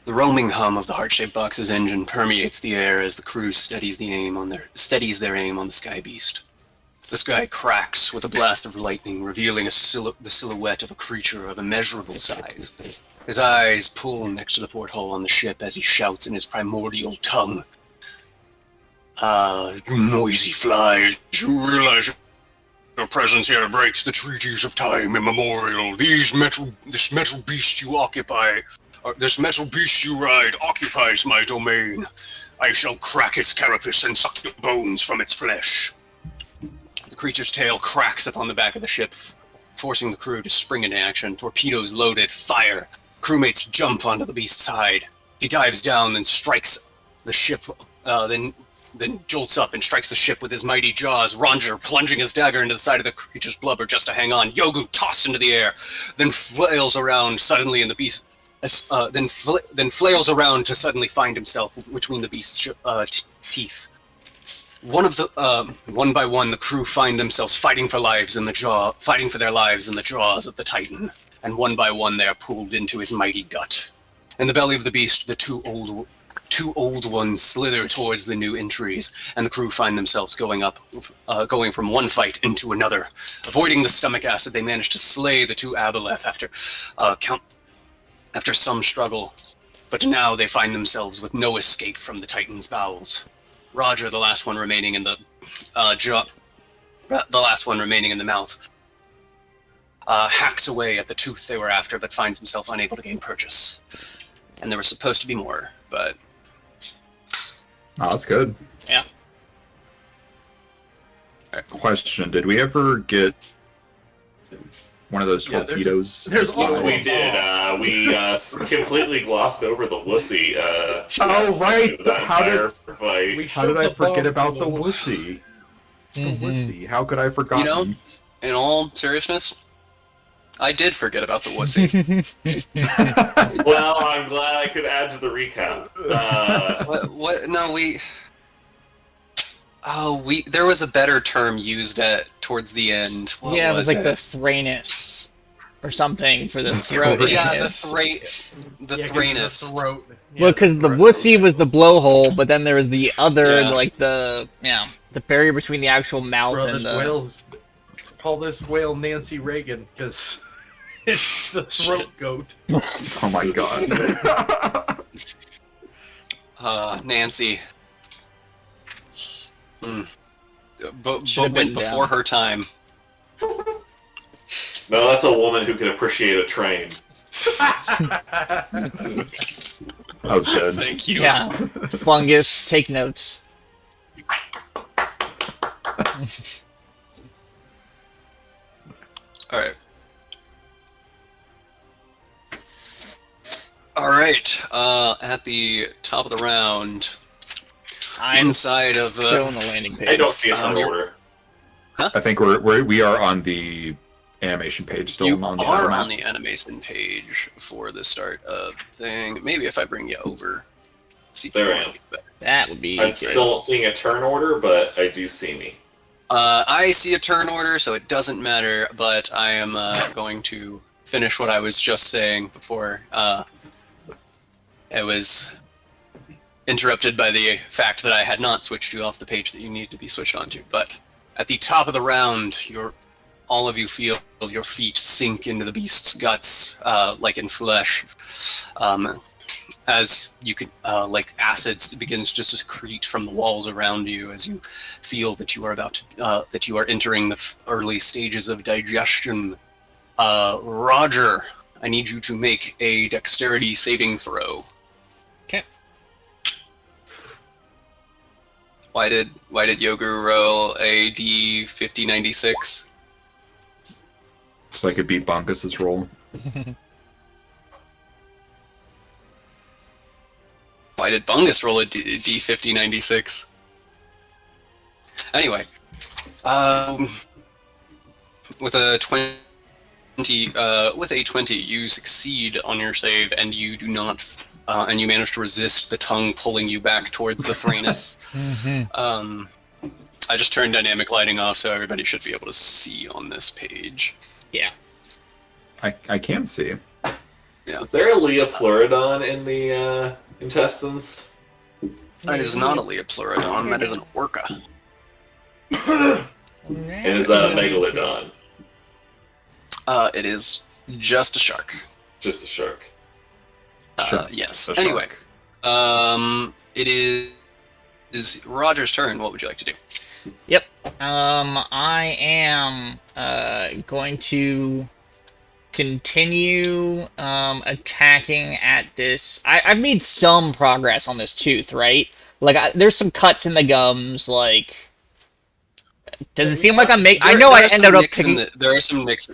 The roaming hum of the heart-shaped box's engine permeates the air as the crew steadies their aim on the sky beast. The sky cracks with a blast of lightning, revealing the silhouette of a creature of immeasurable size. His eyes pull next to the porthole on the ship as he shouts in his primordial tongue. You noisy flies, you realize your presence here breaks the treaties of time immemorial. This metal beast you ride occupies my domain. I shall crack its carapace and suck the bones from its flesh. The creature's tail cracks upon the back of the ship, forcing the crew to spring into action. Torpedoes loaded, fire. Crewmates jump onto the beast's side. He dives down and strikes the ship, then jolts up and strikes the ship with his mighty jaws. Ranger plunging his dagger into the side of the creature's blubber just to hang on. Yogu tossed into the air, then flails around suddenly in the beast. Then flails around to suddenly find himself between the beast's teeth. One by one, the crew find themselves fighting for their lives in the jaws of the Titan, and one by one they are pulled into his mighty gut. In the belly of the beast, the two old ones slither towards the new entries, and the crew find themselves going from one fight into another. Avoiding the stomach acid, they manage to slay the two aboleth after some struggle, but now they find themselves with no escape from the Titan's bowels. Roger, the last one remaining in the mouth, hacks away at the tooth they were after, but finds himself unable to gain purchase. And there was supposed to be more, but... Oh, that's good. Yeah. Question, did we ever get one of those torpedoes? We did. We completely glossed over the wussy. Oh, right! How did I forget about the Mm-hmm. wussy? The wussy. How could I have forgotten? In all seriousness, I did forget about the wussy. Well, I'm glad I could add to the recap. What? No, there was a better term used towards the end. What it was like it? the Thranus or something for the throat. Yeah, the Thranus. Well, because the wussy was the blowhole, but then there was the other, the barrier between the actual mouth and the... Whales, call this whale Nancy Reagan, because it's the throat goat. Oh my god. Nancy. But before her time. No, that's a woman who can appreciate a train. That was good. Thank you. Yeah. Fungus, take notes. Alright. Alright, at the top of the round, inside of still on the landing page. I don't see it in order. I think we are on the animation page still. You on the are on the animation page for the start of thing. Maybe if I bring you over. See there I am. That would be I'm good. still seeing a turn order, but I do see me. I see a turn order, so it doesn't matter, but I am going to finish what I was just saying before it was interrupted by the fact that I had not switched you off the page that you need to be switched onto. But at the top of the round, all of you feel your feet sink into the beast's guts, like in flesh. As you could, like acids begins to secrete from the walls around you as you feel that you are that you are entering the early stages of digestion. Roger, I need you to make a dexterity saving throw. Okay. Why did Yogu roll a D5096? So I could beat Bunkus's roll. Why did Bungus roll a D5096? Anyway, with a 20, you succeed on your save, and you do not, and you manage to resist the tongue pulling you back towards the Thranus. I just turned dynamic lighting off, so everybody should be able to see on this page. Yeah. I can see. Is there a Leopleurodon in the intestines? That is not a Leopleurodon, that is an orca. And is that a Megalodon? It is just a shark. Just a shark. Yes. a Anyway, shark. it is Roger's turn. What would you like to do? Yep. I am going to continue attacking at this. I've made some progress on this tooth, right? Like, there's some cuts in the gums. Like, does it seem like I'm making? I know I ended up picking. There are some nicks.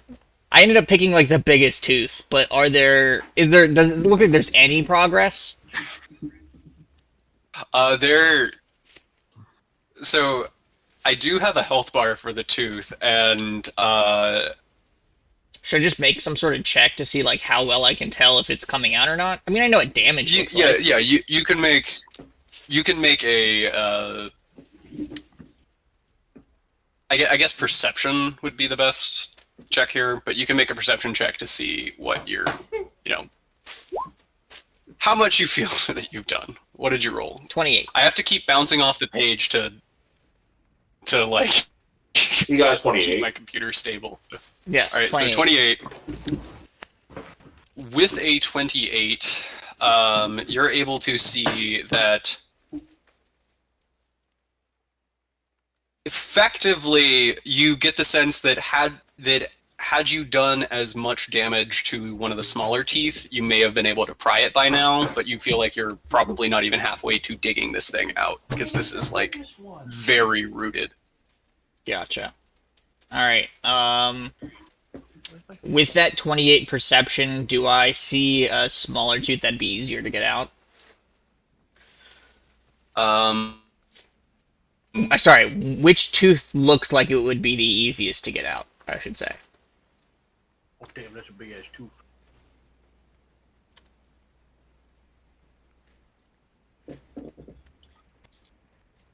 I ended up picking like the biggest tooth, but does it look like there's any progress? So I do have a health bar for the tooth, and should I just make some sort of check to see like how well I can tell if it's coming out or not? I mean, I know what damage looks like. Yeah. You can make a. I guess perception would be the best check here, but you can make a perception check to see what how much you feel that you've done. What did you roll? 28. I have to keep bouncing off the page to like You got keep 28. my computer stable. Yes. All right, 28. so 28. With a 28, you're able to see that effectively you get the sense that had you done as much damage to one of the smaller teeth, you may have been able to pry it by now, but you feel like you're probably not even halfway to digging this thing out, because this is like very rooted. Gotcha. Alright, with that 28 perception, do I see a smaller tooth that'd be easier to get out? Sorry, which tooth looks like it would be the easiest to get out, I should say. Oh, damn, that's a big ass tooth.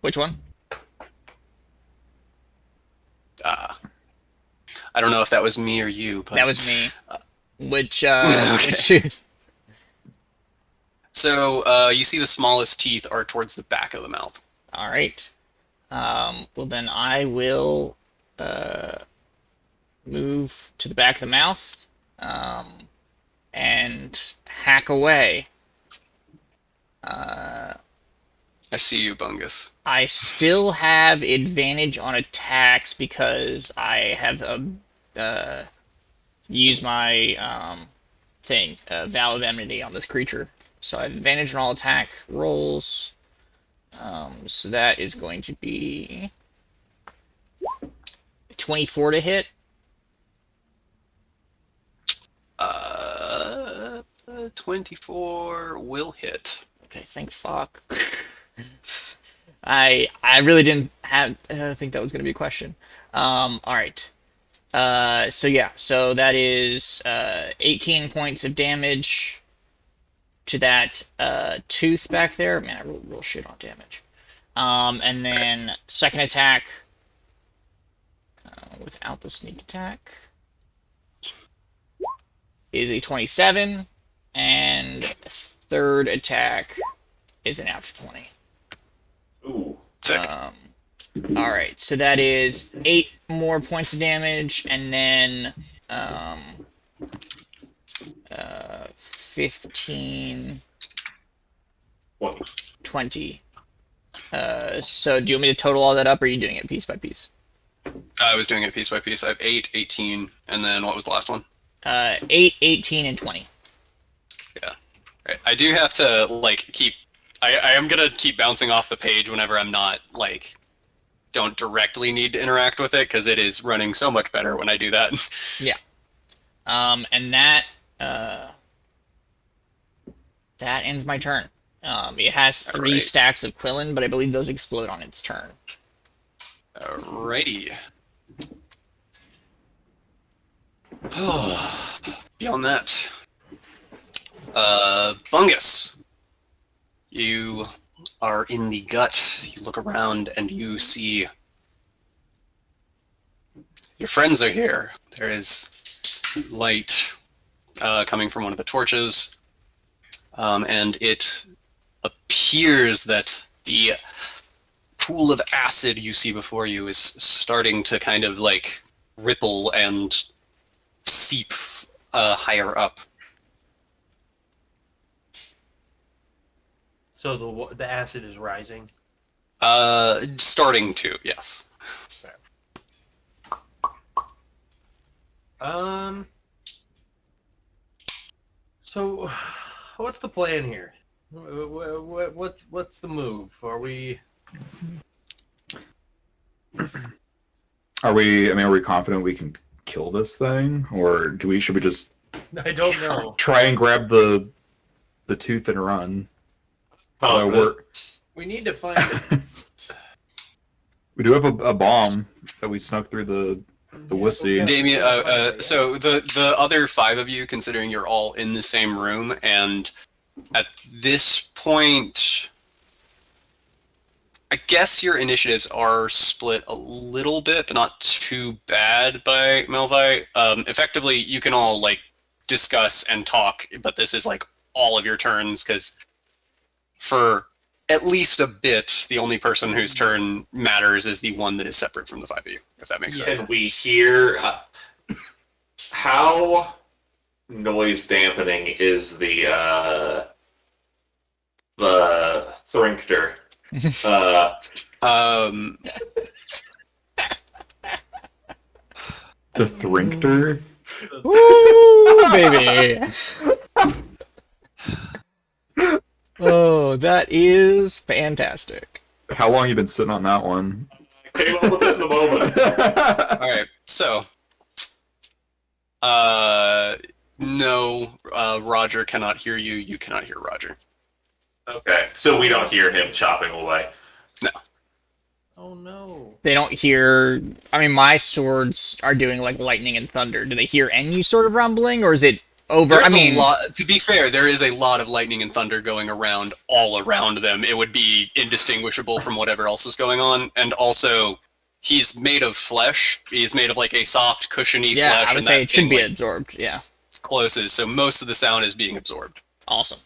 Which one? I don't know if that was me or you, but That was me. Which Okay. which tooth? So you see the smallest teeth are towards the back of the mouth. Alright. Well then I will move to the back of the mouth and hack away. I see you, Bungus. I still have advantage on attacks because I have used my Vow of Enmity on this creature. So I have advantage on all attack rolls. So that is going to be 24 to hit. 24 will hit. Okay, thank fuck. I really didn't think that was gonna be a question. All right. So yeah, so that is 18 points of damage to that tooth back there. Man, I rolled real shit on damage. And then second attack without the sneak attack is a 27, and third attack is an natural 20. Ooh. Sick. All right, so that is 8 more points of damage, and then 15, 20. So do you want me to total all that up, or are you doing it piece by piece? I was doing it piece by piece. I have 8, 18, and then what was the last one? 8, 18, and 20. Yeah. Right. I do have to, like, keep... I am going to keep bouncing off the page whenever I'm not, like... don't directly need to interact with it, because it is running so much better when I do that. Yeah. And that ends my turn. It has 3 Alright. stacks of Quillen, but I believe those explode on its turn. Alrighty. Beyond that, Bungus, you are in the gut. You look around and you see your friends are here. There is light coming from one of the torches. And it appears that the pool of acid you see before you is starting to kind of like ripple and seep higher up. So the acid is rising. Starting to, yes. So, what's the plan here? What's the move? Are we? Are we? I mean, are we confident we can kill this thing, or should we just I don't know. try and grab the tooth and run? We need to find. We do have a bomb that we snuck through the wussy. Damien, so the other 5 of you, considering you're all in the same room, and at this point, I guess your initiatives are split a little bit, but not too bad by Melvi. Effectively, you can all like discuss and talk, but this is like all of your turns, because for at least a bit, the only person whose turn matters is the one that is separate from the 5 of you, if that makes sense. Can we hear how noise dampening is the Thrinkter? The Thrinkter? Woo, baby! Oh, that is fantastic. How long you been sitting on that one? Came up with it in a moment. Alright, so... no, Roger cannot hear you, you cannot hear Roger. Okay, so we don't hear him chopping away. No. Oh no. They don't hear... I mean, my swords are doing, like, lightning and thunder. Do they hear any sort of rumbling, or is it over? There's I mean... a lot, to be fair, there is a lot of lightning and thunder going around all around them. It would be indistinguishable from whatever else is going on, and also... He's made of flesh. He's made of like a soft, cushiony yeah, flesh. I would say it should be absorbed, yeah. Closes, so most of the sound is being absorbed. Awesome.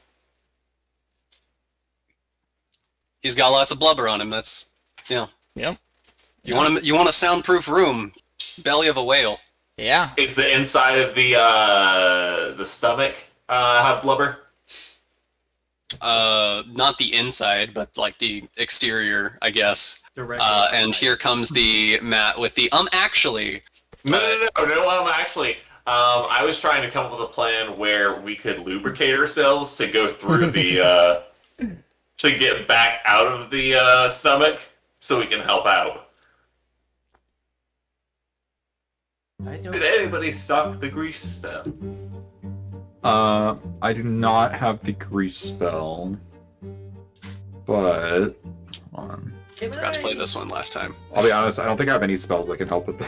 He's got lots of blubber on him, that's, Yep. You want a soundproof room. Belly of a whale. Yeah. Is the inside of the stomach have blubber? Not the inside, but like the exterior, I guess. And here comes the Matt with the actually. No, actually. I was trying to come up with a plan where we could lubricate ourselves to go through the to get back out of the stomach, so we can help out. Did anybody suck the grease spell? I do not have the grease spell, but hold on. Forgot to play this one last time. I'll be honest, I don't think I have any spells that can help with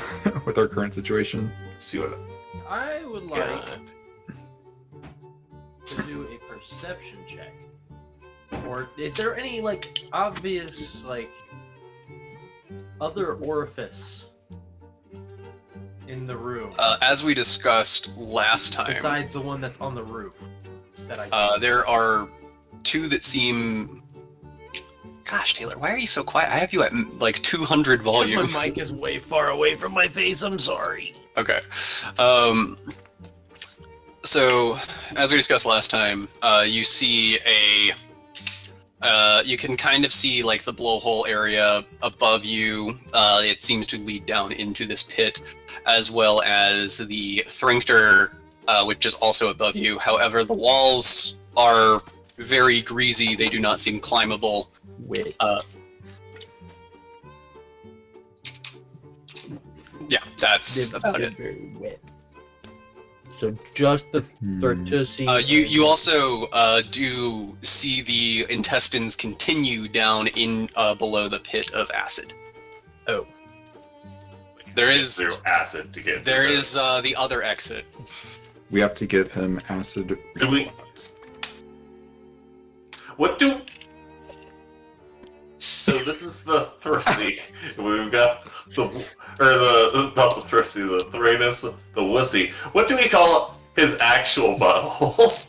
with our current situation. Let's see what I would like to do a perception check. Or is there any like obvious like other orifice in the room As we discussed last time, besides the one that's on the roof? That I there are 2 that seem. Gosh, Taylor, why are you so quiet? I have you at like 200 volume. My mic is way far away from my face. I'm sorry. Okay. So, as we discussed last time, you see you can kind of see like the blowhole area above you. It seems to lead down into this pit, as well as the Thrinkter, which is also above you. However, the walls are very greasy. They do not seem climbable. Yeah, that's about it. Very wet. So just the You also do see the intestines continue down in below the pit of acid. Oh. There is through acid to get. There is the other exit. We have to give him acid. Do we? What do? So this is the Thrusty. We've got not the Thrusty, the Thrainus, the Wussy. What do we call it? His actual butthole.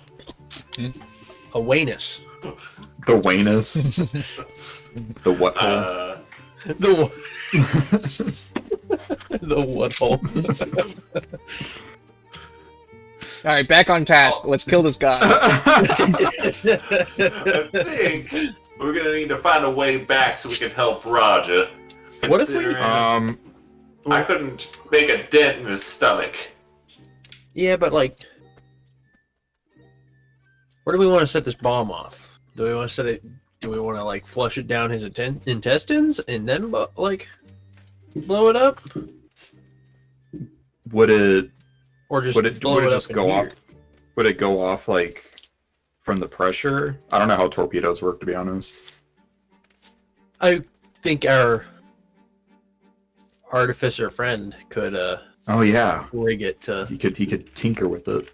A wanus. The Wanus. The what hole? The what? The what hole? All right, back on task. Let's kill this guy. I think we're gonna need to find a way back so we can help Roger. What if we- Considering I couldn't make a dent in his stomach. Yeah, but like, where do we want to set this bomb off? Do we want to set it? Do we want to like flush it down his intestines and then like blow it up, Would it or just would it blow would it it just up go in off? here? Would it go off like from the pressure? I don't know how torpedoes work, to be honest. I think our artificer friend could Oh yeah, rig it to he could tinker with it.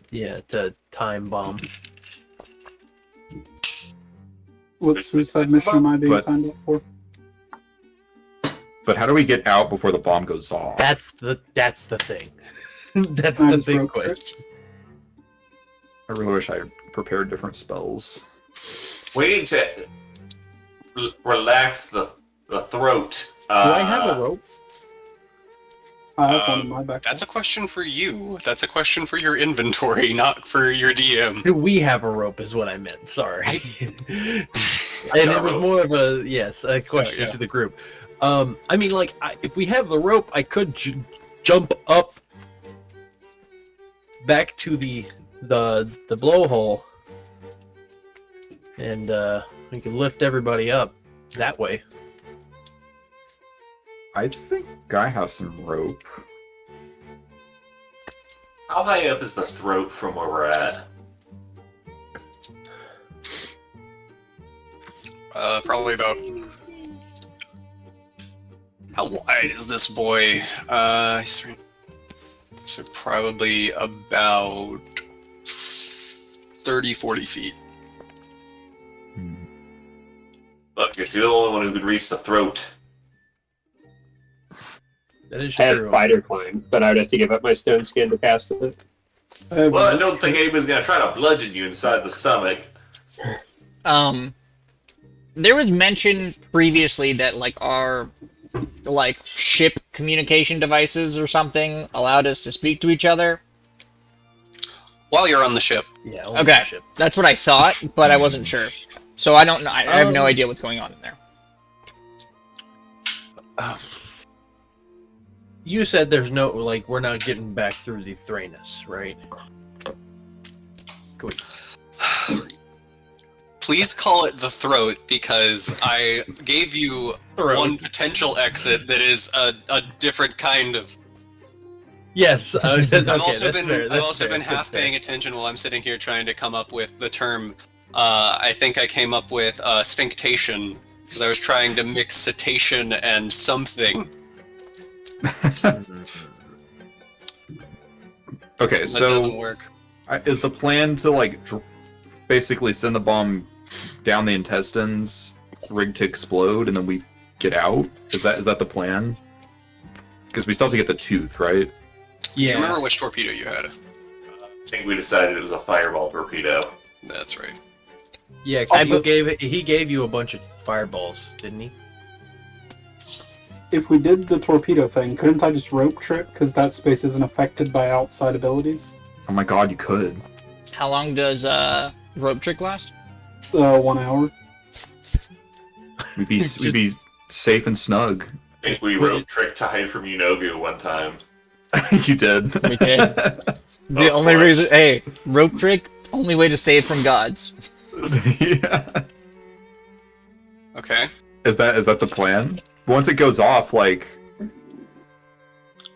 to time bomb. What suicide mission am I being But- signed up for? But how do we get out before the bomb goes off? That's the thing. That's Can I the just big rope trick? question. I really wish I had prepared different spells. We need to relax the throat. Do I have a rope? I have one in my backpack. That's a question for you. That's a question for your inventory, not for your DM. Do we have a rope? Is what I meant. Sorry. And it was more of a question yeah. to the group. I mean, like, if we have the rope, I could jump up back to the blowhole, and we can lift everybody up that way. I think I have some rope. How high up is the throat from where we're at? Probably about. How wide is this boy? So probably about 30, 40 feet. Look, you're the only one who could reach the throat. That is I have true. spider climb, but I would have to give up my stone skin to cast it. Well, I don't think anybody's gonna try to bludgeon you inside the stomach. There was mention previously that like our ship communication devices or something allowed us to speak to each other. While you're on the ship. Yeah. only Okay, the ship. that's what I thought, but I wasn't sure. So I don't know. I have no idea what's going on in there. You said there's no like we're not getting back through the Thranis, right? Good. Please call it the throat because I gave you one potential exit that is a different kind of. Yes. Okay, I've also that's been fair, I've that's also fair, been that's half fair. paying attention while I'm sitting here trying to come up with the term. I think I came up with sphinctation because I was trying to mix cetacean and something. Okay, That so doesn't work. is the plan to like basically send the bomb down the intestines, rig to explode, and then we get out? Is that the plan? Because we still have to get the tooth, right? Do you Yeah. remember which torpedo you had? I think we decided it was a fireball torpedo. That's right. Yeah. 'Cause he gave you a bunch of fireballs, didn't he? If we did the torpedo thing, couldn't I just rope trick because that space isn't affected by outside abilities? Oh my god, you could. How long does rope trick last? 1 hour. We'd be safe and snug. I think we rope tricked to hide from Unogu one time. You did. We did. The Of only course. reason, hey, rope trick, only way to save from gods. Yeah. Okay. Is that the plan? Once it goes off, like,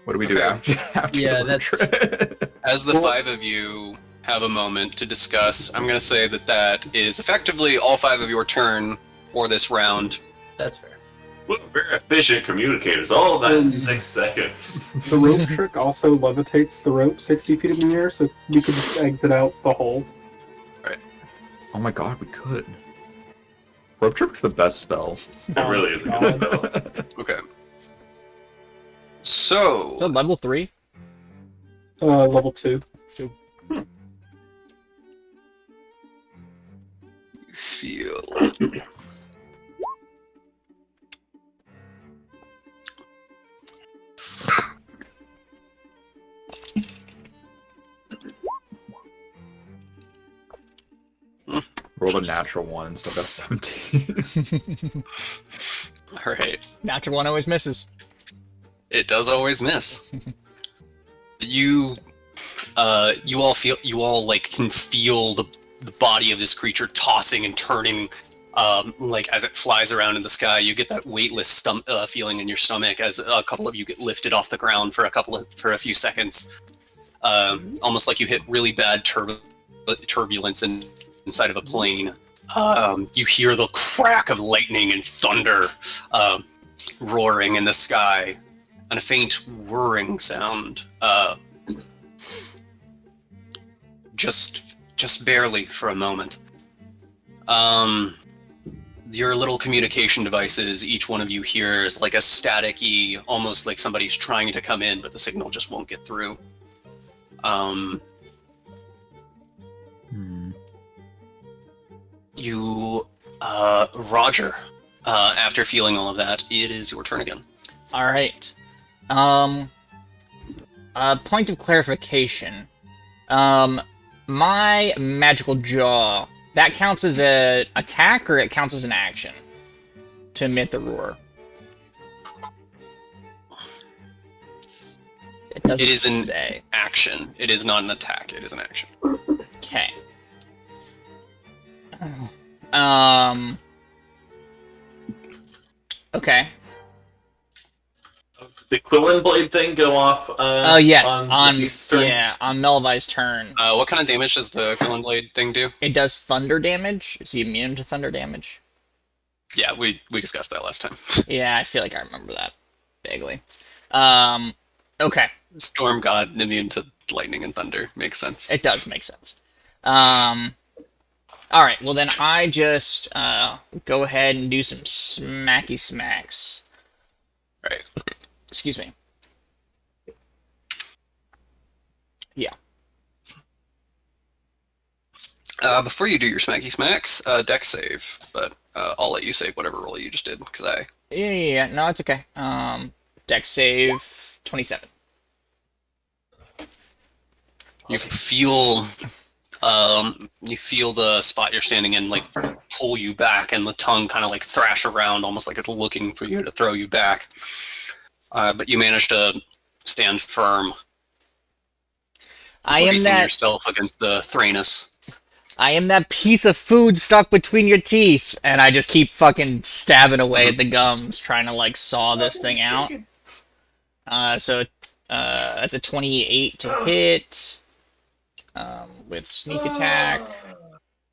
what do we do Okay. after Yeah, the that's- trip? As the five of you have a moment to discuss, I'm going to say that is effectively all five of your turn for this round. That's fair. We're very efficient communicators. All of that in 6 seconds. The rope trick also levitates the rope 60 feet in the air, so we could just exit out the hole. Oh my god, we could. Rope trick's the best spell. It really is a good spell. Okay. Is So, that level 3? Level 2. feel? Rolled a natural one, so I got 17. All right. Natural one always misses. It does always miss. You all like can feel the body of this creature tossing and turning, like as it flies around in the sky. You get that weightless feeling in your stomach as a couple of you get lifted off the ground for a few seconds, almost like you hit really bad turbulence inside of a plane. You hear the crack of lightning and thunder roaring in the sky, and a faint whirring sound. Just barely for a moment. Your little communication devices, each one of you hears like a staticky, almost like somebody's trying to come in, but the signal just won't get through. You, Roger, after feeling all of that, it is your turn again. All right. Point of clarification. My magical jaw, that counts as an attack or it counts as an action to emit the roar? It It is an say. action. It is not an attack. It is an action. Okay. Okay. The Quillen Blade thing go off. Oh yes, on Eastern? Melvi's turn. What kind of damage does the Quillen Blade thing do? It does thunder damage. Is he immune to thunder damage? Yeah, we discussed that last time. Yeah, I feel like I remember that vaguely. Okay, Storm God immune to lightning and thunder. Makes sense. it does make sense. All right, well then I just go ahead and do some smacky smacks. Right. Excuse me. Yeah. Before you do your smacky smacks, dex save, but I'll let you save whatever roll you just did, because Yeah. No, it's okay. Dex save 27. you feel the spot you're standing in like pull you back, and the tongue kind of like thrash around, almost like it's looking for you to throw you back. But you manage to stand firm, I am bracing that. yourself against the Thranus. I am that piece of food stuck between your teeth, and I just keep fucking stabbing away at the gums, trying to like saw this thing out. So that's a 28 to hit, with sneak attack.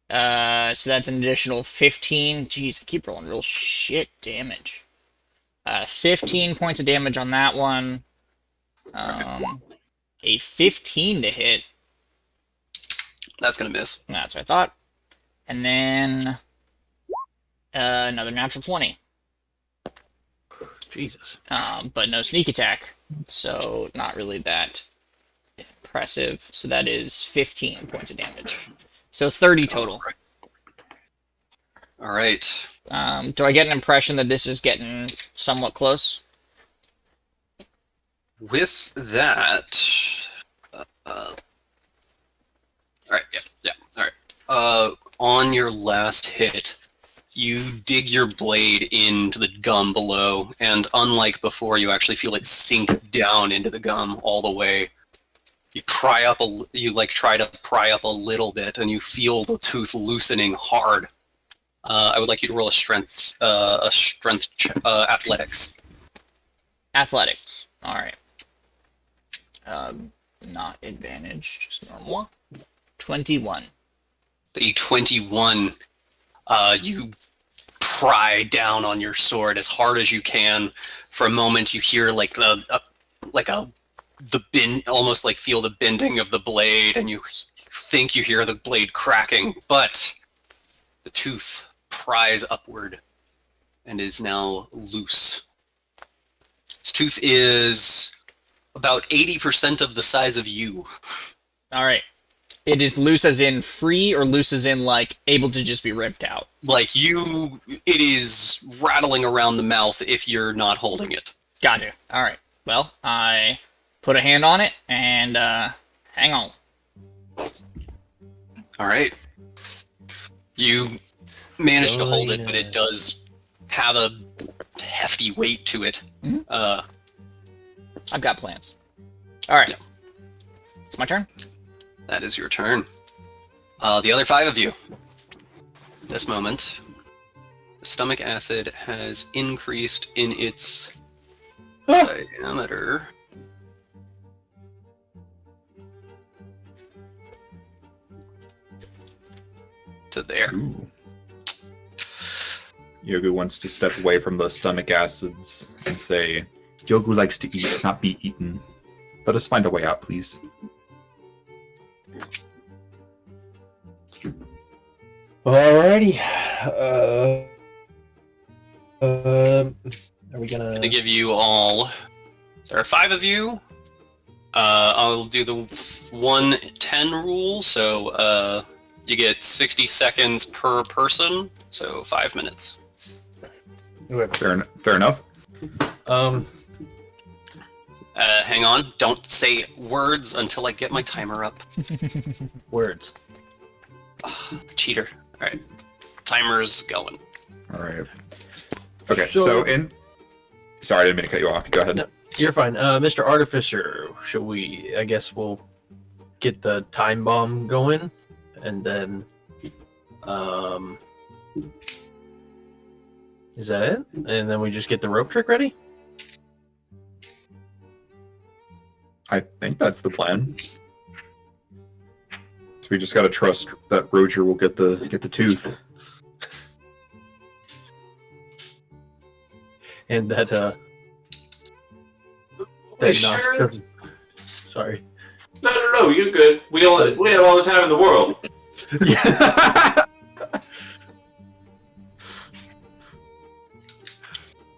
So that's an additional 15. Jeez, I keep rolling real shit damage. 15 points of damage on that one. A 15 to hit. That's gonna miss. That's what I thought. And then another natural 20. Jesus. But no sneak attack. So not really that impressive. So that is 15 points of damage. So 30 total. All right. Do I get an impression that this is getting somewhat close? With that, all right, yeah, all right. On your last hit, you dig your blade into the gum below, and unlike before, you actually feel it sink down into the gum all the way. You try to pry up a little bit, and you feel the tooth loosening hard. I would like you to roll a strength athletics. Athletics. All right. Not advantage, just normal. 21. The 21. You pry down on your sword as hard as you can. For a moment, you hear almost like feel the bending of the blade, and you think you hear the blade cracking, but the tooth pries upward and is now loose. This tooth is about 80% of the size of you. All right. It is loose as in free, or loose as in, like, able to just be ripped out? Like it is rattling around the mouth if you're not holding it. Gotcha. Alright. Well, I put a hand on it, and, hang on. Alright. You manage to hold it, but it does have a hefty weight to it. I've got plans. Alright. It's my turn. That is your turn. The other 5 of you. At this moment, the stomach acid has increased in its diameter. To there. Yogu wants to step away from the stomach acids and say, Yogu likes to eat, not be eaten. Let us find a way out, please. Alrighty. Are we gonna... I'm gonna give you all. There are 5 of you. I'll do the 1-10 rule, so you get 60 seconds per person, so 5 minutes. Fair enough. Hang on. Don't say words until I get my timer up. Words. Cheater. Alright. Timer's going. Alright. Okay, so in... Sorry, I didn't mean to cut you off. Go ahead. No, you're fine. Mr. Artificer, should we... I guess we'll get the time bomb going, and then... Is that it? And then we just get the rope trick ready? I think that's the plan. So we just gotta trust that Roger will get the tooth. And that Okay, sure. doesn't... Sorry. No, you're good. We have all the time in the world.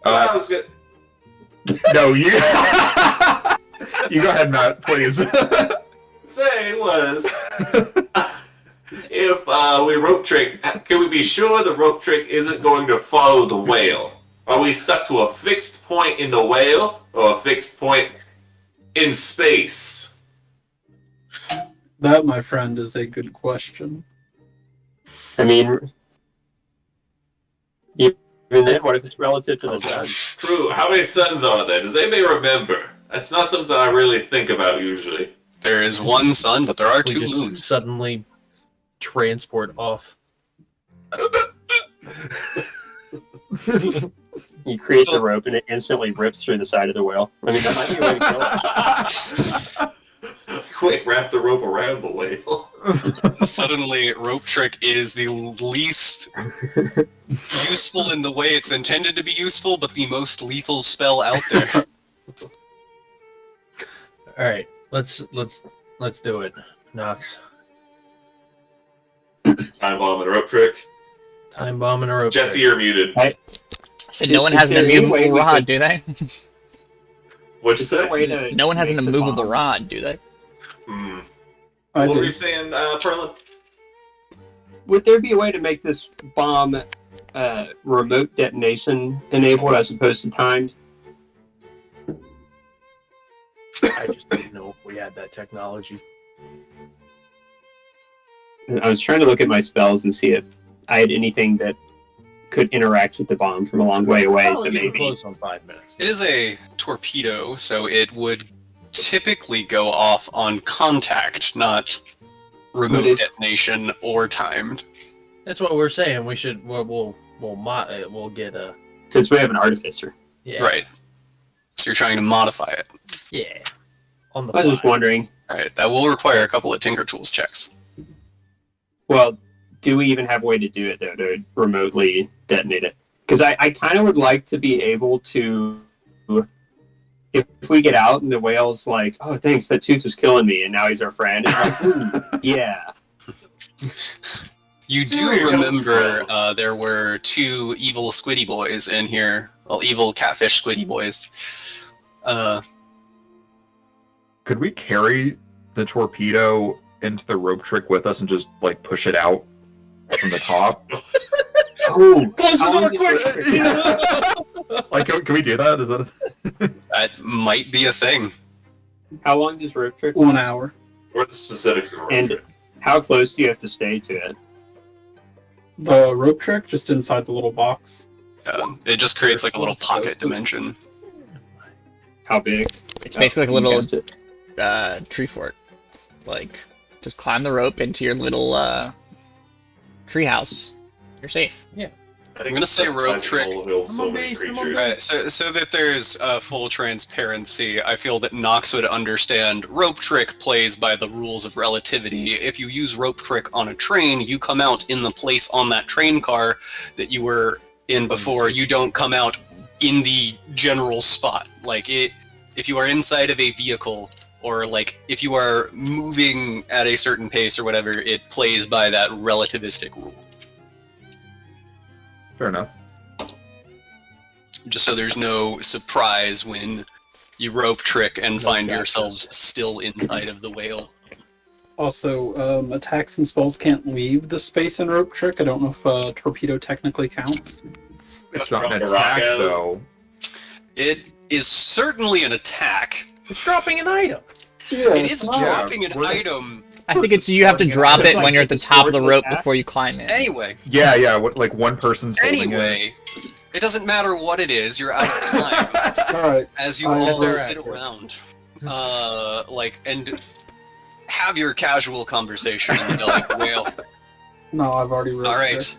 That was good. No, you. You go ahead, Matt, please. Say was, if we rope trick, can we be sure the rope trick isn't going to follow the whale? Are we stuck to a fixed point in the whale, or a fixed point in space? That, my friend, is a good question. I mean, even then, what if it's relative to the sun? True. How many suns are there? Does anybody remember? That's not something I really think about usually. There is 1 sun, but there are We 2 just moons. suddenly transport off. You create the rope and it instantly rips through the side of the whale. I mean, that might be a way to kill it. Quick, wrap the rope around the whale. Suddenly, rope trick is the least useful in the way it's intended to be useful, but the most lethal spell out there. All right, let's do it, Nox. Time bomb and rope trick. Time bomb and a rope. Jesse, trick. you're muted. Said no one Is has an there any way immovable we rod, could- do they? What'd you say? Way to No one has an make the immovable bomb. rod, do they? Hmm. I What do. were you saying, Perlin? Would there be a way to make this bomb remote detonation enabled as opposed to timed? I just didn't know if we had that technology. I was trying to look at my spells and see if I had anything that could interact with the bomb from a long way away. Probably So getting maybe close on 5 minutes. It is a torpedo, so it would typically go off on contact, not remote But it's- detonation or timed. That's what we're saying. We should. We'll get a. because we have an artificer. Yeah. Right. So you're trying to modify it. Yeah. On the I was just fly. wondering. Alright, that will require a couple of Tinker Tools checks. Well, do we even have a way to do it though to remotely detonate it? Because I kind of would like to be able to. If we get out and the whale's like, "Oh, thanks, that tooth was killing me," and now he's our friend. It's like, ooh, yeah. You do Serial remember friend. there were 2 evil squiddy boys in here. Well, evil catfish squiddy boys. Could we carry the torpedo into the rope trick with us and just like push it out from the top? Oh, Close the how door long does quick! rope trick last? Like, can we do that? Is that? That might be a thing. How long does rope trick 1 last? hour. What are the specifics of road And trip? how close do you have to stay to it? The rope trick just inside the little box. It just creates like a little pocket dimension. How big? It's basically like a You little guessed it. tree fort. Like, just climb the rope into your little tree house. You're safe. I think I'm gonna say that's rope why trick. Soul Hills I'm so a many beast, I'm a creatures. Right, so that there's full transparency, I feel that Nox would understand rope trick plays by the rules of relativity. If you use rope trick on a train, you come out in the place on that train car that you were in before. You don't come out in the general spot. Like if you are inside of a vehicle, or like if you are moving at a certain pace or whatever, it plays by that relativistic rule. Fair enough. Just so there's no surprise when you rope trick and find yourselves still inside of the whale. Also, attacks and spells can't leave the space in rope trick. I don't know if torpedo technically counts. It's not an Drop a attack rock out. though. It is certainly an attack. It's dropping an item. Yeah, It is not. dropping an What- item. I think it's you have to drop it when you're at the top of the rope Attack? before you climb in. Anyway, Yeah. Like one person's holding anyway, it doesn't matter what it is. You're out of time it. All right. as you I all never- sit around, and have your casual conversation in the like whale. No, I've already rope All right. trick.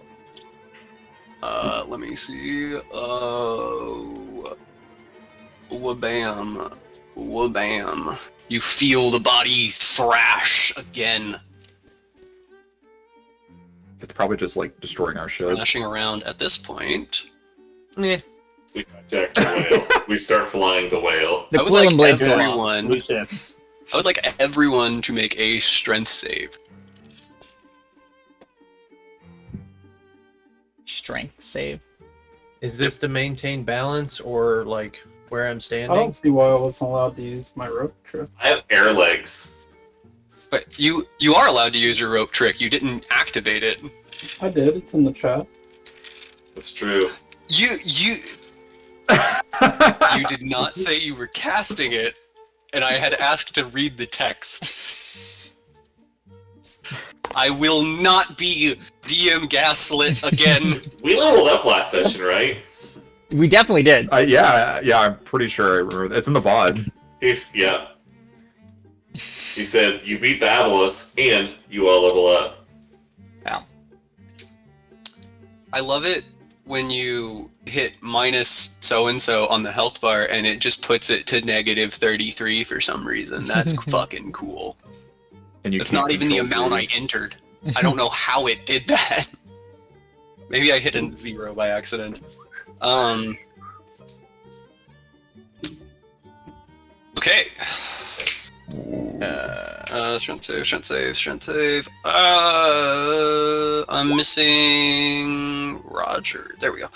Let me see. Wabam. Wabam. You feel the body thrash again, It's probably just like destroying our ship. thrashing around at this point. Eh. We hijack the whale. We start flying the whale. The I would quill like and blades go off. everyone. Blue ship. I would like everyone to make a strength save. Strength save. Is this to maintain balance or like where I'm I standing? don't see why I wasn't allowed to use my rope trick. I have air legs. But you are allowed to use your rope trick. You didn't activate it. I did. It's in the chat. That's true. You did not say you were casting it, and I had asked to read the text. I will not be DM gaslit again. We leveled up last session, right? We definitely did. Yeah. I'm pretty sure I remember. It's in the VOD. Yeah. He said, you beat the Abolus, and you all level up. Yeah. I love it when you hit minus so-and-so on the health bar and it just puts it to negative 33 for some reason. That's fucking cool. And you It's can't not even the control amount I Z. entered. I don't know how it did that. Maybe I hit a 0 by accident. Okay. Strength save. I'm missing Roger. There we go.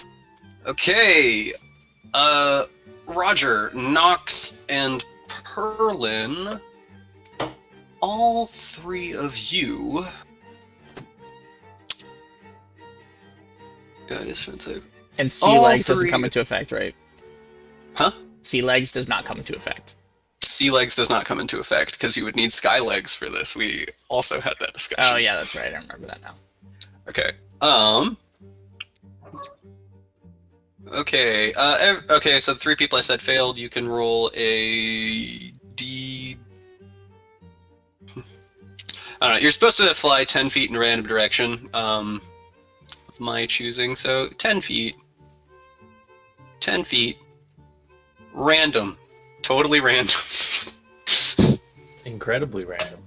Okay. Roger, Nox, and Perlin. All three of you. That is strength save. And sea All legs doesn't three- come into effect, right? Huh? Sea legs does not come into effect. Sea legs does not come into effect because you would need sky legs for this. We also had that discussion. Oh yeah, that's right. I remember that now. Okay. Okay. Okay. So the 3 people I said failed. You can roll a D. I don't know. You're supposed to fly 10 feet in a random direction. Of my choosing. So 10 feet. 10 feet. Random. Totally random. Incredibly random.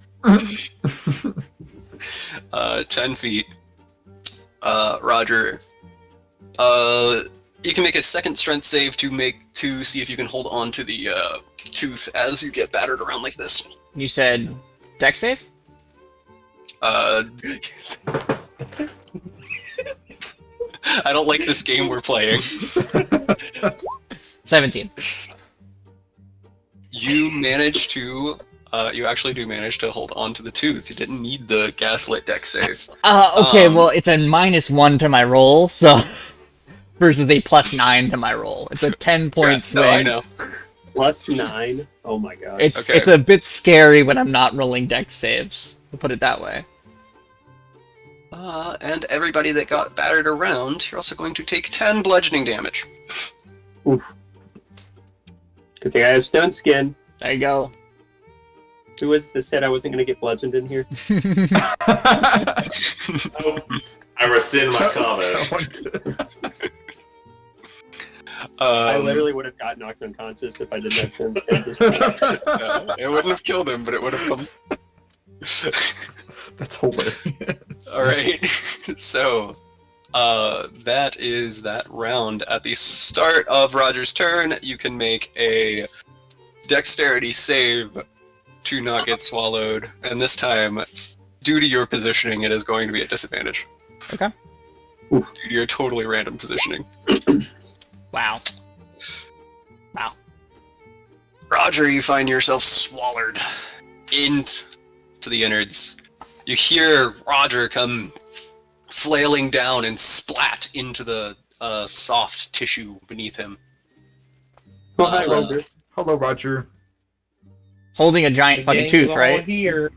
10 feet. Roger. You can make a second strength save to see if you can hold on to the tooth as you get battered around like this. You said deck save? I don't like this game we're playing. 17. You manage to you actually do manage to hold on to the tooth. You didn't need the gaslit deck save. Okay, well, it's a -1 to my roll, so versus a +9 to my roll. It's a 10-point swing. No, I know. +9. Oh my god. It's Okay. it's a bit scary when I'm not rolling deck saves. To put it that way. And everybody that got battered around, you're also going to take 10 bludgeoning damage. Oof. Good thing I have stone skin. There you go. Who was it that said I wasn't going to get bludgeoned in here? Oh, I rescind my comment. I literally would have got knocked unconscious if I didn't have stone skin. It wouldn't have killed him, but it would have come. That's hilarious. All right. So, that is that round. At the start of Roger's turn, you can make a dexterity save to not get swallowed, and this time, due to your positioning, it is going to be at disadvantage. Okay. Due to your totally random positioning. Wow. Wow. Roger, you find yourself swallowed into the innards. You hear Roger come flailing down and splat into the soft tissue beneath him. Oh, hi, Roger. Hello, Roger. Holding a giant fucking Gang's tooth, all right? Here.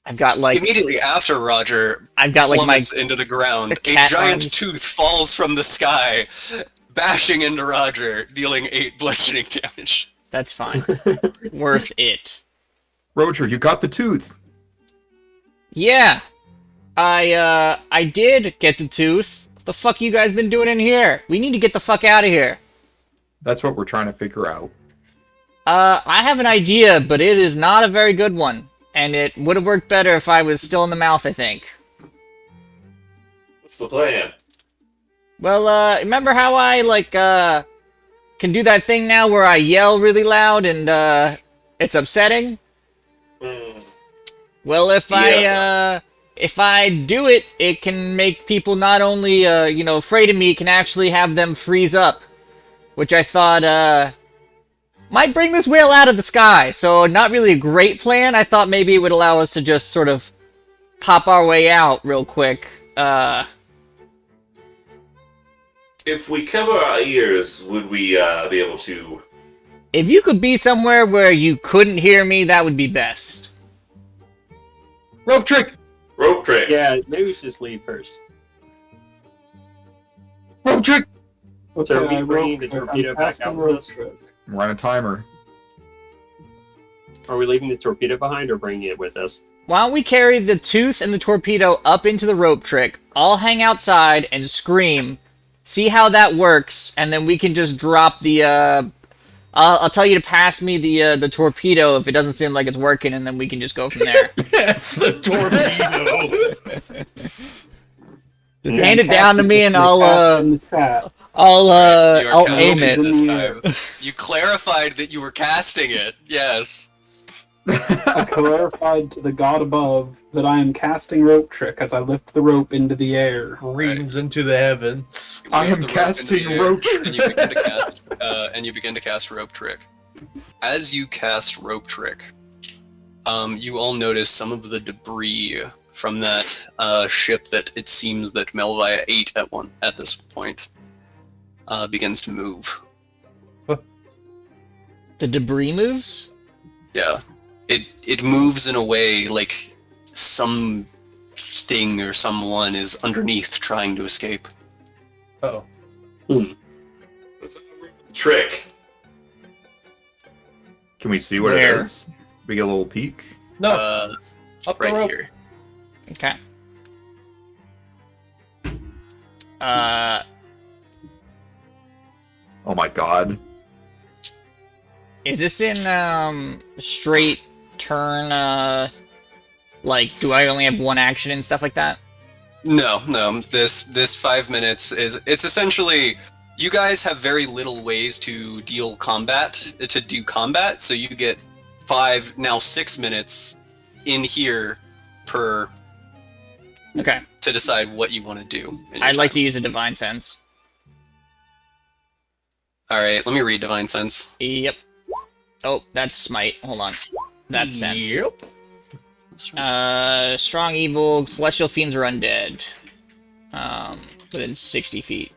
I've got like Immediately after Roger I've got like my plummets into the ground, the a cat giant arms. tooth falls from the sky, bashing into Roger, dealing 8 bludgeoning damage. That's fine. Worth it. Roger, you got the tooth. Yeah. I did get the tooth. What the fuck you guys been doing in here? We need to get the fuck out of here. That's what we're trying to figure out. I have an idea, but it is not a very good one. And it would have worked better if I was still in the mouth, I think. What's the plan? Well, remember how I, like, can do that thing now where I yell really loud and, it's upsetting? Hmm. Well, if Yes. if I do it, it can make people not only, afraid of me, it can actually have them freeze up. Which I thought, might bring this whale out of the sky. So, not really a great plan. I thought maybe it would allow us to just sort of pop our way out real quick. If we cover our ears, would we be able to... If you could be somewhere where you couldn't hear me, that would be best. Rope trick! Rope trick! Yeah, maybe we should just leave first. Rope trick! So are we I bringing rope the trick. torpedo I'm back casting out with rope us? trick. We're on a timer. Are we leaving the torpedo behind or bringing it with us? Why don't we carry the tooth and the torpedo up into the rope trick, all hang outside and scream, see how that works, and then we can just drop the, I'll tell you to pass me the torpedo if it doesn't seem like it's working, and then we can just go from there. That's the torpedo. Hand it down to me and I'll In the chat. You are I'll casting aim it. this time. You clarified that you were casting it, yes. I clarified to the god above that I am casting rope trick as I lift the rope into the air. Screams into the heavens. I Raise am the rope casting into the air, rope and you begin to cast, and you begin to cast rope trick. As you cast rope trick, you all notice some of the debris from that ship that it seems that Melvia ate at this point begins to move. The debris moves? Yeah, it moves in a way like some thing or someone is underneath trying to escape. Oh. Trick. Can we see what Where? it is? We get a little peek. No, up the Right rope. here. Okay. Oh my god. Is this in, straight turn, like, do I only have one action and stuff like that? No. This 5 minutes it's essentially you guys have very little ways to do combat, so you get 6 minutes in here per Okay. to decide what you want to do. in your I'd like to time. use a divine sense. All right, let me read Divine Sense. Yep. Oh, that's smite. Hold on. That's sense. Yep. Strong evil, celestial fiends are undead. Within 60 feet.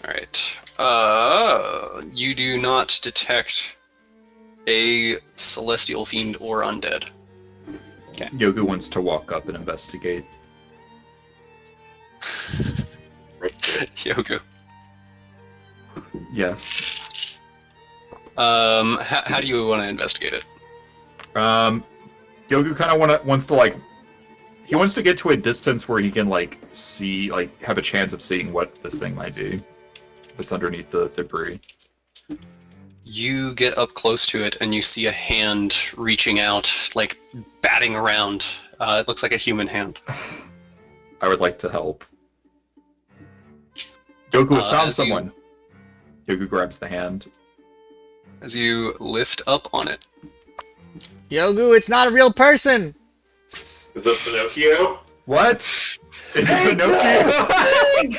All right. You do not detect a celestial fiend or undead. Yogu wants to walk up and investigate. Yogu. Yes. How do you want to investigate it? Yogu kind of wants to like. He wants to get to a distance where he can like see, like, have a chance of seeing what this thing might be. That's underneath the debris. You get up close to it and you see a hand reaching out, like batting around. It looks like a human hand. I would like to help. Yogu has found as someone. Yogu grabs the hand. As you lift up on it, Yogu, it's not a real person! Is it Pinocchio? What? Is it Pinocchio?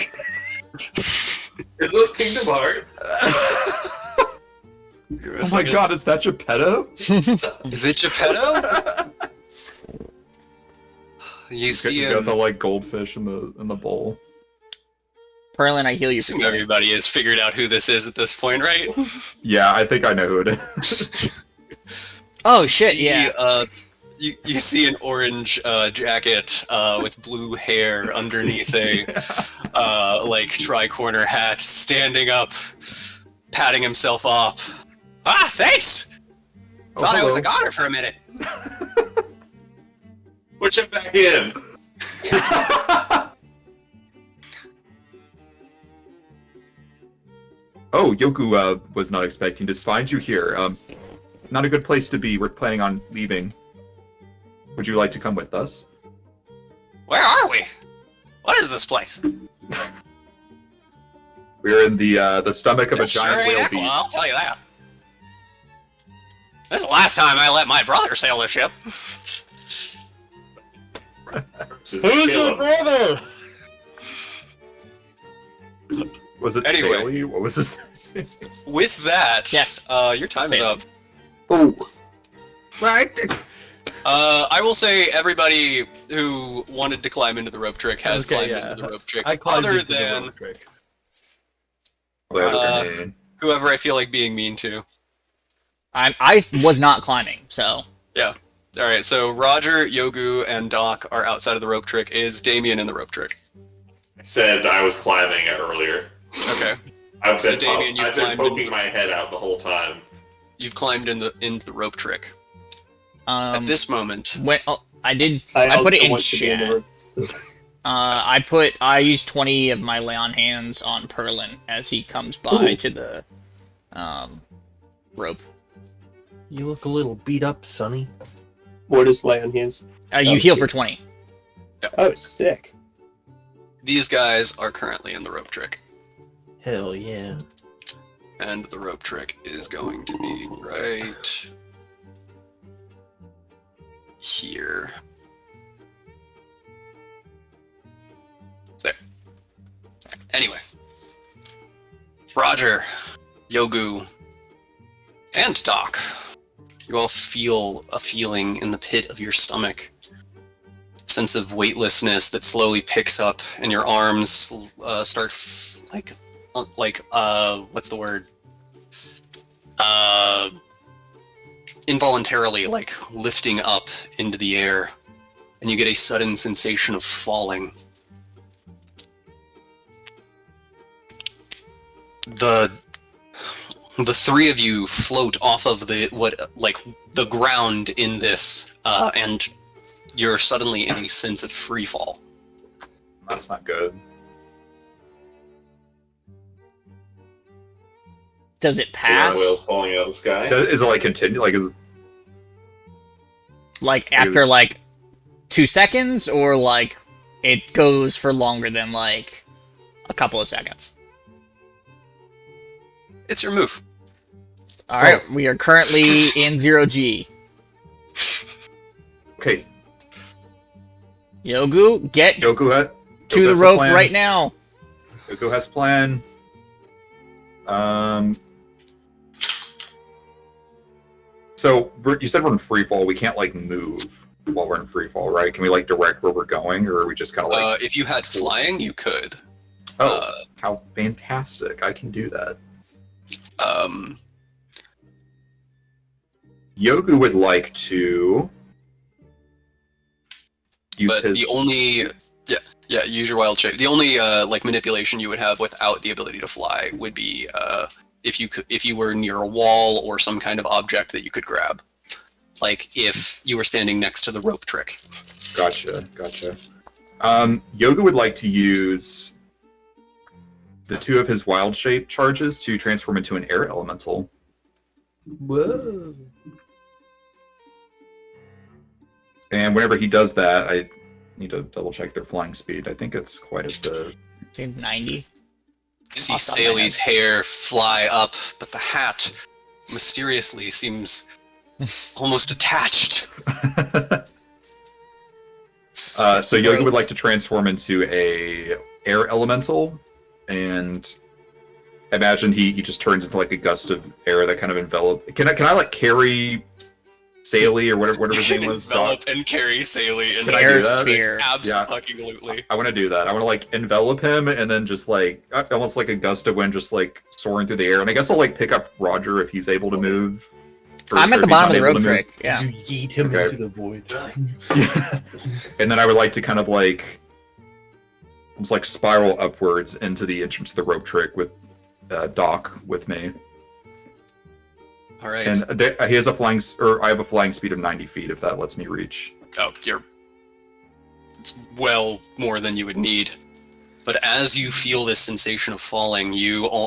Is this Kingdom Hearts? Oh my god, is that Geppetto? Is it Geppetto? You see You got him. the like goldfish in the bowl. Perlin, I heal you. Assume everybody has figured out who this is at this point, right? Yeah, I think I know who it is. Oh shit, See, yeah. You see an orange jacket with blue hair underneath a like tri-corner hat, standing up, patting himself up. Ah, thanks. Thought I was a goner for a minute. Push him back in. Oh, Yoku was not expecting to find you here. Not a good place to be. We're planning on leaving. Would you like to come with us? Where are we? What is this place? We're in the stomach of a This sure giant ain't whale Aqua, beast. I'll tell you that. This is the last time I let my brother sail the ship. Who's your brother? Was it Anyway. Staley? What was this? With that, Yes. Your time is Sail. up. Oh, Right. I will say everybody who wanted to climb into the rope trick has Okay, climbed yeah. into the rope trick, I climbed other into the than rope trick. whoever I feel like being mean to. I was not climbing, so. Yeah. All right. So Roger, Yogu, and Doc are outside of the rope trick. Is Damien in the rope trick? I said I was climbing it earlier. Okay. I've So, been, Damien, you've I've been climbed poking into- my head out the whole time. You've climbed into the rope trick. At this moment, I put it in chat. rope. I used 20 of my lay on hands on Perlin as he comes by to the rope. You look a little beat up, Sonny. What is lay on hands? You heal for 20. Oh, sick. these guys are currently in the rope trick. Hell yeah. And the rope trick is going to be right here. There. Anyway. Roger, Yogu, and Doc. You all feel a feeling in the pit of your stomach. Sense of weightlessness that slowly picks up, and your arms start what's the word? Involuntarily, like, lifting up into the air, and you get a sudden sensation of falling. The three of you float off of the ground in this, and you're suddenly in a sense of free fall. That's not good. Does it Pass. pass? Whales falling out of the sky. Is it like continue? Like, is Like after like 2 seconds, or like it goes for longer than like a couple of seconds? It's your move. All right, we are currently in 0G. okay? Yogu, get Yoku to the has a rope plan. right now. Yoku has plan. So you said we're in free fall. We can't like move while we're in free fall, right? Can we like direct where we're going, or are we just kind of like? If you had flying, you could. Oh, how fantastic! I can do that. Yogu would like to use But his. the only use your wild shape. The only like manipulation you would have without the ability to fly would be if you were near a wall or some kind of object that you could grab, like if you were standing next to the rope trick. Gotcha. Yoga would like to use the 2 of his wild shape charges to transform into an air elemental. Whoa. And whenever he does that, I need to double check their flying speed. I think it's quite a bit. Seems 90. You see Off the top of my Sally's hair fly up, but the hat mysteriously seems almost attached. So Yoga would like to transform into a air elemental, and I imagine he just turns into like a gust of air that kind of envelop. Can I like carry Sally or whatever his name was? Envelop and carry Sally in Can the I do Air that? sphere. Absolutely. I want to do that. I want to like envelop him and then just like almost like a gust of wind, just like soaring through the air. And I guess I'll like pick up Roger if he's able to move. I'm or at the if he's bottom not of the able rope to move. trick. Yeah. You yeet him Okay. into the void. Yeah. And then I would like to kind of like almost like spiral upwards into the entrance of the rope trick with Doc with me. All right. And he has a flying, or I have a flying speed of 90 feet if that lets me reach. Oh, it's well more than you would need. But as you feel this sensation of falling, Yogu's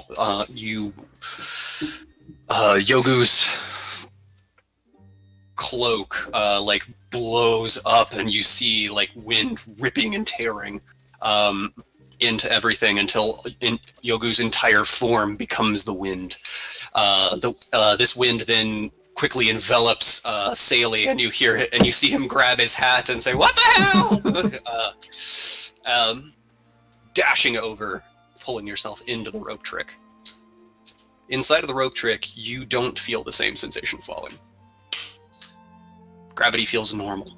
cloak like blows up, and you see like wind ripping and tearing into everything until Yogu's entire form becomes the wind. This wind then quickly envelops Sally, and you hear it, and you see him grab his hat and say, "What the hell?" Dashing over, pulling yourself into the rope trick. Inside of the rope trick, you don't feel the same sensation of falling. Gravity feels normal.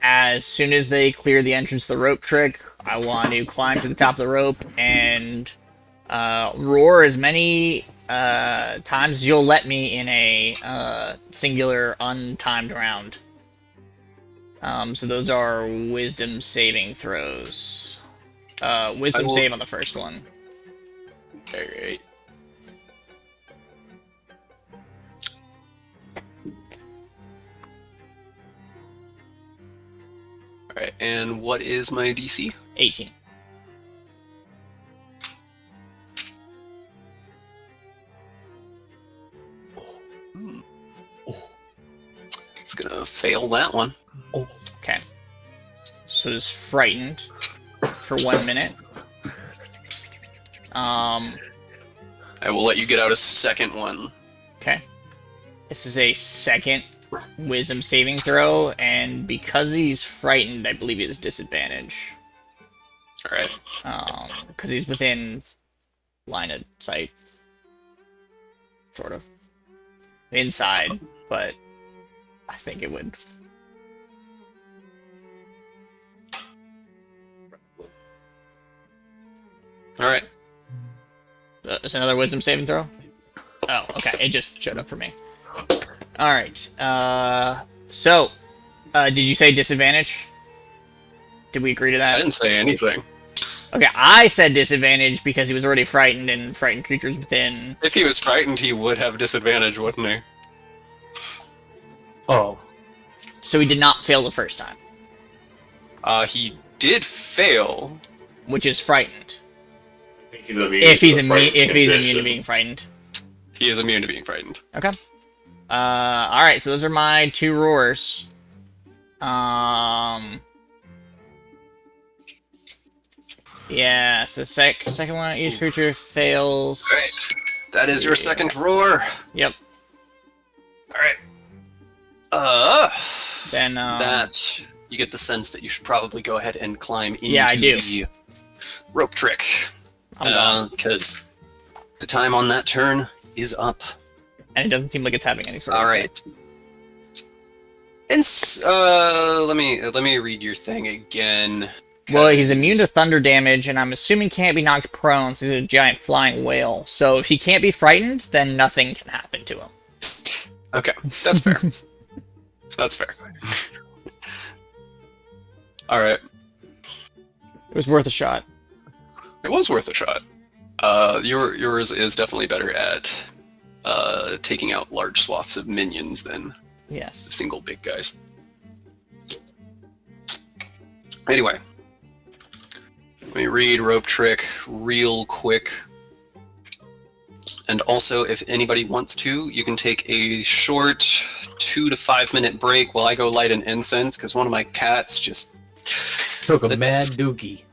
As soon as they clear the entrance to the rope trick, I want to climb to the top of the rope and roar as many times as you'll let me in a singular untimed round. So those are wisdom saving throws. Wisdom save on the first one. Alright. Alright, and what is my DC? 18. It's gonna fail that one. Okay. So it's frightened for 1 minute. I will let you get out a second one. Okay. This is a second wisdom saving throw, and because he's frightened, I believe he has disadvantage. Alright. Because he's within line of sight. Sort of. Inside, but I think it would. Alright. There's another wisdom saving throw? Oh, okay. It just showed up for me. Alright. So, did you say disadvantage? Did we agree to I that? didn't say anything. Okay, I said disadvantage because he was already frightened, and frightened creatures within... If he was frightened, he would have disadvantage, wouldn't he? Oh. So he did not fail the first time, He did fail. which is frightened. I think he's immune If to he's the immune, frightened if he's immune condition. to being frightened. He is immune to being frightened. Okay. Alright, so those are my 2 roars. Yeah, so second one, each creature fails. Alright. That is your second roar. Yep. Alright. Then, That you get the sense that you should probably go ahead and climb into Yeah, I do. the rope trick. I'm gone. Because the time on that turn is up. And it doesn't seem like it's having any sort of All right. And let me read your thing again. Well, he's immune to thunder damage, and I'm assuming can't be knocked prone, so he's a giant flying whale. So if he can't be frightened, then nothing can happen to him. Okay, that's fair. That's fair. All right, It was worth a shot. it was worth a shot. Yours is definitely better at taking out large swaths of minions than Yes. single big guys. Anyway, let me read rope trick real quick. And also, if anybody wants to, you can take a short 2 to 5 minute break while I go light an incense, because one of my cats just... Took a mad dookie.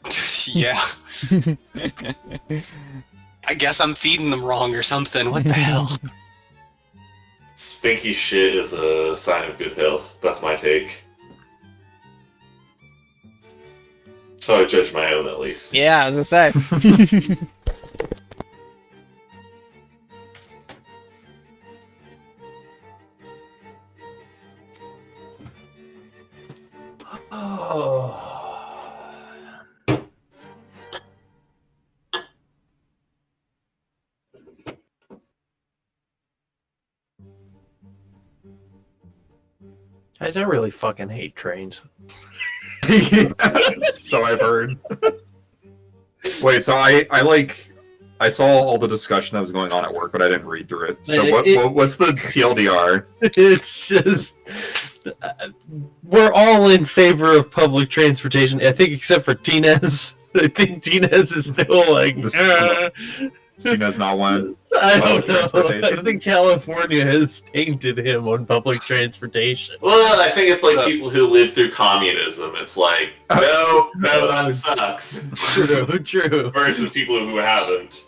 Yeah. I guess I'm feeding them wrong or something. What the hell? Stinky shit is a sign of good health. That's my take. So I judge my own, at least. Yeah, I was gonna say. Oh. Guys, I really fucking hate trains. So I've heard. Wait, so I saw all the discussion that was going on at work, but I didn't read through it. So what's the TLDR? It's just we're all in favor of public transportation. I think, except for Tinez. I think Tinez is still like. Tina's not one. I don't know. Transportation. I think California has tainted him on public transportation. Well, I think it's like people who lived through communism. It's like, no, that sucks. True. Versus people who haven't.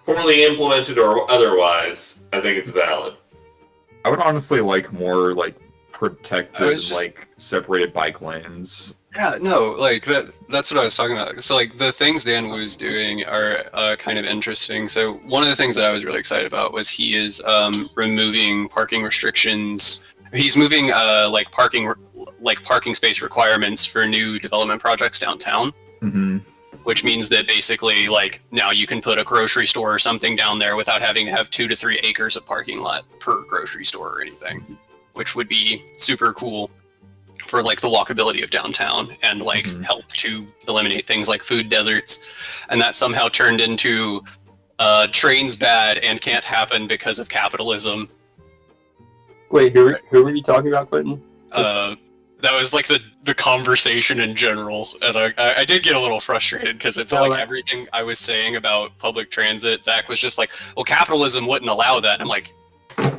Poorly implemented or otherwise, I think it's valid. I would honestly like more like protected, I was just- like separated bike lanes. Yeah, no, like that's what I was talking about. So like the things Dan Wu's doing are kind of interesting. So one of the things that I was really excited about was he is removing parking restrictions. He's moving like parking space requirements for new development projects downtown. Mm-hmm. Which means that basically like now you can put a grocery store or something down there without having to have 2 to 3 acres of parking lot per grocery store or anything, which would be super cool for like the walkability of downtown and like help to eliminate things like food deserts. And that somehow turned into trains bad and can't happen because of capitalism. Wait, who were you talking about, Quentin? That was like the conversation in general, and I did get a little frustrated because it felt like everything I was saying about public transit, Zach was just like, well, capitalism wouldn't allow that. And I'm like,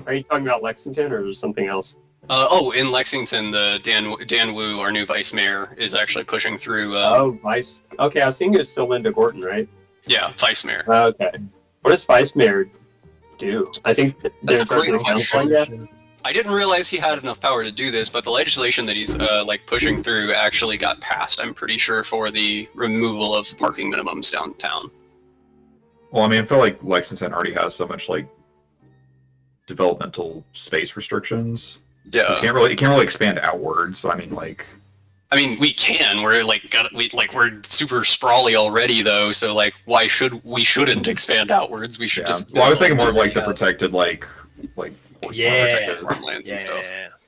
Are you talking about Lexington or something else? in Lexington, the Dan Wu, our new vice mayor, is actually pushing through. Vice. Okay, I was thinking it's still Linda Gordon, right? Yeah, vice mayor. Okay. What does Vice Mayor do? I think That's a there's great nothing question. like that. I didn't realize he had enough power to do this, but the legislation that he's like pushing through actually got passed. I'm pretty sure for the removal of parking minimums downtown. Well, I mean, I feel like Lexington already has so much like developmental space restrictions. Yeah, You can't really expand outwards. So I mean, like, we can. We're like we're super sprawly already though. So like, why shouldn't expand outwards? We should just. Well, I was thinking more of like the Yeah. protected like Protected farmlands and stuff.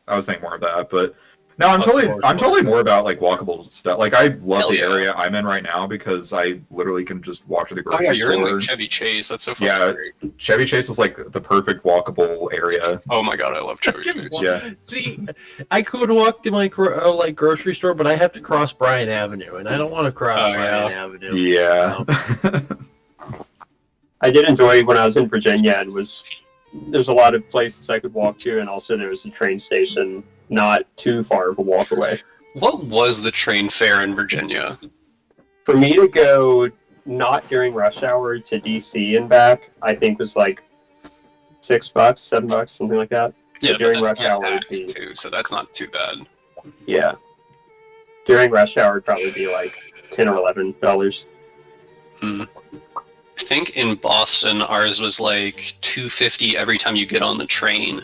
I was thinking more of that, but no, I'm totally more about like walkable stuff. Like I love Hell the yeah. area I'm in right now because I literally can just walk to the Oh grocery yeah, you're in store. like Chevy Chase. That's so fucking Yeah. great. Chevy Chase is like the perfect walkable area. Oh my god, I love Chevy Chase. Yeah. See, I could walk to my grocery store, but I have to cross Bryan Avenue, and I don't want to cross Oh, Bryan yeah. Avenue. Yeah. I did enjoy when I was in Virginia, and there's a lot of places I could walk to, and also there was a train station not too far of a walk away. What was the train fare in Virginia? For me to go not during rush hour to DC and back, I think was like $6, $7, something like that. Yeah, during but that's rush hour not would packed, be- too, so that's not too bad. Yeah. During rush hour, it'd probably be like $10 or $11. I think in Boston, ours was like $2.50 every time you get on the train,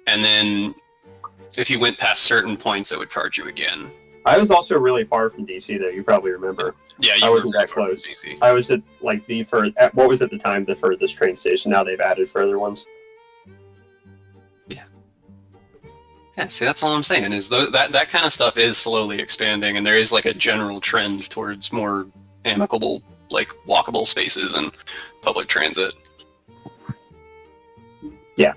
and then if you went past certain points, it would charge you again. I was also really far from DC, though. You probably remember. Yeah, you I were wasn't that far from close. DC. I was at like what was at the time the furthest train station. Now they've added further ones. Yeah, see, that's all I'm saying is that kind of stuff is slowly expanding, and there is like a general trend towards more amicable, like walkable spaces and public transit. Yeah.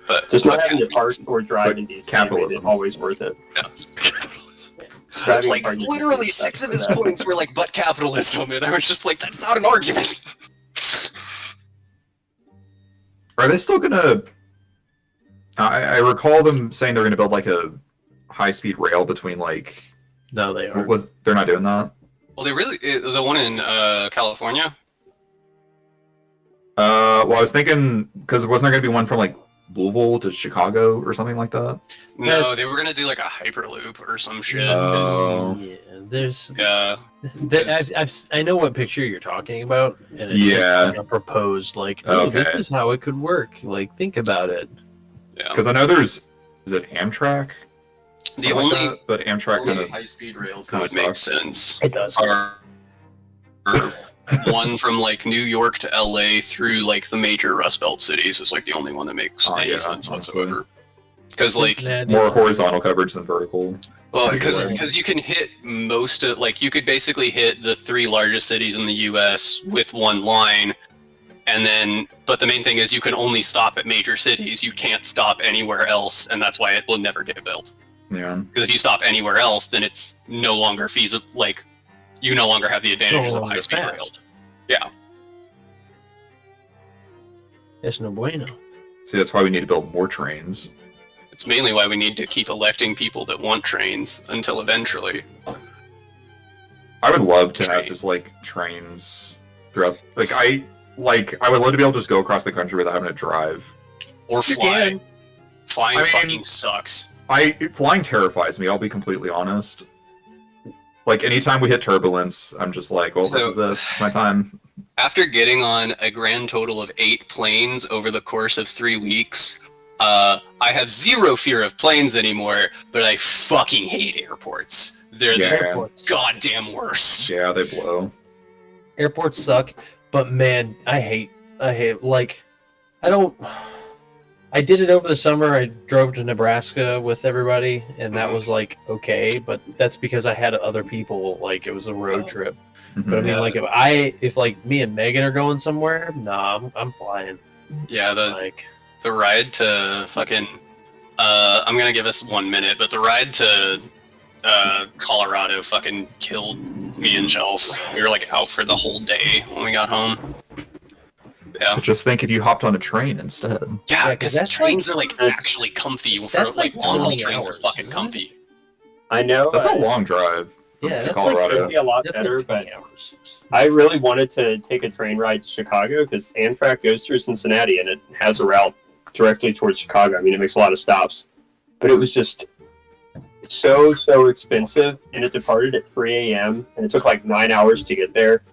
But Just not but having to park or drive but in DC made capitalism. it always worth it. Yeah. Driving Like and parking literally is 6 of his that. points were like, but capitalism, and I was just like, that's not an argument. Are they still gonna? I recall them saying they're gonna build like a high-speed rail between like. No, they What are. was they're not doing that? Well, they really the one in California. Well, I was thinking because wasn't there gonna be one from like Louisville to Chicago or something like that? No, That's- they were gonna do like a hyperloop or some shit. Oh. Yeah, there's. Yeah, I know what picture you're talking about, and it's Yeah. like, proposed like, oh, this Okay. is how it could work. Like, think about it. yeah. Because I know is it Amtrak? The Something like only that? But Amtrak kind only of high-speed rails that kinda would make sucks. sense It does. are one from like New York to LA through like the major Rust Belt cities is like the only one that makes Oh, any yeah, sense honestly. whatsoever. Because like, Cincinnati. more horizontal coverage than vertical. well, Everywhere. because you can hit most of like you could basically hit the 3 largest cities in the U.S. with one line, and then but the main thing is you can only stop at major cities. You can't stop anywhere else, and that's why it will never get built. Yeah. Because if you stop anywhere else, then it's no longer feasible. Like, you no longer have the advantages of longer high-speed fast. rail. Yeah. It's no bueno. See, that's why we need to build more trains. It's mainly why we need to keep electing people that want trains until eventually. I would love to have just like trains throughout. I would love to be able to just go across the country without having to drive. Or You fly. can. Flying I mean- fucking sucks. Flying terrifies me. I'll be completely honest. Like anytime we hit turbulence, I'm just like, well, So- this is my time. After getting on a grand total of 8 planes over the course of 3 weeks, I have zero fear of planes anymore, but I fucking hate airports. They're the Yeah. Airports. goddamn worst. Yeah, they blow. Airports suck, but man, I hate like I did it over the summer. I drove to Nebraska with everybody, and that was like okay, but that's because I had other people. Like it was a road trip. But I Mhm. mean, like if like me and Megan are going somewhere, nah, I'm flying. Yeah, Like the ride to fucking I'm gonna give us 1 minute, but the ride to Colorado fucking killed me and Chels. We were like out for the whole day when we got home. Yeah. But just think if you hopped on a train instead. Yeah, 'cause because that's trains are like actually comfy. For that's like like long haul 20 trains are hours, fucking isn't it? comfy. I know. That's a long drive from yeah, to that's Colorado. It'd be a lot that's better, like but 20 hours. I really wanted to take a train ride to Chicago because Amtrak goes through Cincinnati and it has a route directly towards Chicago. I mean, it makes a lot of stops, but it was just so expensive, and it departed at 3 a.m. and it took like 9 hours to get there.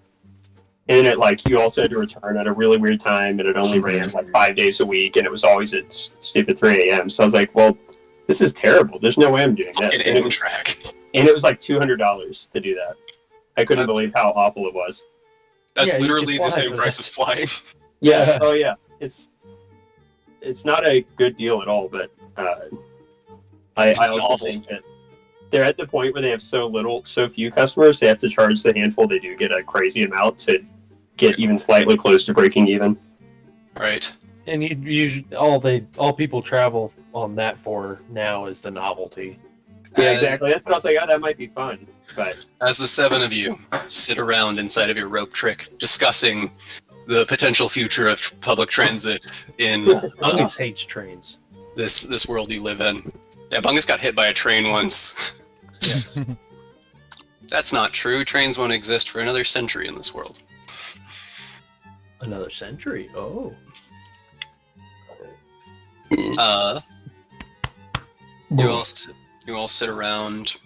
And it like you also had to return at a really weird time, and it only ran like 5 days a week, and it was always at stupid 3 a.m. So I was like, well, this is terrible. There's no way I'm doing this. Fucking Amtrak. And it was like $200 to do that. I couldn't That's- believe how awful it was. That's Yeah, you literally could the fly same for price that. as flying. Yeah. Oh yeah. It's not a good deal at all, but I It's also novel. think that they're at the point where they have so few customers, they have to charge the handful they do get a crazy amount to get even slightly close to breaking even. Right. And you usually all people travel on that for now is the novelty. Yeah, As- exactly. That's what I was like, oh, that might be fun. But As the 7 of you sit around inside of your rope trick discussing the potential future of public transit in Bungus hates trains. this world you live in. Yeah, Bungus got hit by a train once. That's not true. Trains won't exist for another century in this world. Another century. Oh. You all sit around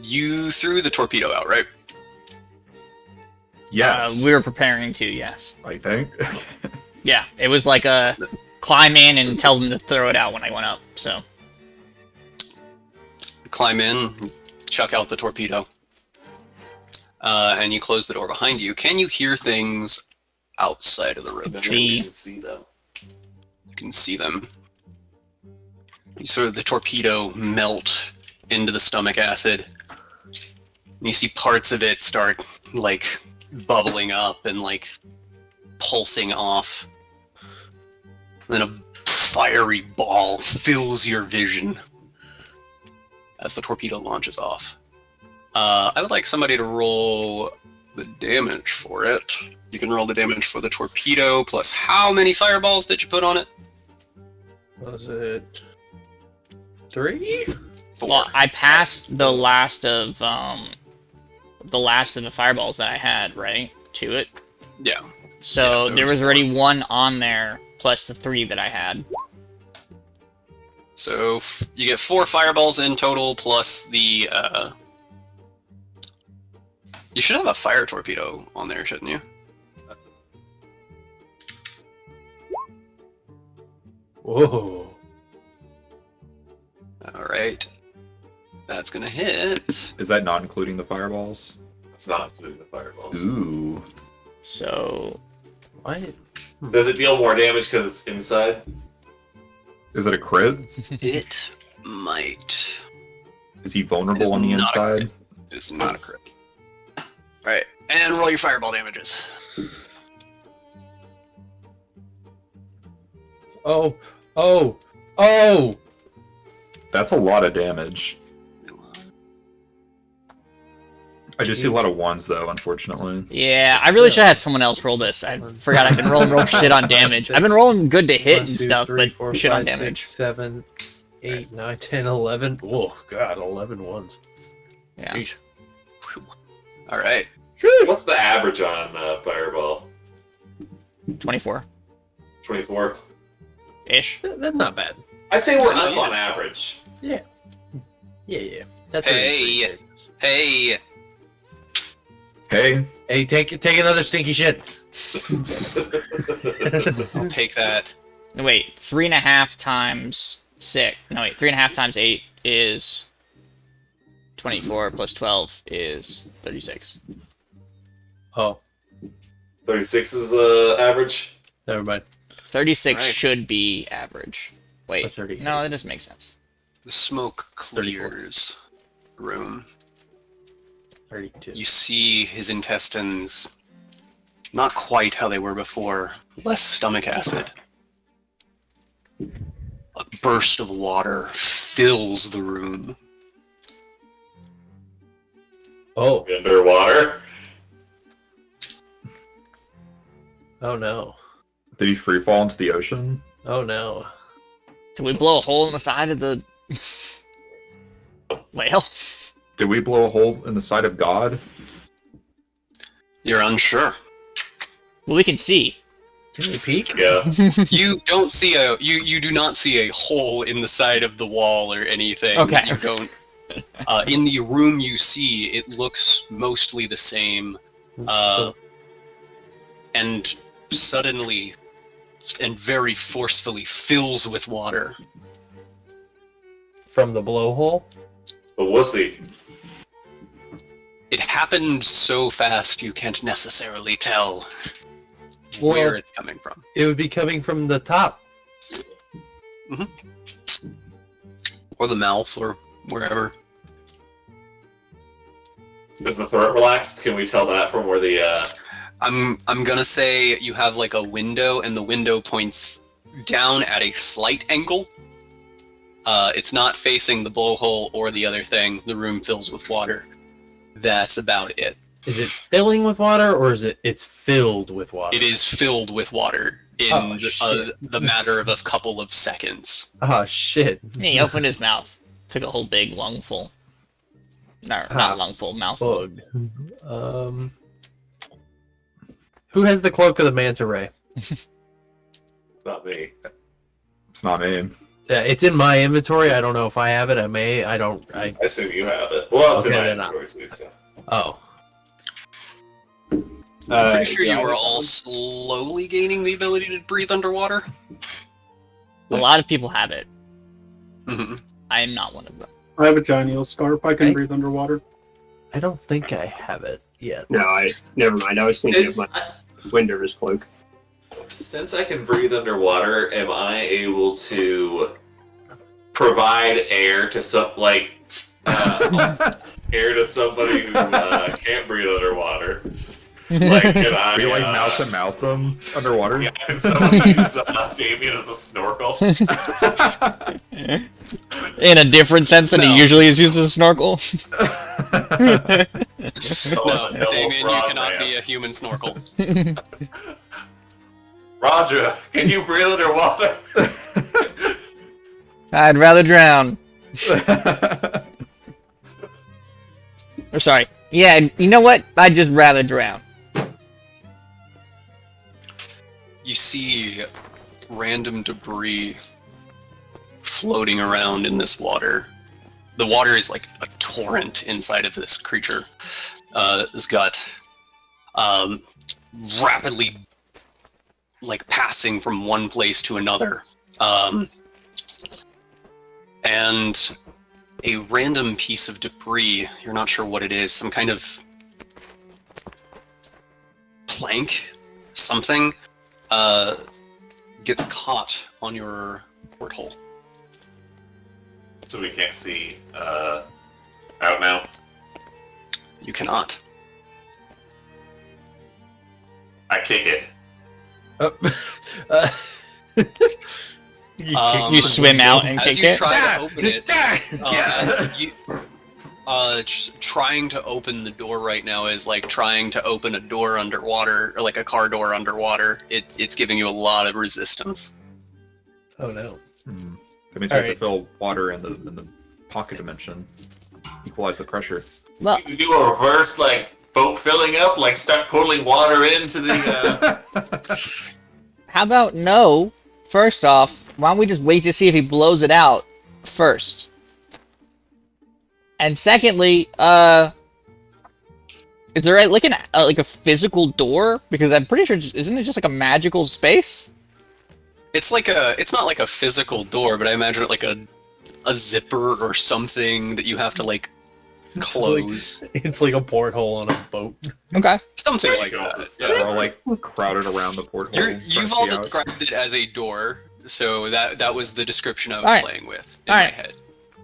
You threw the torpedo out, right? Yes, We were preparing to, yes. I think. Yeah, it was like a climb in and tell them to throw it out when I went up, so. Climb in, chuck out the torpedo, and you close the door behind you. Can you hear things outside of the room? See. You can see them. You can see them. You sort of the torpedo melt into the stomach acid. And you see parts of it start like bubbling up and like pulsing off. And then a fiery ball fills your vision as the torpedo launches off. I would like somebody to roll the damage for it. You can roll the damage for the torpedo plus how many fireballs did you put on it? Was it 3? 4. Well, I passed the last of the fireballs that I had, right? To it. Yeah. So, Yeah, so there it's was already 1 on there, plus the 3 that I had. So you get 4 fireballs in total plus the. You should have a fire torpedo on there, shouldn't you? Whoa. All right. That's gonna hit. Is that not including the fireballs? It's not including the fireballs. Ooh. So, Why? Does it deal more damage because it's inside? Is it a crit? It might. Is he It vulnerable is on the not a inside? crit. It's not a crit. All right, and roll your fireball damages. Oh! Oh! Oh! That's a lot of damage. I just see a lot of ones though, unfortunately. yeah, I really should have had someone else roll this. I forgot I've been rolling shit on damage. I've been rolling good to hit 1, and 2, stuff, 3, but 4, shit on 5, damage. 6, 7, 8, 9, 10, 11. Whoa, God, 11 ones. Yeah. Yeesh. All right. What's the average on Fireball? 24 24? ish. That's not bad. I say we're No, up yeah, on it's- average. Yeah. Yeah. That's Hey. really great. Hey. Hey, Hey, take another stinky shit. I'll take that. No, wait, 3.5 times 6. No, wait, 3.5 times 8 is 24 plus 12 is 36. Oh, 36 is average. never mind. 36 Right. should be average. Wait, Or 38. no, that doesn't make sense. The smoke clears the room. 32. You see his intestines, not quite how they were before, less stomach acid. A burst of water fills the room. Oh, Underwater. oh no. did he free fall into the ocean? Oh no. Did we blow a hole in the side of the whale? Did we blow a hole in the side of God? You're unsure. Well, we can see. Can you peek? Yeah. You don't see you do not see a hole in the side of the wall or anything. Okay. You don't. In the room you see, it looks mostly the same. And suddenly and very forcefully fills with water. From the blowhole? The wussy. It happened so fast you can't necessarily tell Well, where it's coming from. It would be coming from the top. Or the mouth or wherever. Is the throat relaxed? Can we tell that from where the I'm gonna say you have like a window and the window points down at a slight angle. It's not facing the blowhole or the other thing. The room fills with water. That's about it. Is it filling with water or is it's filled with water? It is filled with water in Oh, shit. the matter of a couple of seconds. Oh shit. He opened his mouth, took a whole big lungful. No, not lungful, mouthful. Bug. Who has the cloak of the manta ray? not me? It's not me. It's in my inventory. I don't know if I have it. I may. I don't. I assume you have it. Well, it's Okay, in my then inventory too. So. Oh. I'm pretty sure yeah, you are all slowly gaining the ability to breathe underwater. A lot of people have it. hmm I am not one of them. I have a giant eel scarf. I can Hey. breathe underwater. I don't think I have it yet. No, never mind. I was thinking of Since, my Winder's cloak. since I can breathe underwater, am I able to provide air to air to somebody who can't breathe underwater? Like, can I? We like mouth to mouth them underwater. Yeah, can someone use Damien as a snorkel? In a different sense than No. he usually is using a snorkel. No, Damien, you cannot be a human snorkel. Roger, can you breathe underwater? I'd rather drown. Or sorry. Yeah, you know what? I'd just rather drown. You see random debris floating around in this water. The water is like a torrent inside of this creature. It's got rapidly like passing from one place to another. And a random piece of debris, you're not sure what it is, some kind of plank, something, gets caught on your porthole. So we can't see out now. You cannot. I kick it. You swim out and as kick you it? try to open it, trying to open the door right now is like trying to open a door underwater, or like a car door underwater. It's giving you a lot of resistance. Oh no. That means we have to Alright. fill water in the pocket dimension. Equalize the pressure. Well, You do a reverse like boat filling up, like start pulling water into the. how about no? First off, why don't we just wait to see if he blows it out first? And secondly, is there like a physical door? Because I'm pretty sure isn't it just like a magical space? It's not like a physical door, but I imagine it like a zipper or something that you have to like close. It's like a porthole on a boat. Okay. Something like You can also that. say- Yeah. We're all like crowded around the porthole. You've all described it as a door, so that was the description I was Alright. playing with in Alright. my head.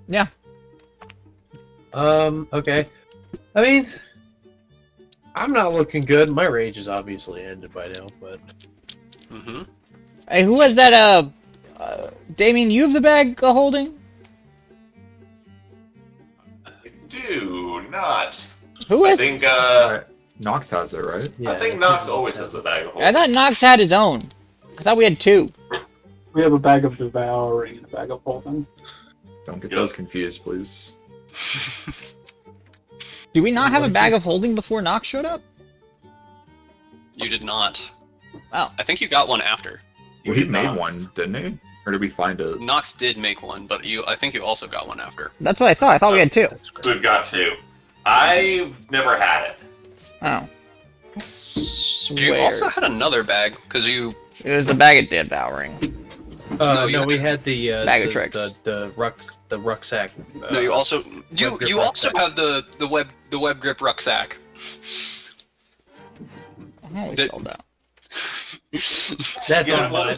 Yeah. Okay. I mean, I'm not looking good. My rage is obviously ended by now, but hmm Hey, who has that? Damien, you have the bag of holding? Do not. Who I has? think Nox has it, right? yeah. I think Nox always has the bag of I holding. thought Nox had his own. I thought we had two. We have a bag of devouring and a bag of holding. Don't get Yep. those confused, please. Do we not have a bag of holding before Nox showed up? You did not. Oh. I think you got one after. You Well, he did made not. one, didn't he? Or did we find it? Nox did make one, but I think you also got one after. That's what I thought. I thought we had two. So we've got two. I've never had it. Oh. You Swear. also had another bag because you. It was the bag of devouring. No, you no, had- we had the Bag of the, tricks. the rucksack. No, you also web grip you also rucksack. have the web grip rucksack. I always That- sold out. That's Yeah, on my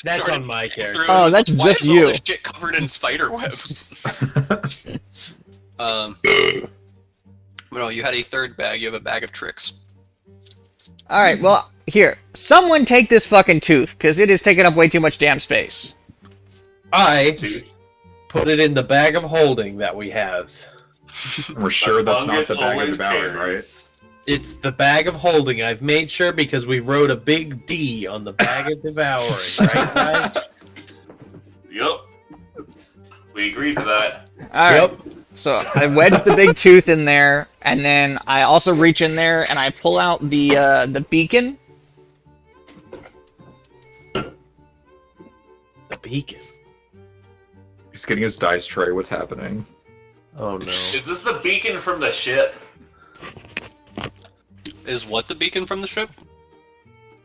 that's on my character. Through, Oh, it was that's like, why just is all you. this shit covered in spider web. No, you had a third bag. You have a bag of tricks. All right. Well, here, someone take this fucking tooth because it is taking up way too much damn space. I Tooth. put it in the bag of holding that we have. We're sure that's not Fungus the bag of always devouring, right? carries. It's the bag of holding. I've made sure because we wrote a big D on the bag of devouring, right, guys? Yup. We agreed to that. All right. Yep. So I wedge the big tooth in there, and then I also reach in there and I pull out the beacon. The beacon. He's getting his dice tray. What's happening? Oh no. Is this the beacon from the ship? Is what the beacon from the ship?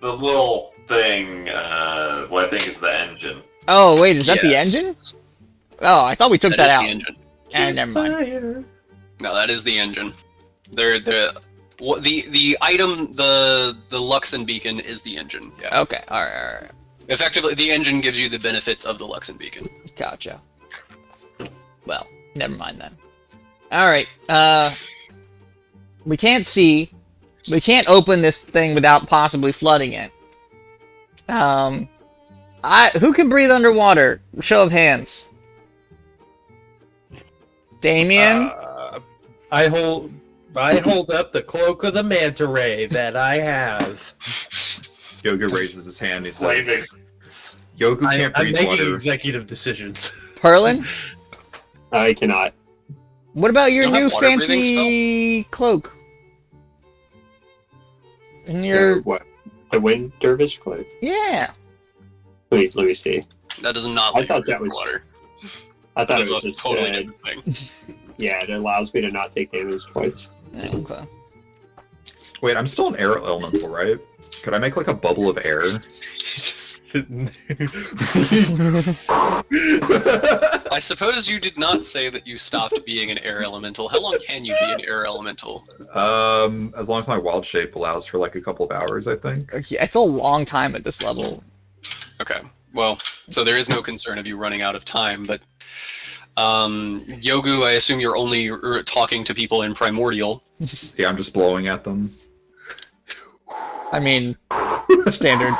The little thing, what I think is the engine. Oh, wait, is that the Yes. engine? Oh, I thought we took That that is out. the engine. And never mind. Fire. No, that is the engine. The item, the Luxon beacon is the engine. Yeah. Okay, alright. Effectively, the engine gives you the benefits of the Luxon beacon. Gotcha. Well, never mind then. Alright, we can't see. We can't open this thing without possibly flooding it. Who can breathe underwater? Show of hands. Damien? I hold up the cloak of the manta ray that I have. Yoga raises his hand. He Flaming. says, Yoga can't I'm breathe making water. executive decisions. Perlin? I cannot. What about your You don't new have water breathing fancy cloak? And your... What? The wind dervish cloak? Yeah. Wait, let me see. That does not I let you thought breathe that was- water. I That thought is it was a just totally different thing. yeah, it allows me to not take damage twice. Okay. Wait, I'm still an air elemental, right? Could I make like a bubble of air? I suppose you did not say that you stopped being an air elemental. How long can you be an air elemental? As long as my wild shape allows for like a couple of hours, I think. Yeah, it's a long time at this level. Okay. Well, so there is no concern of you running out of time, but Yogu, I assume you're only talking to people in Primordial. Yeah, I'm just blowing at them. I mean, standard.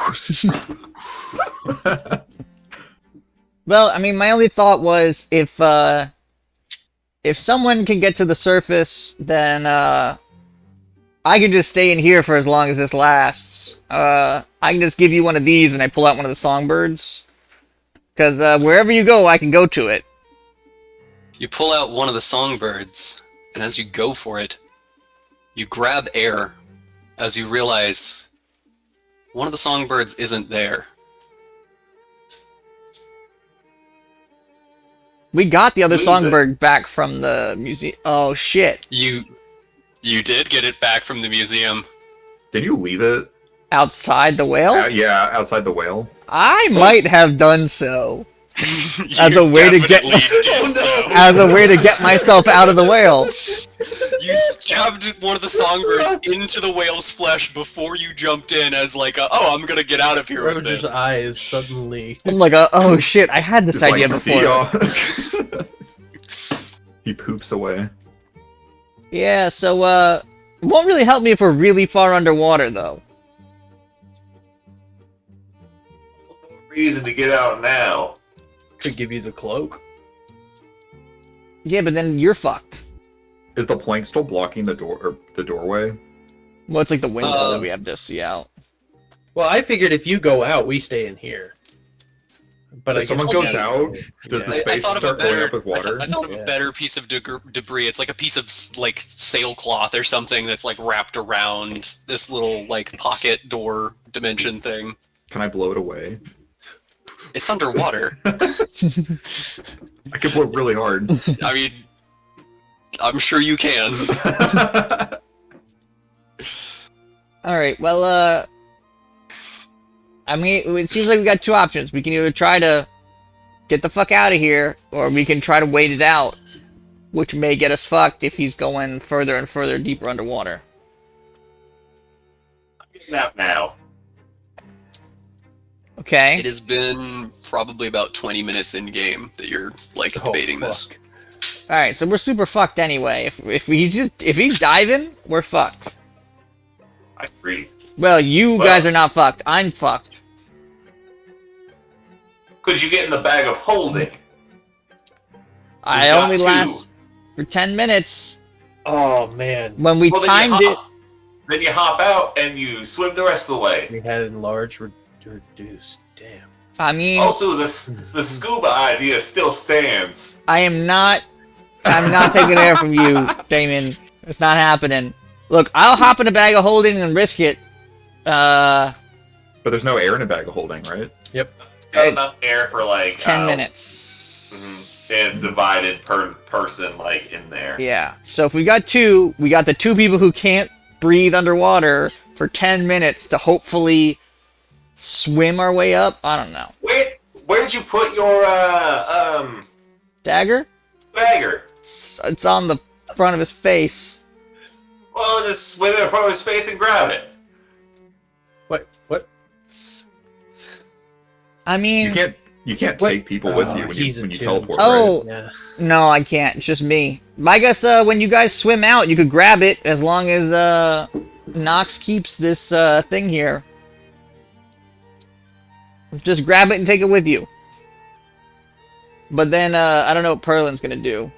Well, I mean, my only thought was if someone can get to the surface, then I can just stay in here for as long as this lasts. I can just give you one of these, and I pull out one of the songbirds. Because wherever you go, I can go to it. You pull out one of the songbirds, and as you go for it, you grab air as you realize one of the songbirds isn't there. We got the other Lose it. songbird back from the museum. Oh, shit. You did get it back from the museum. Did you leave it? Outside the whale? Yeah, outside the whale. I might have done so. As You a way to get- definitely did so. As a way to get myself out of the whale. You stabbed one of the songbirds into the whale's flesh before you jumped in as like, I'm gonna get out of here with Roger's this. eyes suddenly. I'm like, oh shit, I had this Just idea like, before. see ya. He poops away. Yeah, so, it won't really help me if we're really far underwater, though. Reason to get out now. Could give you the cloak. Yeah, but then you're fucked. Is the plank still blocking the door or the doorway? Well, it's like the window that we have to see out. Well, I figured if you go out, we stay in here. But If someone goes out, does the I space thought of start a filling better, up with water? I thought of Yeah. a better piece of debris. It's like a piece of like sailcloth or something that's like wrapped around this little like pocket door dimension thing. Can I blow it away? It's underwater. I can blow it really hard. I mean, I'm sure you can. Alright, well, I mean, it seems like we got two options. We can either try to get the fuck out of here, or we can try to wait it out, which may get us fucked if he's going further and further deeper underwater. I'm getting out now. Okay? It has been probably about 20 minutes in game that you're like Oh, debating this. fuck. Alright, so we're super fucked anyway. If he's diving, we're fucked. I breathe. Well, you guys are not fucked. I'm fucked. Could you get in the bag of holding? I got only two. last for 10 minutes. Oh man, When we Well, timed it, Then you hop out and you swim the rest of the way. we had enlarged, reduced. Damn. I mean, Also, the scuba idea still stands. I'm not taking air from you, Damon. It's not happening. Look, I'll hop in a bag of holding and risk it. But there's no air in a bag of holding, right? Yep. Got enough air for like 10 10 minutes. And it's divided per person, like, in there. Yeah. So if we got two, we got the two people who can't breathe underwater for 10 minutes to hopefully swim our way up. I don't know. Where'd you put your, Dagger? dagger? It's on the front of his face. Well, just swim in front of his face and grab it. What? I mean... You can't take people with you when you teleport, Oh, right? Yeah. no, I can't. It's just me. I guess when you guys swim out, you could grab it as long as Nox keeps this thing here. Just grab it and take it with you. But then, I don't know what Perlin's gonna do.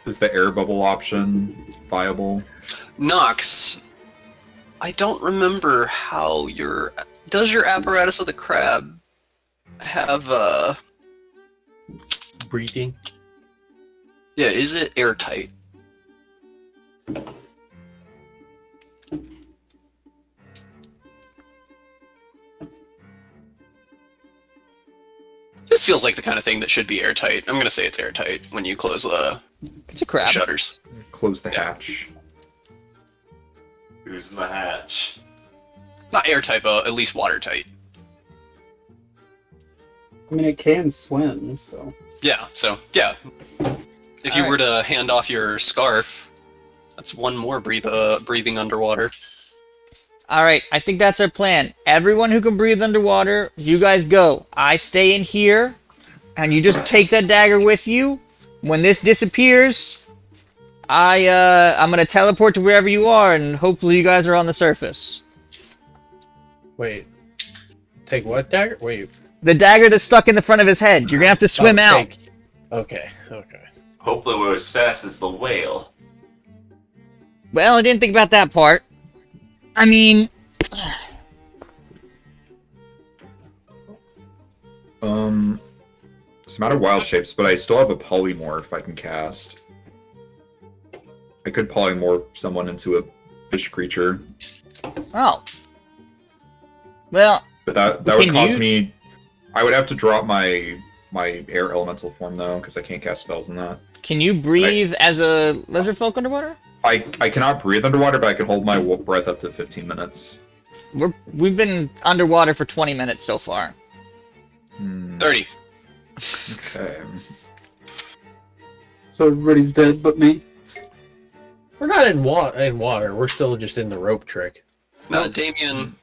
Is the air bubble option viable? Nox, I don't remember how your... Does your apparatus of the crab have, Breeding. Yeah, is it airtight? This feels like the kind of thing that should be airtight. I'm gonna say it's airtight when you close the It's a crab. shutters. Close the hatch. Who's in the hatch? Not airtight, but at least watertight. I mean, it can swim, so. Yeah, so, yeah. If you were to hand off your scarf, that's one more breathing underwater. Alright, I think that's our plan. Everyone who can breathe underwater, you guys go. I stay in here, and you just take that dagger with you. When this disappears, I'm gonna teleport to wherever you are, and hopefully you guys are on the surface. Wait. Take what dagger? Wait. The dagger that's stuck in the front of his head. You're gonna have to swim out. Okay. Hopefully we're as fast as the whale. Well, I didn't think about that part. I mean... It's not a wild shapes, but I still have a polymorph I can cast. I could polymorph someone into a fish creature. Oh. Well... But that would Can cause you- me... I would have to drop my air elemental form, though, because I can't cast spells in that. Can you breathe as a lizard folk underwater? I cannot breathe underwater, but I can hold my breath up to 15 minutes. We've been underwater for 20 minutes so far. 30. Okay. So everybody's dead but me? We're not in water. We're still just in the rope trick. No, Damien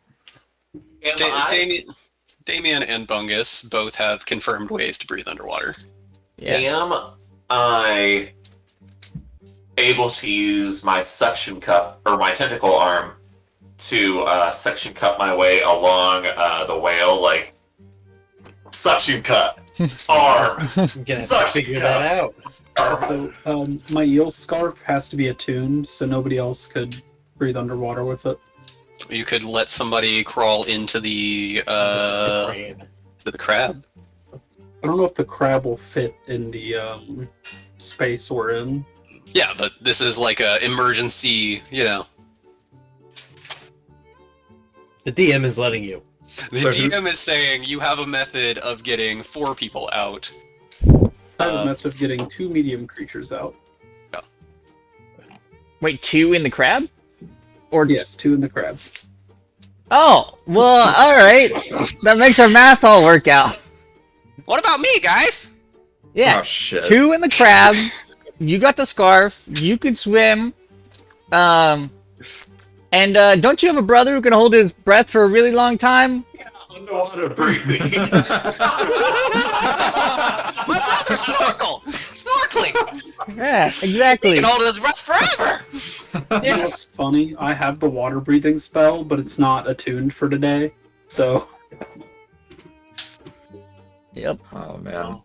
and Bungus both have confirmed ways to breathe underwater. Yes. Am I able to use my suction cup, or my tentacle arm, to suction cup my way along the whale? Like, suction cut, arm, I'm gonna have to suction figure cup. that out. So, my eel scarf has to be attuned, so nobody else could breathe underwater with it. You could let somebody crawl into the crab. I don't know if the crab will fit in the space we're in. Yeah, but this is like a emergency, you know. The DM is letting you. The So DM is saying you have a method of getting 4 people out. I have a method of getting 2 medium creatures out. Wait, 2 in the crab? Or Yes, 2 in the crab. Oh, well, alright. That makes our math all work out. What about me, guys? Yeah, Oh, shit. 2 in the crab. You got the scarf. You could swim. And don't you have a brother who can hold his breath for a really long time? Underwater breathing. My brother snorkeling. Yeah, He exactly. can hold his breath forever. You know what's funny? I have the water breathing spell, but it's not attuned for today. So, Yep. Oh, man.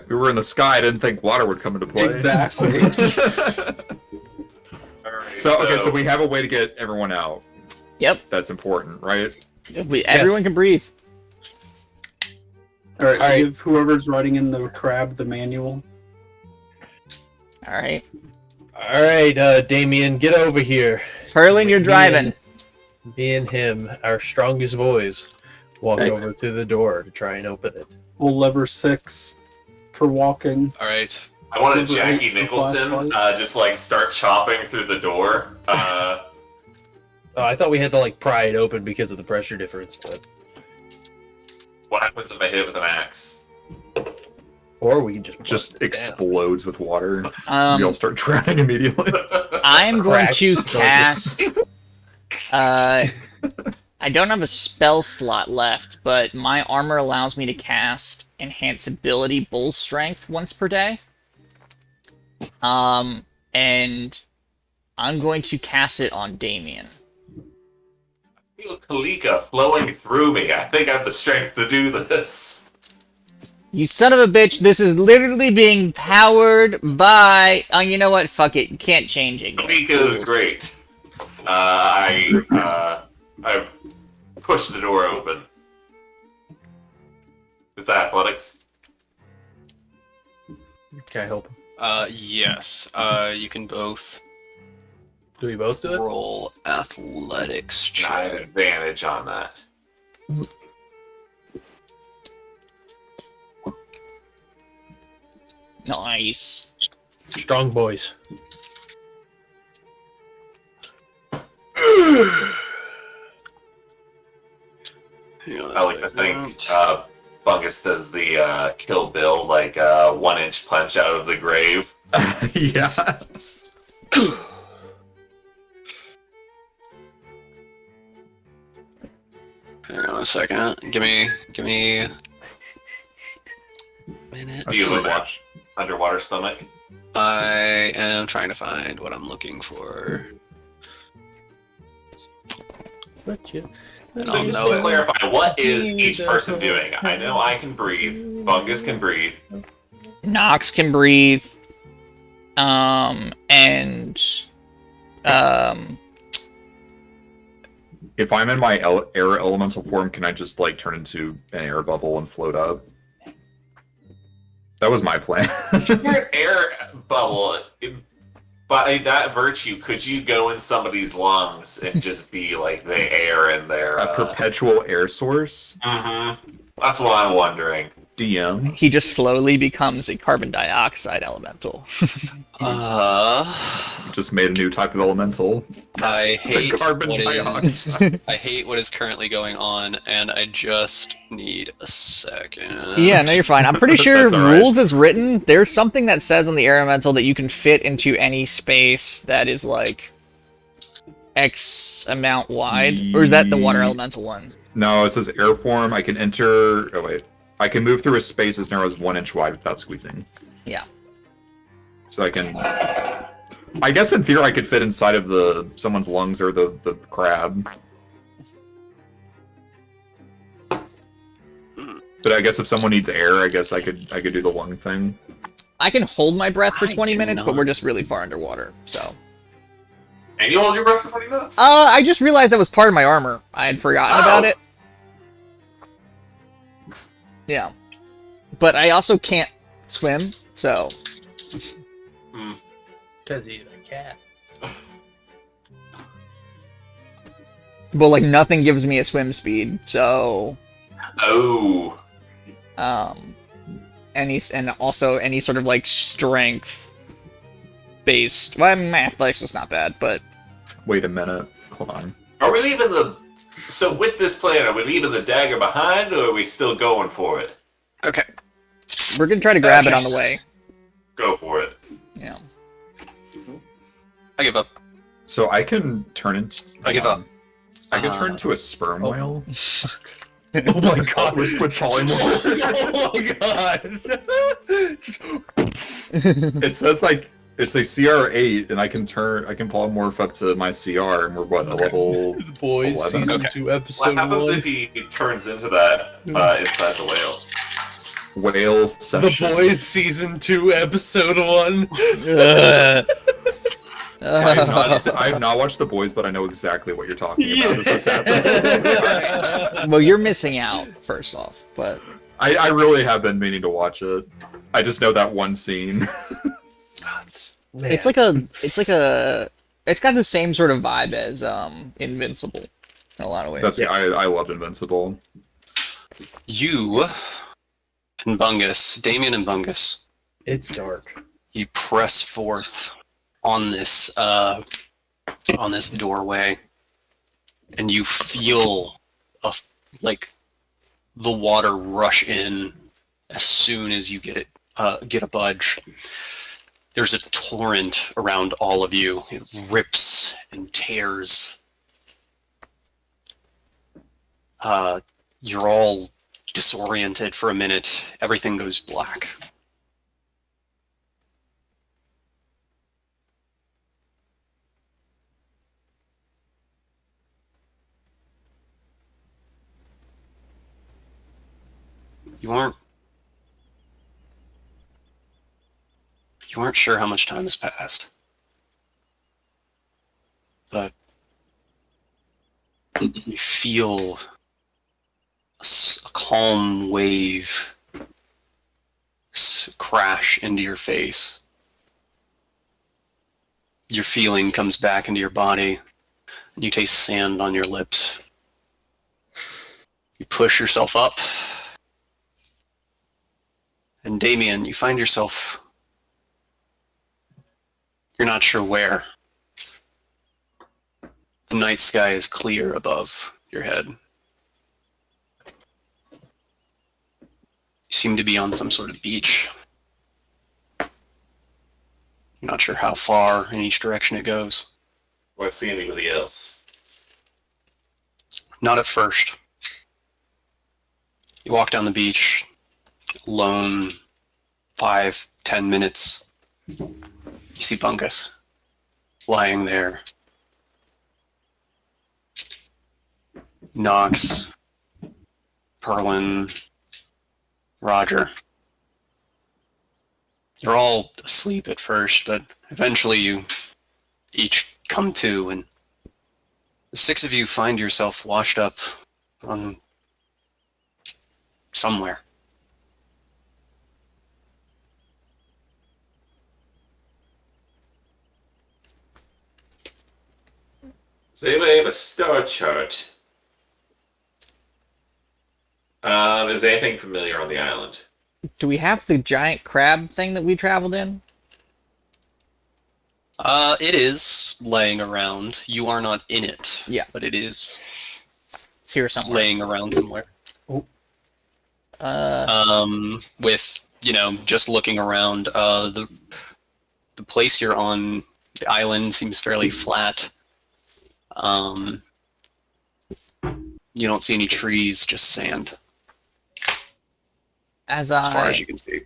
We were in the sky. I didn't think water would come into play. exactly. Alright, So we have a way to get everyone out. Yep. That's important, right? Everyone can breathe. Alright, give whoever's writing in the crab the manual. Alright. Alright, Damien, get over here. Perlin, you're driving. Me and him, our strongest boys, Walk Thanks. over to the door to try and open it. We'll lever 6 for walking. All right. I wanted Number Jackie 8 for Nicholson flashlight. just like start chopping through the door. Oh, I thought we had to like pry it open because of the pressure difference, but What happens if I hit it with an axe? or we can just Just bust it down. explodes with water. We all start drowning immediately. I'm going Cracks. to cast. I don't have a spell slot left, but my armor allows me to cast Enhance Ability Bull Strength once per day. And I'm going to cast it on Damien. I feel Kalika flowing through me. I think I have the strength to do this. You son of a bitch, this is literally being powered by... Oh, you know what? Fuck it. You can't change it. Kalika is great. I push the door open. Is that athletics? Can I help? Yes. You can both Do we both do it? roll athletics I have check. advantage on that. Nice. Strong boys. Hang on a I like to second. think Bungus does the Kill Bill, like 1-inch punch out of the grave. Yeah. Hang on a second. Give me a minute. Do you have an watch. underwater stomach? I am trying to find what I'm looking for. But you. So don't just know to it. clarify, what is each person doing? I know I can breathe. Bungus can breathe. Nox can breathe. And If I'm in my air elemental form, can I just like turn into an air bubble and float up? That was my plan. You're an air bubble. By that virtue, could you go in somebody's lungs and just be like the air in their... A perpetual air source? That's what I'm wondering. DM? he just slowly becomes a carbon dioxide elemental. Just made a new type of elemental. I hate carbon what dioxide. I hate what is currently going on, and I just need a second. Yeah, no, you're fine. I'm pretty sure That's all right. rules as written, there's something that says on the air elemental that you can fit into any space that is like X amount wide. Or is that the water elemental one? No, it says air form. I can enter. Oh, wait. I can move through a space as narrow as 1 inch wide without squeezing. Yeah. So I can. I guess in theory I could fit inside of someone's lungs or the crab. But I guess if someone needs air, I guess I could do the lung thing. I can hold my breath for I 20 minutes, but cannot. we're just really far underwater, so. And you hold your breath for 20 minutes? I just realized that was part of my armor. I had forgotten about it. Yeah. But I also can't swim, so. Because he's a cat. But, like, nothing gives me a swim speed, so. Oh. And also any sort of, like, strength based. Well, I mean, my athletics is not bad, but. Wait a minute. Hold on. Are we leaving the... So with this plan, are we leaving the dagger behind, or are we still going for it? Okay. We're gonna try to grab it on the way. Go for it. Yeah. I give up. So I can turn into. I give up. I can turn into a sperm whale. Oh my god. with polymorph. Oh my god. It says like it's a CR8, and I can polymorph up to my CR, and we're what, a level The Boys 11? season Okay. 2 What episode happens 1. if he turns into that inside the whale? whale The session. Boys season 2 episode 1. I have not watched The Boys, but I know exactly what you're talking about. This is happening. Well, you're missing out, first off, but. I really have been meaning to watch it. I just know that one scene. It's got the same sort of vibe as Invincible in a lot of ways. I loved Invincible. You and Bungus, Damien and Bungus, It's dark. you press forth on this doorway, and you feel like the water rush in as soon as you get a budge. There's a torrent around all of you. It rips and tears. You're all disoriented for a minute. Everything goes black. You aren't sure how much time has passed, but you feel a calm wave crash into your face. Your feeling comes back into your body, and you taste sand on your lips. You push yourself up, and Damien, you find yourself... You're not sure where. The night sky is clear above your head. You seem to be on some sort of beach. You're not sure how far in each direction it goes. Do I see anybody else? Not at first. You walk down the beach, alone, 5-10 minutes. You see Bungus lying there. Knox, Perlin, Roger. You're all asleep at first, but eventually you each come to, and the six of you find yourself washed up on somewhere. So anybody have a star chart? Is anything familiar on the island? Do we have the giant crab thing that we traveled in? It is laying around. You are not in it. Yeah. But it is It's here somewhere. laying around somewhere. Oh. With, just looking around, the place you're on, the island seems fairly flat. You don't see any trees, just sand, As as far I as you can see.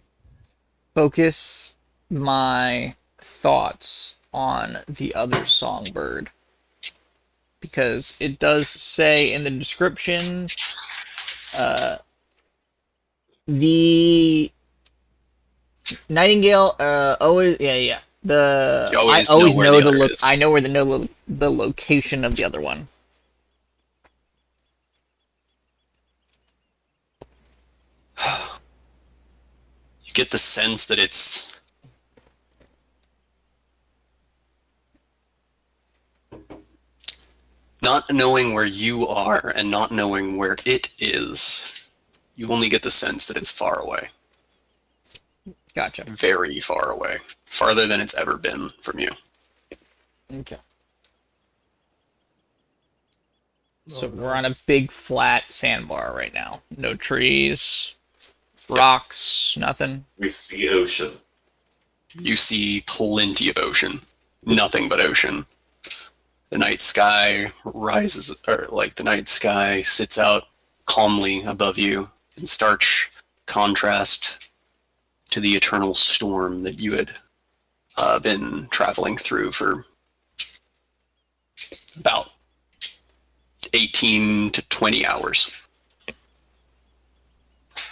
focus my thoughts on the other songbird, because it does say in the description, the nightingale, always, yeah. I always always know where know the other is. I know where the location of the other one. You get the sense that it's not knowing where you are and not knowing where it is. You only get the sense that it's far away. Gotcha. Very far away. Farther than it's ever been from you. Okay. So we're on a big flat sandbar right now. No trees, rocks, nothing. We see ocean. You see plenty of ocean. Nothing but ocean. The night sky rises, the night sky sits out calmly above you in stark contrast to the eternal storm that you had been traveling through for about 18 to 20 hours.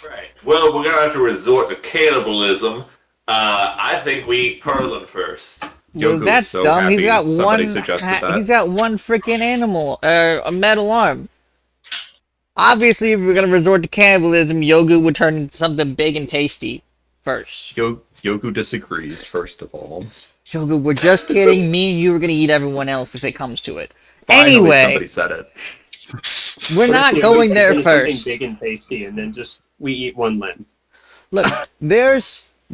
Right. Well, we're gonna have to resort to cannibalism. I think we eat Perlin first. Well, Yogu's that's so dumb. He's happy got somebody one. suggested that. He's got one freaking animal, a metal arm. Obviously, if we're gonna resort to cannibalism, Yogu would turn into something big and tasty first. Yogu disagrees, first of all. Yogu, we're just kidding. Me and you are gonna eat everyone else if it comes to it. Finally, Anyway, somebody said it. We're not Yeah, going we there consider something first. big and tasty, and then just we eat one limb. Look, there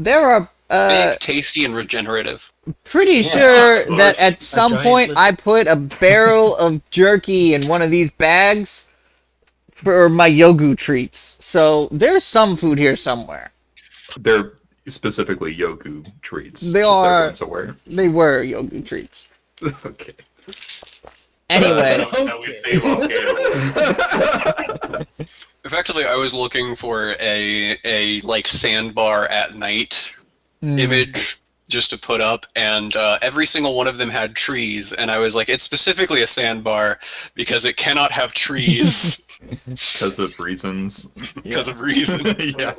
are Big, tasty, and regenerative. pretty Yeah. sure Of that course. at some giant point lizard. I put a barrel of jerky in one of these bags for my Yogu treats. So there's some food here somewhere. They're specifically Yogu treats. They just so are- everyone's aware. They were Yogu treats. Okay. Anyway, That we save off camera. Effectively, I was looking for a like sandbar at night image just to put up, and every single one of them had trees, and I was like, it's specifically a sandbar because it cannot have trees Because of reasons. because of reason. Yeah.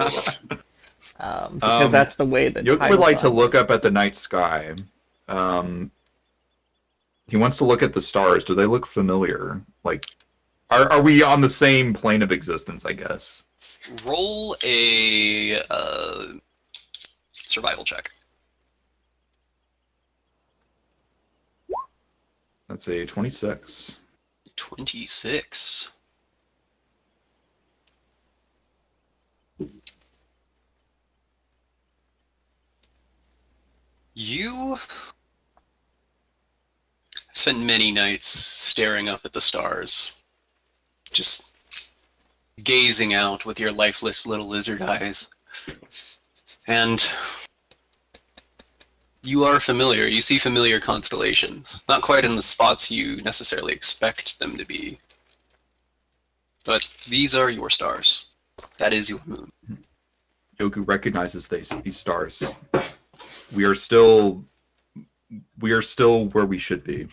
because that's the way that Yogi would like to look up at the night sky. He wants to look at the stars. Do they look familiar? Like, are we on the same plane of existence, I guess? Roll a survival check. That's a 26. 26. You spent many nights staring up at the stars, just gazing out with your lifeless little lizard eyes. And you are familiar. You see familiar constellations. Not quite in the spots you necessarily expect them to be. But these are your stars. That is your moon. Yogu recognizes these stars. We are still where we should be.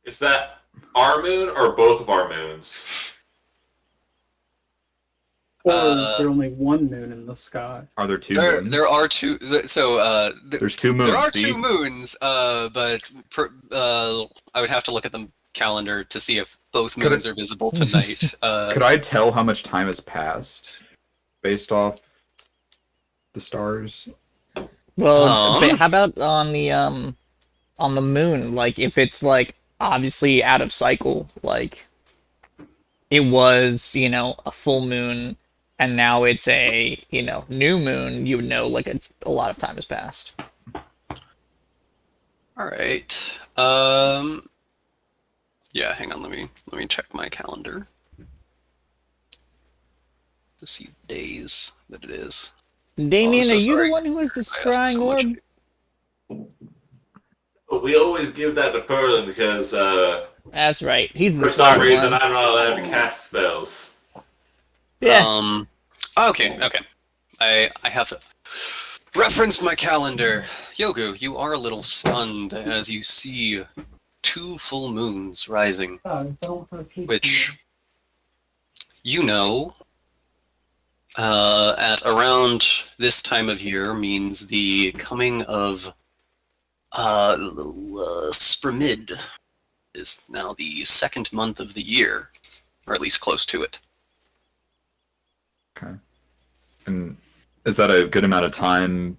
Is that our moon or both of our moons? Or is there only one moon in the sky? Are there two There, moons? there are two. So There's two moons. there are see? two moons. But I would have to look at the calendar to see if both Could moons are visible tonight. Could I tell how much time has passed based off the stars? Well, but how about on the moon? Like, if it's like obviously out of cycle, like it was, a full moon, and now it's a new moon, you would know like a lot of time has passed. All right. Yeah. Hang on. Let me check my calendar to see days that it is. Damien, so are you sorry. the one who has the I asked scrying so much. orb? But we always give that to Perlin because That's right. He's the for some smart reason one. I'm not allowed to cast spells. Yeah. Okay. I have referenced my calendar. Yogu, you are a little stunned as you see two full moons rising, which at around this time of year means the coming of Sprimid is now the second month of the year, or at least close to it. Okay. And is that a good amount of time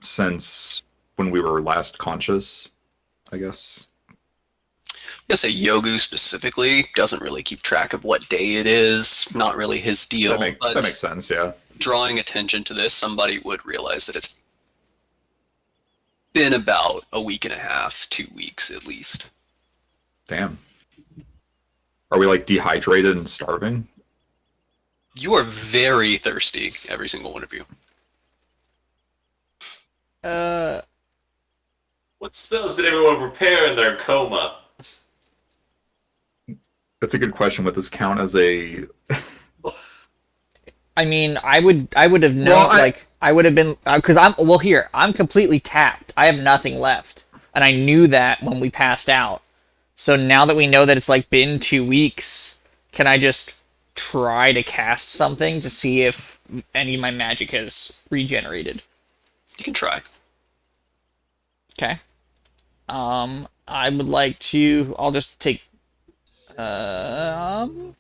since when we were last conscious? I guess. I guess a Yogu specifically doesn't really keep track of what day it is. Not really his deal. That makes sense, yeah. Drawing attention to this, somebody would realize that it's been about a week and a half, 2 weeks at least. Damn. Are we like dehydrated and starving? You are very thirsty, every single one of you. What spells did everyone prepare in their coma? That's a good question. Would this count as a... I mean, I would have known, Well, I would have been, because I'm completely tapped. I have nothing left. And I knew that when we passed out. So now that we know that it's like been 2 weeks, can I just try to cast something to see if any of my magic has regenerated? You can try. Okay. I would like to, I'll just take, I'll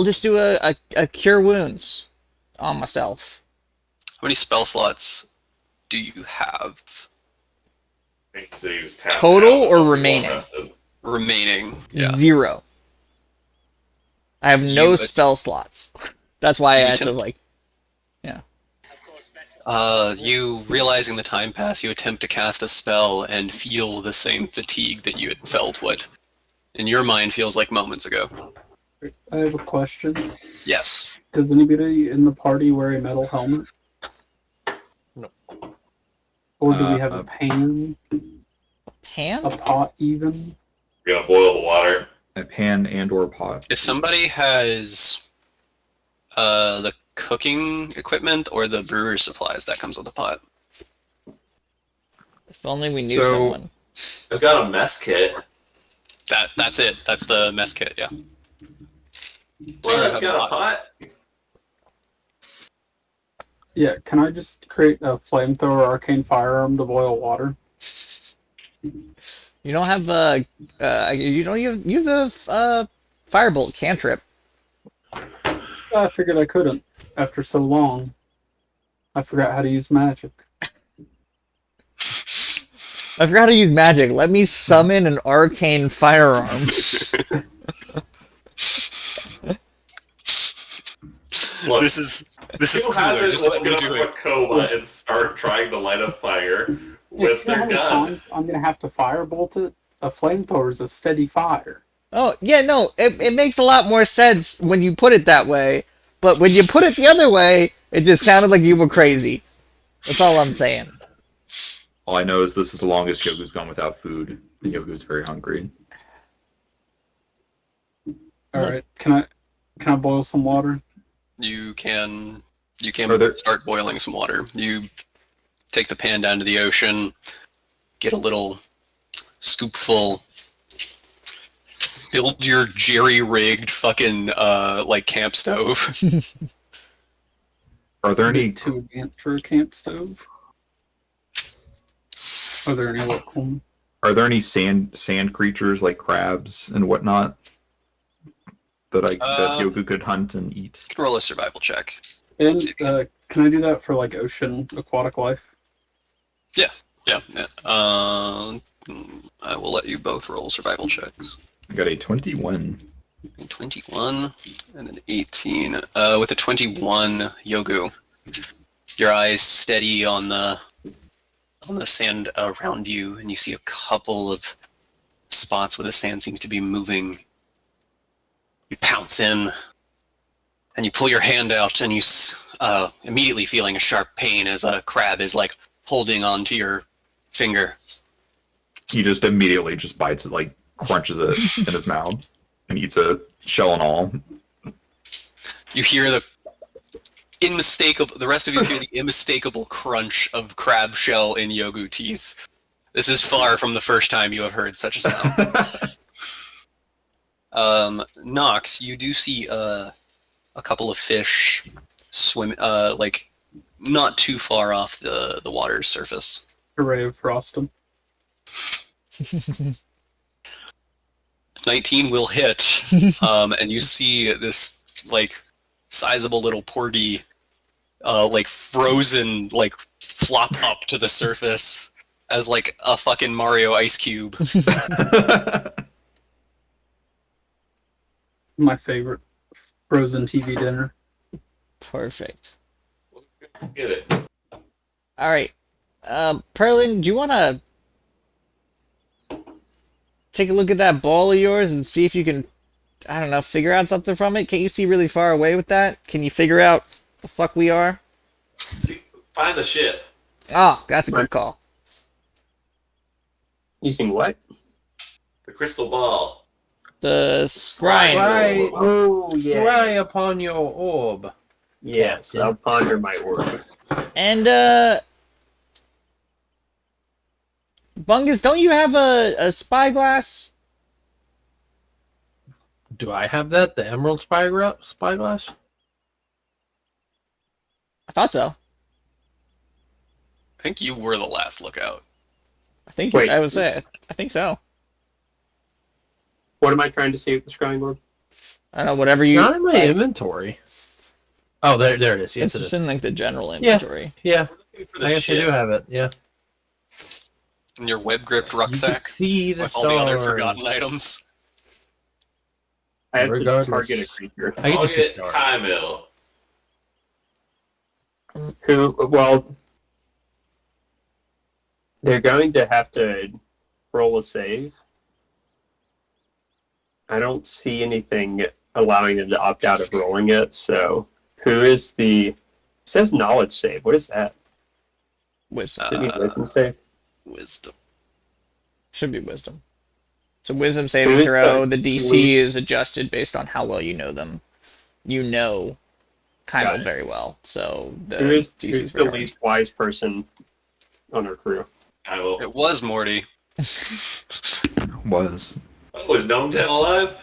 just do a cure wounds on myself. How many spell slots do you have I think so he was tapped Total out, or unless he remaining? rested. remaining? Yeah. 0. I have no You- spell slots. That's why I You asked, attempt- like, You realizing the time pass, you attempt to cast a spell and feel the same fatigue that you had felt what, in your mind, feels like moments ago. I have a question. Yes. Does anybody in the party wear a metal helmet? No. Or do we have a Uh, pan, Pam? a pot even? You're gonna boil the water. A pan and or pot. If somebody has the cooking equipment or the brewer's supplies, that comes with a pot. If only we knew So- someone. I've got a mess kit. That's it. That's the mess kit, yeah. So you Well, have I've got a a pot. Yeah, can I just create a flamethrower arcane firearm to boil water? You don't have you have the firebolt cantrip. I figured I couldn't. After so long, I forgot how to use magic. I forgot to use magic. Let me summon an arcane firearm. Look, This is who cooler. hasn't Just let woken me up do from a it. coma and start trying to light a fire with You know how their many gun? times I'm gonna have to firebolt it? A flamethrower is a steady fire. Oh, yeah, no, it makes a lot more sense when you put it that way. But when you put it the other way, it just sounded like you were crazy. That's all I'm saying. All I know is this is the longest Yogu's gone without food, and Yogu's very hungry. All right, can I boil some water? You can Are there- start boiling some water. You take the pan down to the ocean, get a little scoopful, build your jerry-rigged fucking like camp stove. Are there A any? bit too advanced for a camp stove? Are there any local? Are there any sand creatures like crabs and whatnot that that Yogu could hunt and eat? You can roll a survival check. And can I do that for like ocean aquatic life? Yeah. I will let you both roll survival checks. I got a 21. 21 and an 18. With a 21, Yogu, your eyes steady on the sand around you, and you see a couple of spots where the sand seems to be moving. You pounce in, and you pull your hand out, and you immediately feeling a sharp pain as a crab is like holding onto your finger. He just immediately just bites it, like crunches it in his mouth, and eats a shell and all. You hear the rest of you hear the unmistakable crunch of crab shell in Yogu teeth. This is far from the first time you have heard such a sound. Nox, you do see a couple of fish swim, like not too far off the water's surface. Array of frostum. 19 will hit, and you see this like sizable little porgy, like frozen, like flop up to the surface as like a fucking Mario ice cube. My favorite frozen TV dinner. Perfect. Get it. All right. Perlin, do you want to take a look at that ball of yours and see if you can, I don't know, figure out something from it? Can't you see really far away with that? Can you figure out the fuck we are? See, find the ship. Oh, that's a good call. Using what? The crystal ball. The scrying. Right. Oh, yeah. Rely upon your orb. Yes, I'll ponder my orb. And, Bungus, don't you have a spyglass? Do I have that? The emerald spyglass? I thought so. I think you were the last lookout. I think Wait. I would say. I think so. What am I trying to see with the scrying orb? I don't know, whatever It's you... not in my inventory. Oh, there it is. Yes, It's it just is. in, like, the general inventory. Yeah, Looking for the I guess I ship. do have it. Yeah. In your web-gripped You rucksack can see the with all the other stars. forgotten items. I have Regardless. to target a creature. I get to see Target stars. Kymil. Who? Well, they're going to have to roll a save. I don't see anything allowing them to opt out of rolling it. So, who is the? It says knowledge save. What is that? Wisdom. Does it mean wisdom save? Wisdom. Should be wisdom. It's a wisdom Who saving is throw. the The DC least- is adjusted based on how well you know them. You know Got Kymel it. very well, so the Who is DC is who's the very hard. least wise person on our crew? I will. It was Morty. Was. Oh, is Gnome 10 alive?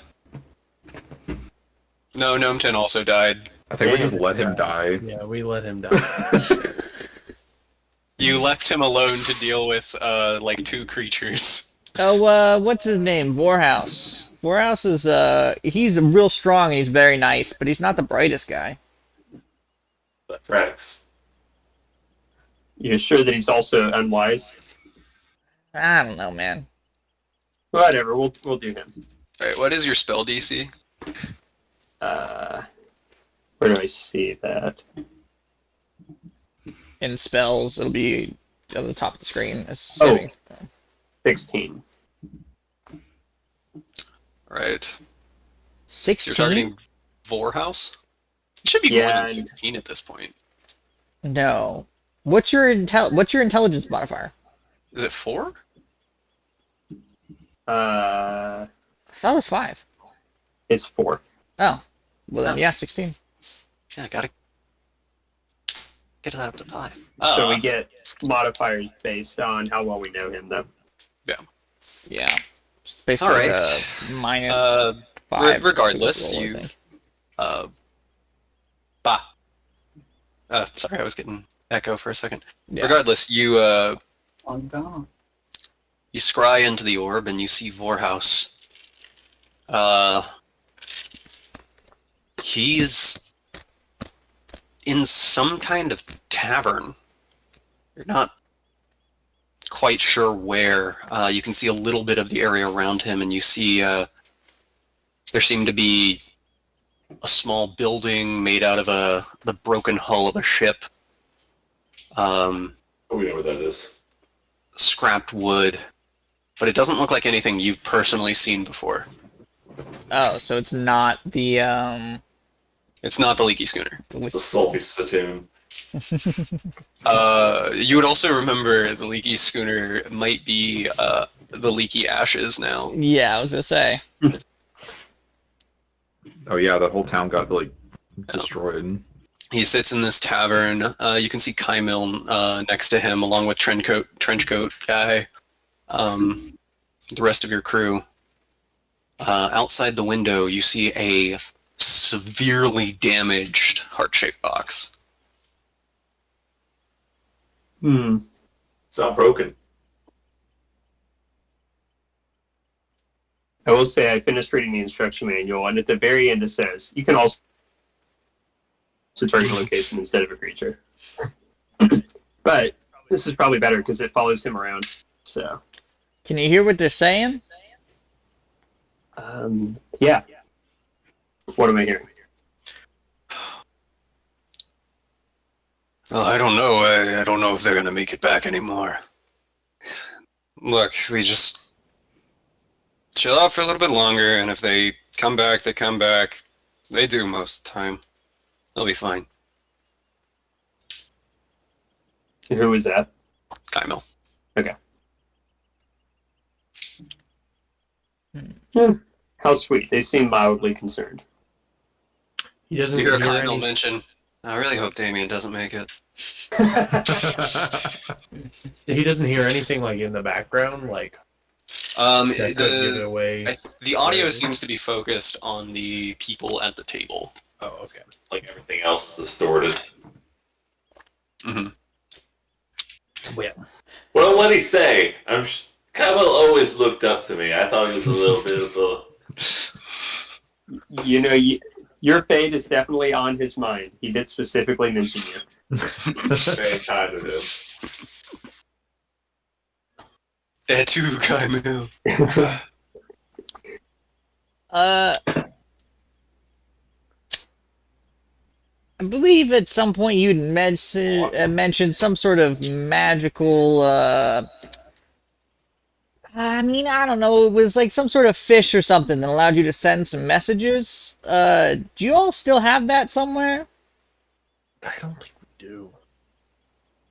No, Gnome 10 also died. I think we just let him die. Yeah, we let him die. You left him alone to deal with, like, 2 creatures. Oh, what's his name? Vorhouse. Vorhouse is, he's real strong and he's very nice, but he's not the brightest guy. That's Rex. You're sure that he's also unwise? I don't know, man. Whatever, we'll do him. Alright, what is your spell DC? Where do I see that? In spells, it'll be at the top of the screen. As Oh. saving. 16. Right. So you're 16? targeting Vorhouse? It should be more Yeah, than and- 16 at this point. No. What's your intelligence modifier? Is it 4? I thought it was 5. It's 4. Oh. Well then, Oh. yeah, 16. Yeah, I gotta get that up to 5. So we get modifiers based on how well we know him, though. Yeah. It's basically Alright. minus Uh, 5. regardless, to the roll, I you- think. bah. Sorry, I was getting echo for a second. Yeah. Regardless, you I'm gone. you scry into the orb and you see Vorhouse. He's in some kind of tavern. You're not quite sure where. You can see a little bit of the area around him, and you see there seemed to be a small building made out of the broken hull of a ship. Oh, we know what that is. Scrapped wood, but it doesn't look like anything you've personally seen before. Oh, so it's not the It's not the leaky schooner. The salty spittoon. You would also remember the leaky schooner might be the leaky ashes now. Yeah, I was gonna say. Oh yeah, the whole town got like destroyed. He sits in this tavern. You can see Kymil next to him, along with trenchcoat guy, the rest of your crew. Outside the window, you see a severely damaged heart-shaped box. It's not broken. I will say I finished reading the instruction manual, and at the very end it says, you can also target a location instead of a creature. But this is probably better because it follows him around. So, Can you hear what they're saying? yeah. What am I hearing? Well, I don't know. I don't know if they're gonna make it back anymore. Look, we just chill out for a little bit longer, and if they come back, they come back. They do most of the time. They'll be fine. Who was that? Kymil. How sweet. They seem mildly concerned. He doesn't You hear hear Kymil any, mention, I really hope Damien doesn't make it. he doesn't hear anything like in the background, like that could give it The away. the audio seems to be focused on the people at the table. Oh, okay. Like everything else is distorted. Hmm. Yeah. Well, what did he say? Kyle always looked up to me. I thought he was a little bit of a... You know, your fate is definitely on his mind. He did specifically mention you. Very kind of him. Et tu, Kymil. I believe at some point you'd mentioned some sort of magical. I don't know. It was like some sort of fish or something that allowed you to send some messages. Do you all still have that somewhere? I don't think we do.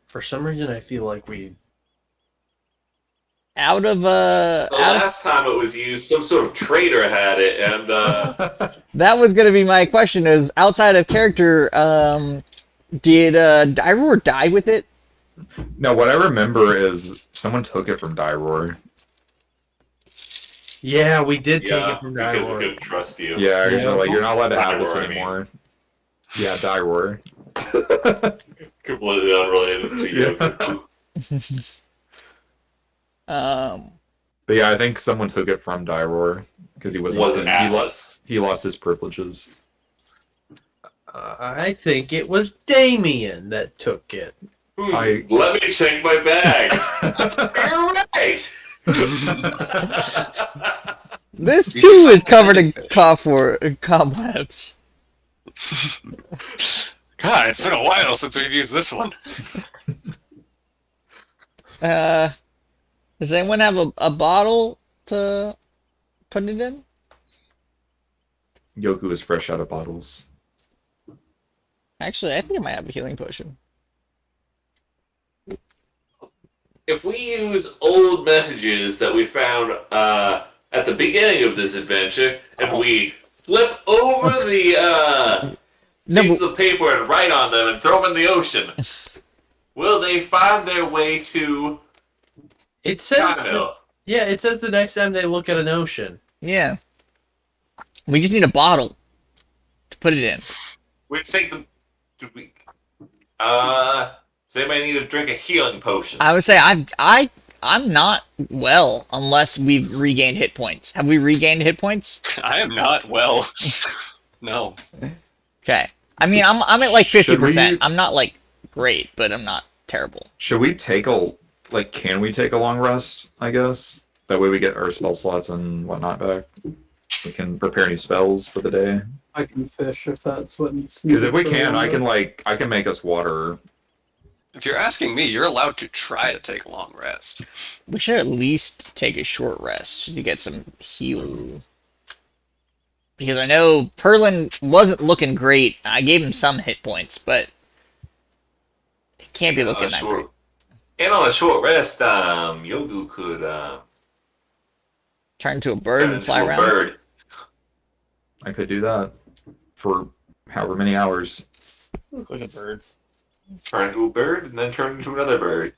For some reason, I feel like we. Out of The last time it was used, some sort of traitor had it, and that was gonna be my question. Is outside of character, did Dyror die with it? No, what I remember is someone took it from Dyror. Yeah, we did take yeah, it from because we Dyror. couldn't trust you. Yeah, Yeah. you're not allowed to have this Dyror, I mean. anymore. Yeah, Dyror. Completely unrelated to you. But yeah, I think someone took it from Dyror because he wasn't. Wasn't Atlas. He lost his privileges. I think it was Damien that took it. Let me check my bag. You're right. This too is covered in cobwebs. God, it's been a while since we've used this one. Does anyone have a bottle to put it in? Yoku is fresh out of bottles. Actually, I think I might have a healing potion. If we use old messages that we found at the beginning of this adventure, and we flip over the pieces of paper and write on them and throw them in the ocean, will they find their way to It says. Kano? Yeah, it says the next time they look at an ocean. Yeah. We just need a bottle to put it in. We take them. Do we? Does anybody need to drink a healing potion? I would say I'm not well unless we've regained hit points. Have we regained hit points? I am not well. No. Okay. I mean, I'm at like 50%. we- I'm not like great, but I'm not terrible. Should we take can we take a long rest, I guess? That way we get our spell slots and whatnot back. We can prepare new spells for the day. I can fish if that's what's Because if we needed for can, I longer. can I can make us water. If you're asking me, you're allowed to try to take a long rest. We should at least take a short rest to get some heal. Because I know Perlin wasn't looking great. I gave him some hit points, but it can't be looking that great. And on a short rest, Yogu could Turn into a bird turn and fly into a around. bird. I could do that for however many hours. Look like a bird. Turn into a bird, and then turn into another bird.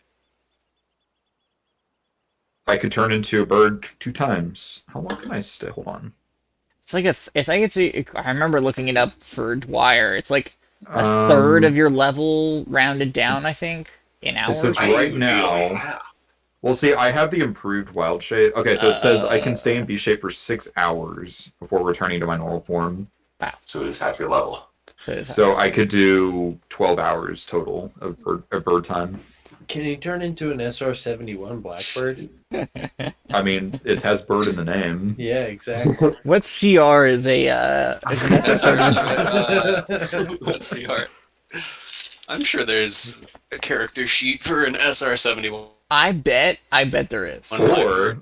I could turn into a bird 2 times. How long can I stay? Hold on. It's like I remember looking it up for Dwyer. It's like a third of your level rounded down, I think, in hours. says I right would now- be like, wow. Well, see, I have the improved wild shape. Okay, so it says I can stay in B shape for 6 hours before returning to my normal form. So it's half your level. So I could do 12 hours total of bird time. Can you turn into an SR-71 Blackbird? I mean, it has bird in the name. Yeah, exactly. What CR is an SSR? Let's see. Art. I'm sure there's a character sheet for an SR-71. I bet there is. Or,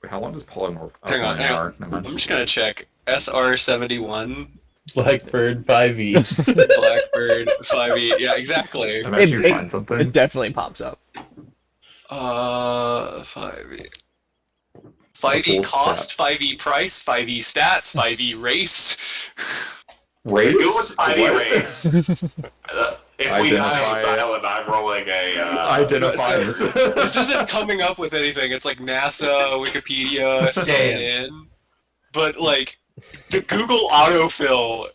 how long does polymorph? Oh, Hang on, an hour. Never mind. I'm just gonna check. SR-71, Blackbird 5e. Blackbird, 5e. Yeah, exactly. I bet you It- find It something. definitely pops up. 5e. 5e full cost, 5e price, 5e stats, 5e race. Race? Who was 5e What? race? If we die on this Identify- island, I'm rolling a. Identify this isn't coming up with anything. It's like NASA, Wikipedia, CNN. But like the Google autofill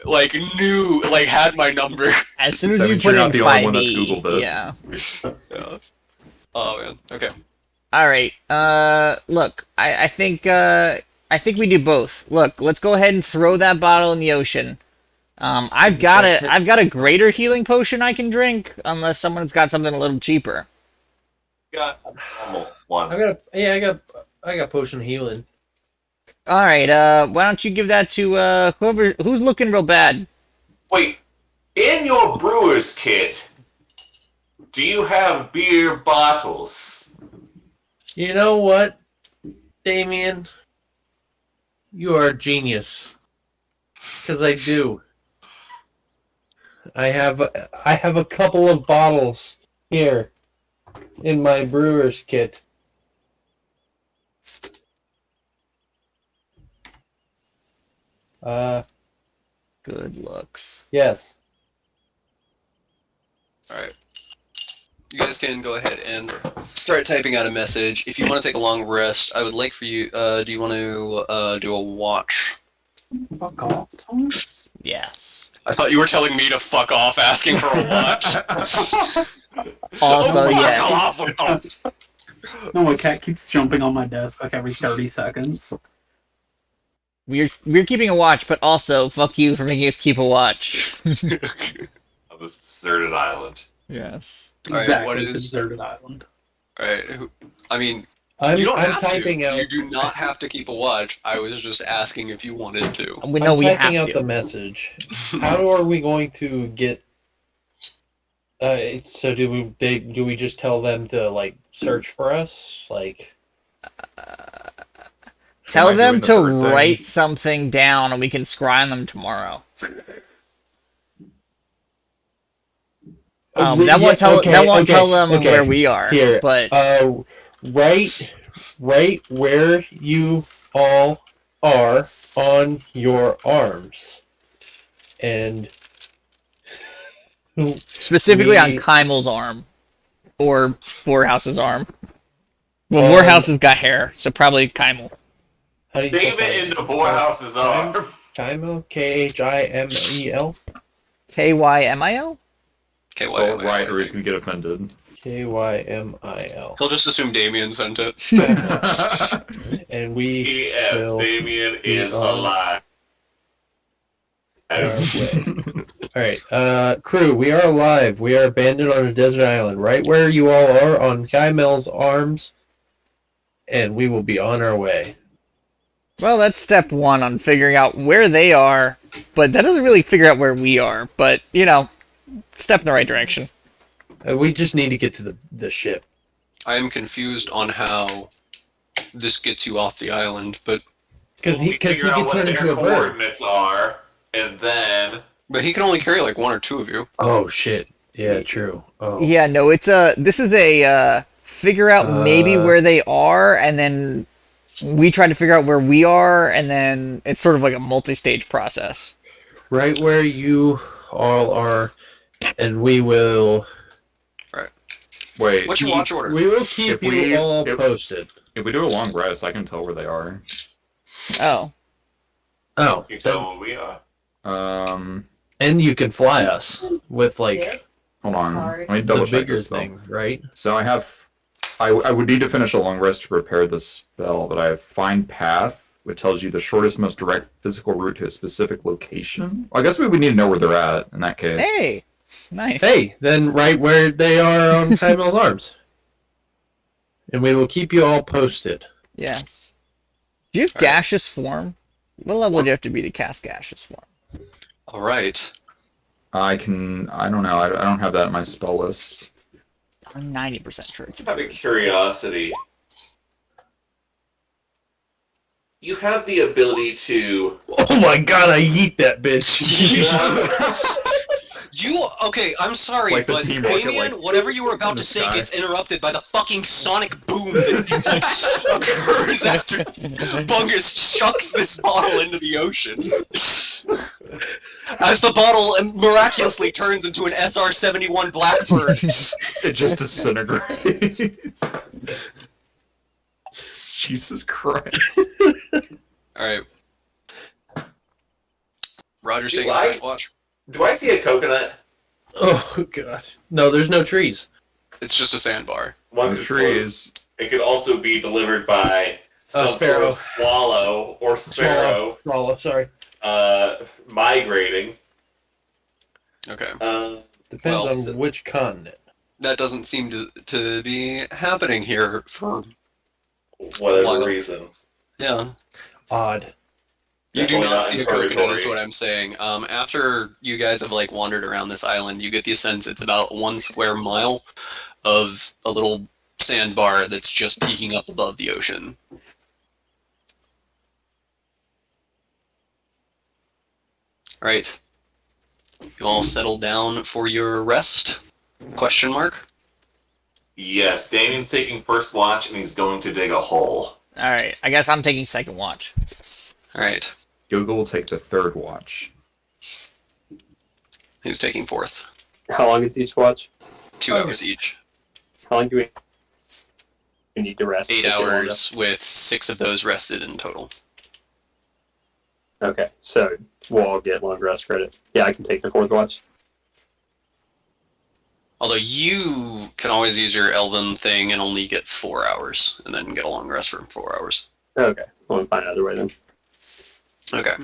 had my number. As soon as That you means put you're in not the only one 5e, that's Googled this. yeah. Yeah. Oh man. Okay. All right. Look, I think we do both. Look, let's go ahead and throw that bottle in the ocean. I've got a greater healing potion I can drink, unless someone's got something a little cheaper. Got a normal one. I got potion healing. All right. Why don't you give that to who's looking real bad? Wait, In your brewer's kit, do you have beer bottles? You know what, Damien? You are a genius. Because I do. I have a couple of bottles here in my brewer's kit. Good looks. Yes. Alright. You guys can go ahead and start typing out a message. If you want to take a long rest, I would like for you, do you want to do a watch? Fuck off, Thomas. Yes. I thought you were telling me to fuck off asking for a watch. Also, fuck yeah. off with them. No, my cat keeps jumping on my desk like every 30 seconds. We're keeping a watch, but also fuck you for making us keep a watch. On this deserted island. Yes. Alright, Exactly, what it's a is- deserted island. Alright, I mean, I'm you don't have typing to. out. You do not have to keep a watch. I was just asking if you wanted to. We know I'm we typing have out to. the message. How are we going to get? So do we just tell them to like search for us? Like, Tell Am I them doing the to third thing? write something down, and we can scry them tomorrow. That won't tell them where we are. Here, But write where you all are on your arms, and specifically on we- Kymel's arm, or Warhouse's arm. Well, Warhouse's got hair, so probably Kymel. how do you Think of spell it in that? the Warhouse's arm. Kymel, Khimel, Kymil. Okay, Spell it right, or he's gonna get offended. Kymil, He'll just assume Damien sent it. and we P.S. will Damien be is on alive. our way. All right, crew, we are alive. We are abandoned on a desert island, right where you all are on Kymel's arms, and we will be on our way. Well, that's step one on figuring out where they are, but that doesn't really figure out where we are. But step in the right direction. We just need to get to the ship. I am confused on how this gets you off the island, but Because We he figure out can what turn their into a bird. coordinates are, and then he can only carry like one or two of you. Oh shit! Yeah, true. Oh, Yeah, no, this is a figure out maybe where they are, and then we try to figure out where we are, and then it's sort of like a multi-stage process. right where you all are, and we will. Wait, What's your watch order? We will keep If we- you all if- posted. if we do a long rest, I can tell where they are. Oh, Oh, you tell them where we are. and you can fly us with like Hold on. Let me the double check bigger this though. thing, right? So I would need to finish a long rest to prepare this spell, but I have Find Path, which tells you the shortest, most direct physical route to a specific location. Well, I guess we would need to know where they're at in that case. hey, nice. Hey, then right where they are on Kymel's arms, and we will keep you all posted. Yes. Do you have gaseous form? What level do you have to be to cast gaseous form? All right. I don't know. I don't have that in my spell list. I'm 90% sure it's Out of curiosity, you have the ability to. Oh my god, I yeet that bitch. Okay, I'm sorry, Like the but team rocket, Damien, like, whatever you were about in to the say sky. gets interrupted by the fucking sonic boom that occurs after Bungus chucks this bottle into the ocean. As the bottle miraculously turns into an SR-71 Blackbird. It just disintegrates. Jesus Christ. Alright. Roger's Do taking I- a first watch. Do I see a coconut? Oh god. No, there's no trees. It's just a sandbar. One The could trees. It could also be delivered by some sort sparrow. of swallow or sparrow Swallow, sorry. migrating. Okay. Depends Well, on so- which continent. That doesn't seem to be happening here for... Whatever Why? reason. Yeah. Odd. You do Definitely not not see in a coconut, is purgatory. what I'm saying. After you guys have like wandered around this island, you get the sense it's about 1 square mile of a little sandbar that's just peeking up above the ocean. Right. You all settle down for your rest? Question mark? Yes, Damien's taking first watch, and he's going to dig a hole. All right, I guess I'm taking second watch. All right. Google will take the third watch. Who's taking fourth? How long is each watch? 2 hours each. How long do we need to rest? 8 Take it longer? hours with 6 of those rested in total. Okay, so we'll all get long rest credit. Yeah, I can take the fourth watch. Although you can always use your Elven thing and only get 4 hours, and then get a long rest for 4 hours. Okay, we'll find another way then. Okay.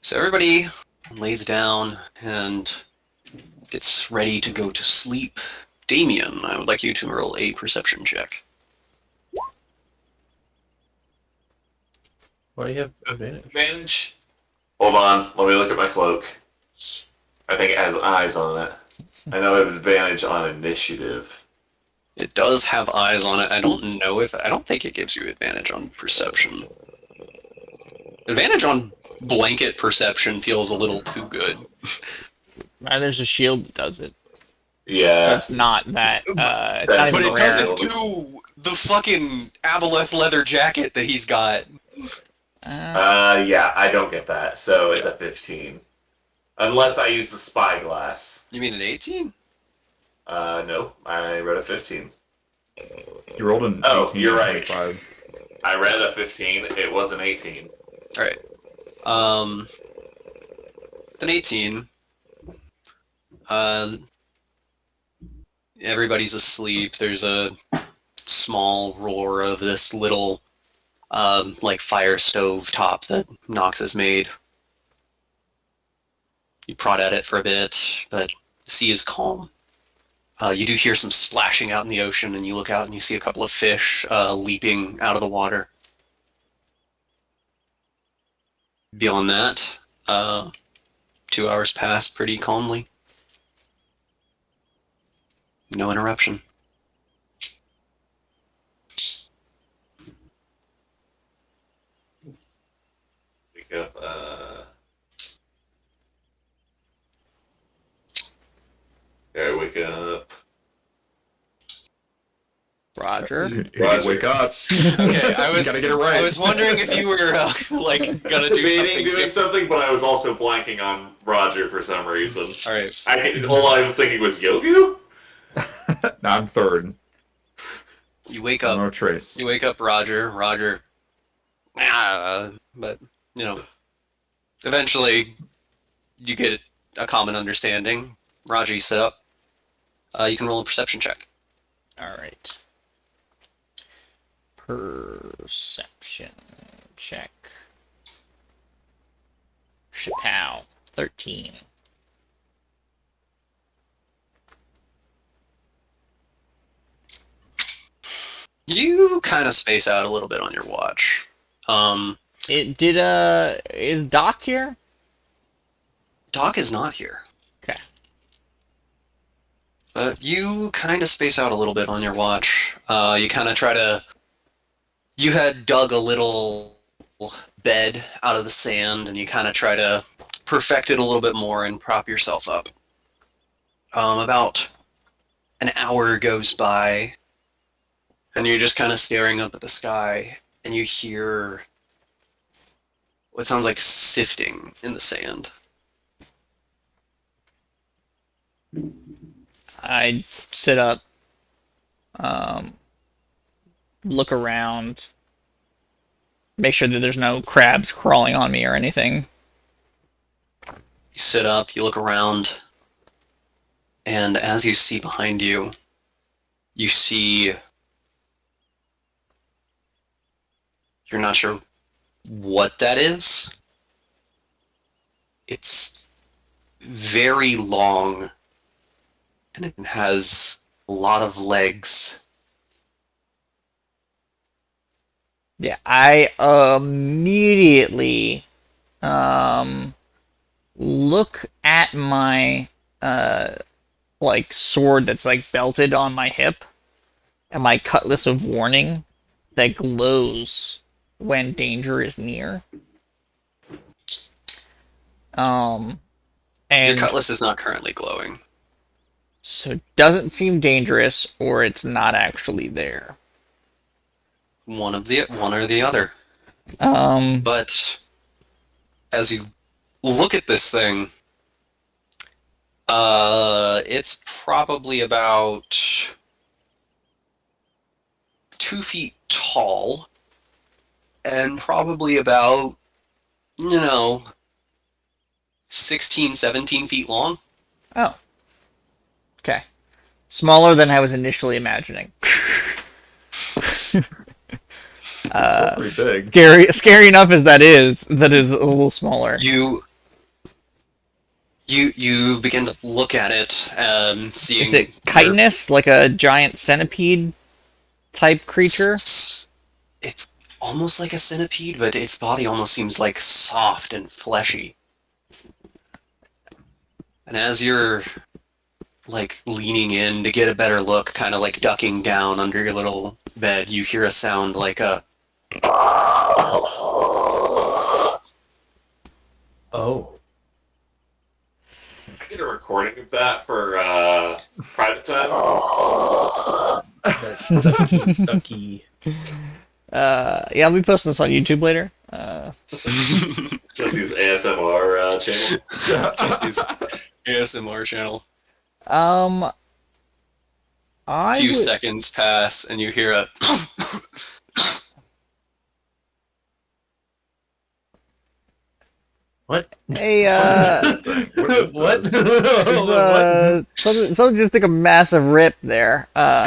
So everybody lays down and gets ready to go to sleep. Damien, I would like you to roll a perception check. Why do you have advantage? Advantage? Hold on, let me look at my cloak. I think it has eyes on it. I know I have advantage on initiative. It does have eyes on it. I don't think it gives you advantage on perception. Advantage on blanket perception feels a little too good. There's a shield that does it. Yeah. That's not that. It's not But even But it rare. doesn't do the fucking aboleth leather jacket that he's got. Yeah, I don't get that, so it's a 15. Unless I use the spyglass. You mean an 18? No, I read a 15. You rolled an Oh, 18 you're and right. 25. I read a 15, it was an 18. Alright. With an 18. Everybody's asleep. There's a small roar of this little, like fire stove top that Nox has made. You prod at it for a bit, but the sea is calm. You do hear some splashing out in the ocean, and you look out and you see a couple of fish leaping out of the water. Beyond that, 2 hours pass pretty calmly. No interruption. Wake up, Okay, wake up. Roger. Roger. Wake up. Okay, I was Gotta get it right. I was wondering if you were like gonna do Debating something doing different. something, but I was also blanking on Roger for some reason. All right. All I was thinking was Yogu? Nah, I'm third. You wake I'm up. no trace. You wake up, Roger. Roger. But you know, eventually, you get a common understanding. Roger, you sit up. You can roll a perception check. All right. Perception check. Chapow. 13. You kind of space out a little bit on your watch. Is Doc here? Doc is not here. Okay. But you kind of space out a little bit on your watch. You kind of try to... You had dug a little bed out of the sand, and you kind of try to perfect it a little bit more and prop yourself up. About an hour goes by, and you're just kind of staring up at the sky, and you hear what sounds like sifting in the sand. I sit up, look around, make sure that there's no crabs crawling on me or anything. You sit up, you look around, and as you see behind you, you see... You're not sure what that is. It's very long, and it has a lot of legs. Yeah, I immediately look at my like sword that's like belted on my hip and my cutlass of warning that glows when danger is near. Your And cutlass is not currently glowing. so it doesn't seem dangerous or it's not actually there. One or the other. Um But as you look at this thing, it's probably about 2 feet tall and probably about, 16, 17 feet long. oh. Okay. Smaller than I was initially imagining. Still pretty big. Scary enough as that is a little smaller. You begin to look at it, seeing. Is it chitinous, like a giant centipede type creature? It's almost like a centipede, but its body almost seems like soft and fleshy. And as you're like leaning in to get a better look, kind of like ducking down under your little bed, you hear a sound like a. Oh. Can I get a recording of that for private time? That sucky. Yeah, I'll be posting this on YouTube later. Jesse's ASMR channel. Jesse's ASMR channel. I A few would- seconds pass, and you hear a. What? Hey, What? something just took a massive rip there. I'm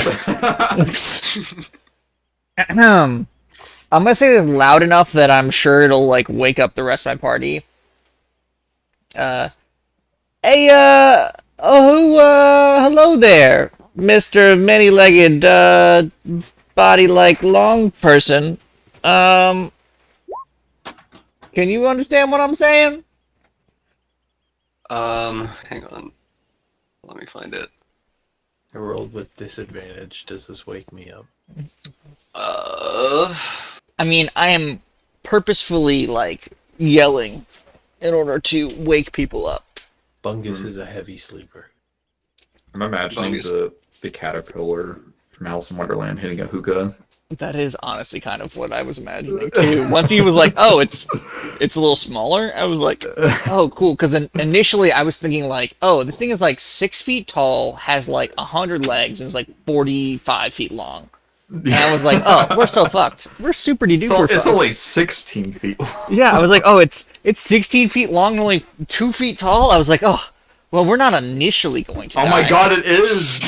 gonna say this loud enough that I'm sure it'll like wake up the rest of my party. Hello there, Mr. Many-legged, body-like long person. Can you understand what I'm saying? Hang on. Let me find it. I rolled with disadvantage. Does this wake me up? I mean, I am purposefully, like, yelling in order to wake people up. Bungus is a heavy sleeper. I'm imagining Bungus. the caterpillar from Alice in Wonderland hitting a hookah. That is honestly kind of what I was imagining, too. Once he was like, oh, it's a little smaller, I was like, oh, cool. Because initially I was thinking, like, oh, this thing is, like, 6 feet tall, has, like, 100 legs, and is, like, 45 feet long. And I was like, oh, we're so fucked. We're super duper It's fucked. only 16 feet long. Yeah, I was like, oh, it's 16 feet long and only 2 feet tall. I was like, oh, well, we're not initially going to Oh die. my god, it is!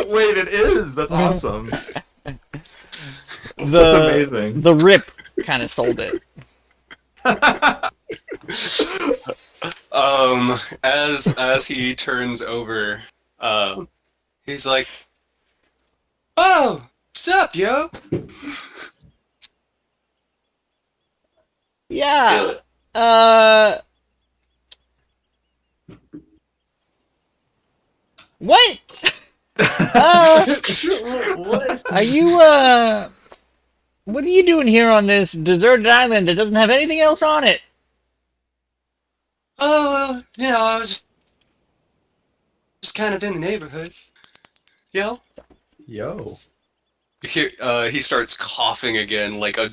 Wait, it is! That's awesome. That's amazing. The rip kind of sold it. As he turns over, he's like, "Oh, sup, yo?" Yeah. What? What? Are you, what are you doing here on this deserted island that doesn't have anything else on it? Oh, I was just kind of in the neighborhood. Yo? Yo. He starts coughing again, like a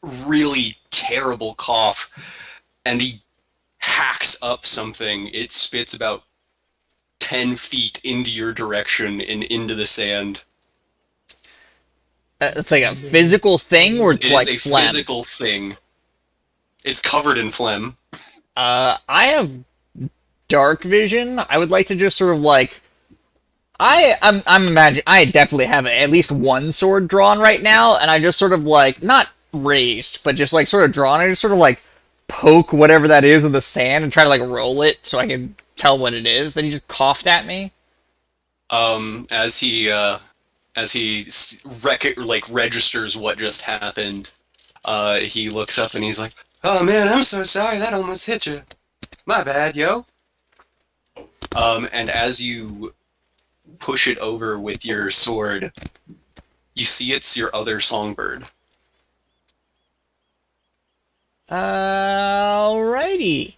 really terrible cough, and he hacks up something. It spits about 10 feet into your direction and into the sand. It's like a physical thing, or it's It like is a phlegm? physical thing. It's covered in phlegm. I have dark vision. I would like to just sort of like, I'm imagining I definitely have at least one sword drawn right now, and I just sort of like not raised, but just like sort of drawn. I just sort of like poke whatever that is in the sand and try to like roll it so I can tell what it is. Then he just coughed at me. As he as he registers what just happened, he looks up and he's like, "Oh man, I'm so sorry. That almost hit you. My bad, yo." And as you push it over with your sword, you see it's your other songbird. Alrighty.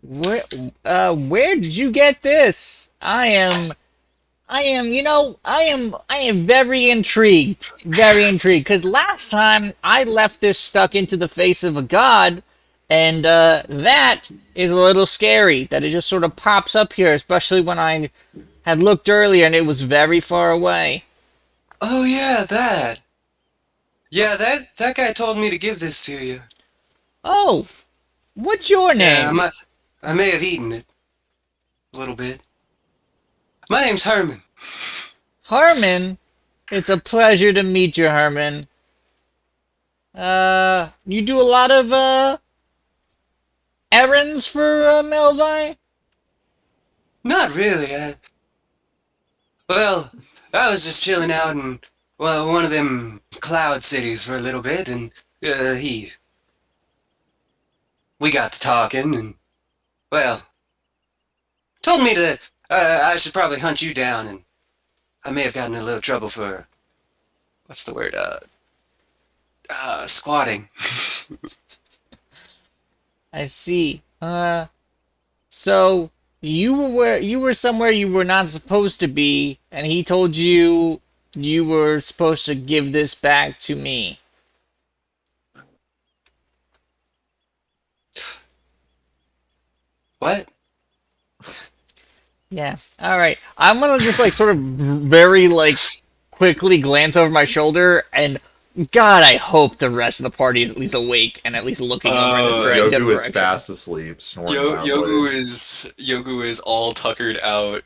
Where did you get this? I am, I am very intrigued. Very intrigued. Because last time I left this stuck into the face of a god, and, that is a little scary. That it just sort of pops up here, especially when I had looked earlier and it was very far away. Oh yeah, that. Yeah, that guy told me to give this to you. Oh, what's your Yeah, name? I may have eaten it. A little bit. My name's Herman. Herman? It's a pleasure to meet you, Herman. You do a lot of, errands for, Melvi? Not really. Well, I was just chilling out in one of them cloud cities for a little bit, and we got to talking, and well, told me that I should probably hunt you down, and I may have gotten in a little trouble for what's the word? Squatting. I see. So you were somewhere you were not supposed to be, and he told you you were supposed to give this back to me. What? Yeah. All right. I'm gonna just sort of very quickly glance over my shoulder, and God, I hope the rest of the party is at least awake and at least looking over in the correct Yogu is direction. fast asleep, snoring Yogu is all tuckered out.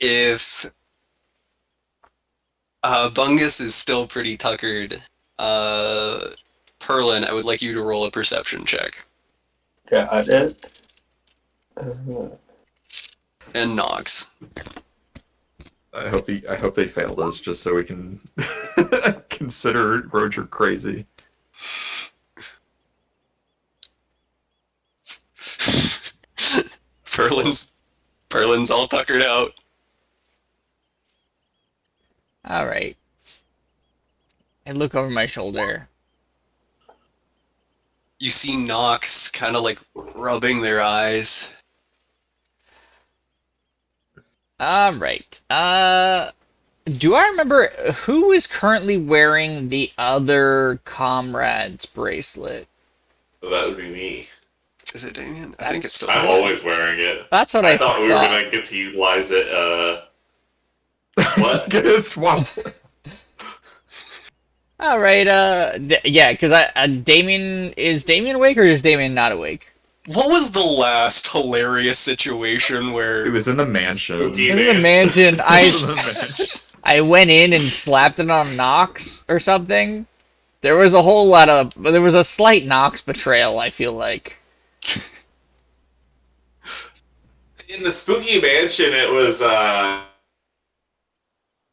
If Bungus is still pretty tuckered, Perlin, I would like you to roll a perception check. Got it. And Nox. I hope they fail this just so we can consider Roger crazy. Perlin's all tuckered out. All right. I look over my shoulder. You see Nox kind of rubbing their eyes. All right. Do I remember who is currently wearing the other comrade's bracelet? So that would be me. Is it Damien? I think it's still I'm Damien. always wearing it. That's what I thought we were gonna get to utilize it. What? Get a swap. All right. Yeah, because Damien, is Damien awake or is Damien not awake? What was the last hilarious situation where It was in the mansion. Spooky In the mansion, It I went in and slapped it on Nox or something. There was a slight Nox betrayal, I feel like. in the spooky mansion? It was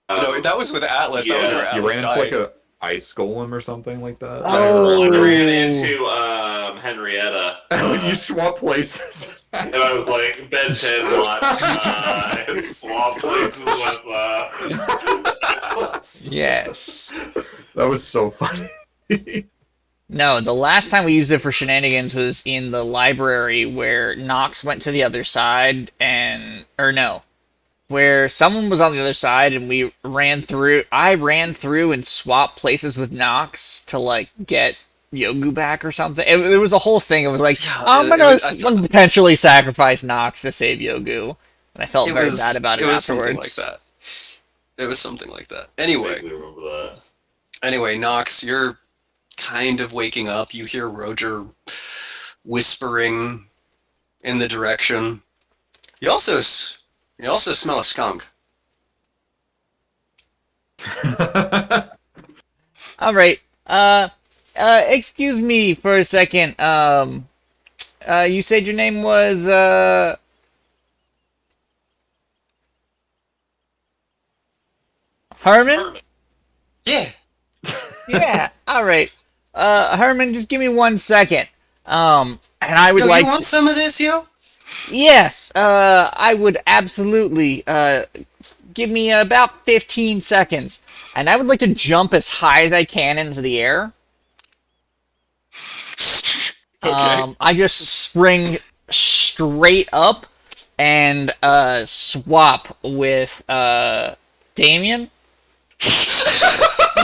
no, that was with Atlas. That was yeah. where You Atlas ran died. into a ice golem or something like that. Oh. I ran into Henrietta. You swap places. And I was like, Ben 10 watch, and swap places with Atlas. Yes. That was so funny. No, the last time we used it for shenanigans was in the library where Nox went to the other side where someone was on the other side and I ran through and swapped places with Nox to get Yogu back or something. It was a whole thing. It was like, I'm gonna potentially sacrifice Nox to save Yogu. And I felt very bad about it afterwards. Something like that. It was something like that. Anyway. I remember that. Anyway, Nox, you're kind of waking up. You hear Roger whispering in the direction. You also smell a skunk. All right. Excuse me for a second. You said your name was Herman? Yeah. Yeah, alright. Herman, just give me 1 second. And I would Yo, like... you want some of this, yo? Yes, I would absolutely, give me about 15 seconds. And I would like to jump as high as I can into the air. Okay. I just spring straight up and swap with Damien.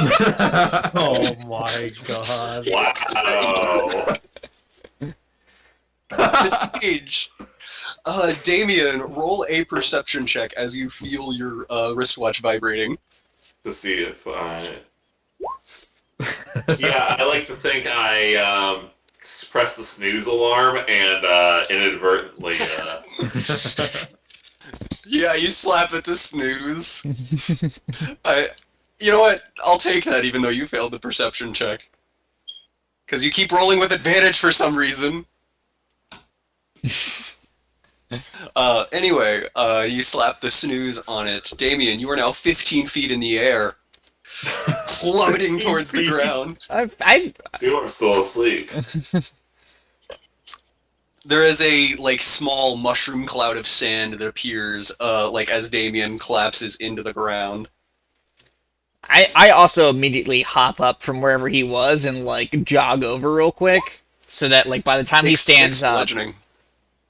Oh my god. Wow. Stage. Damien, roll a perception check as you feel your wristwatch vibrating. To see if I... Yeah, I like to think I press the snooze alarm and inadvertently... Yeah, you slap it to snooze. You know what? I'll take that even though you failed the perception check. Because you keep rolling with advantage for some reason. Anyway, you slap the snooze on it. Damien, you are now 15 feet in the air. Plummeting towards the ground. See, I'm still asleep. There is a, like, small mushroom cloud of sand that appears, like, as Damien collapses into the ground. I also immediately hop up from wherever he was and, like, jog over real quick. So that, like, by the time he Takes stands 6 up... bludgeoning.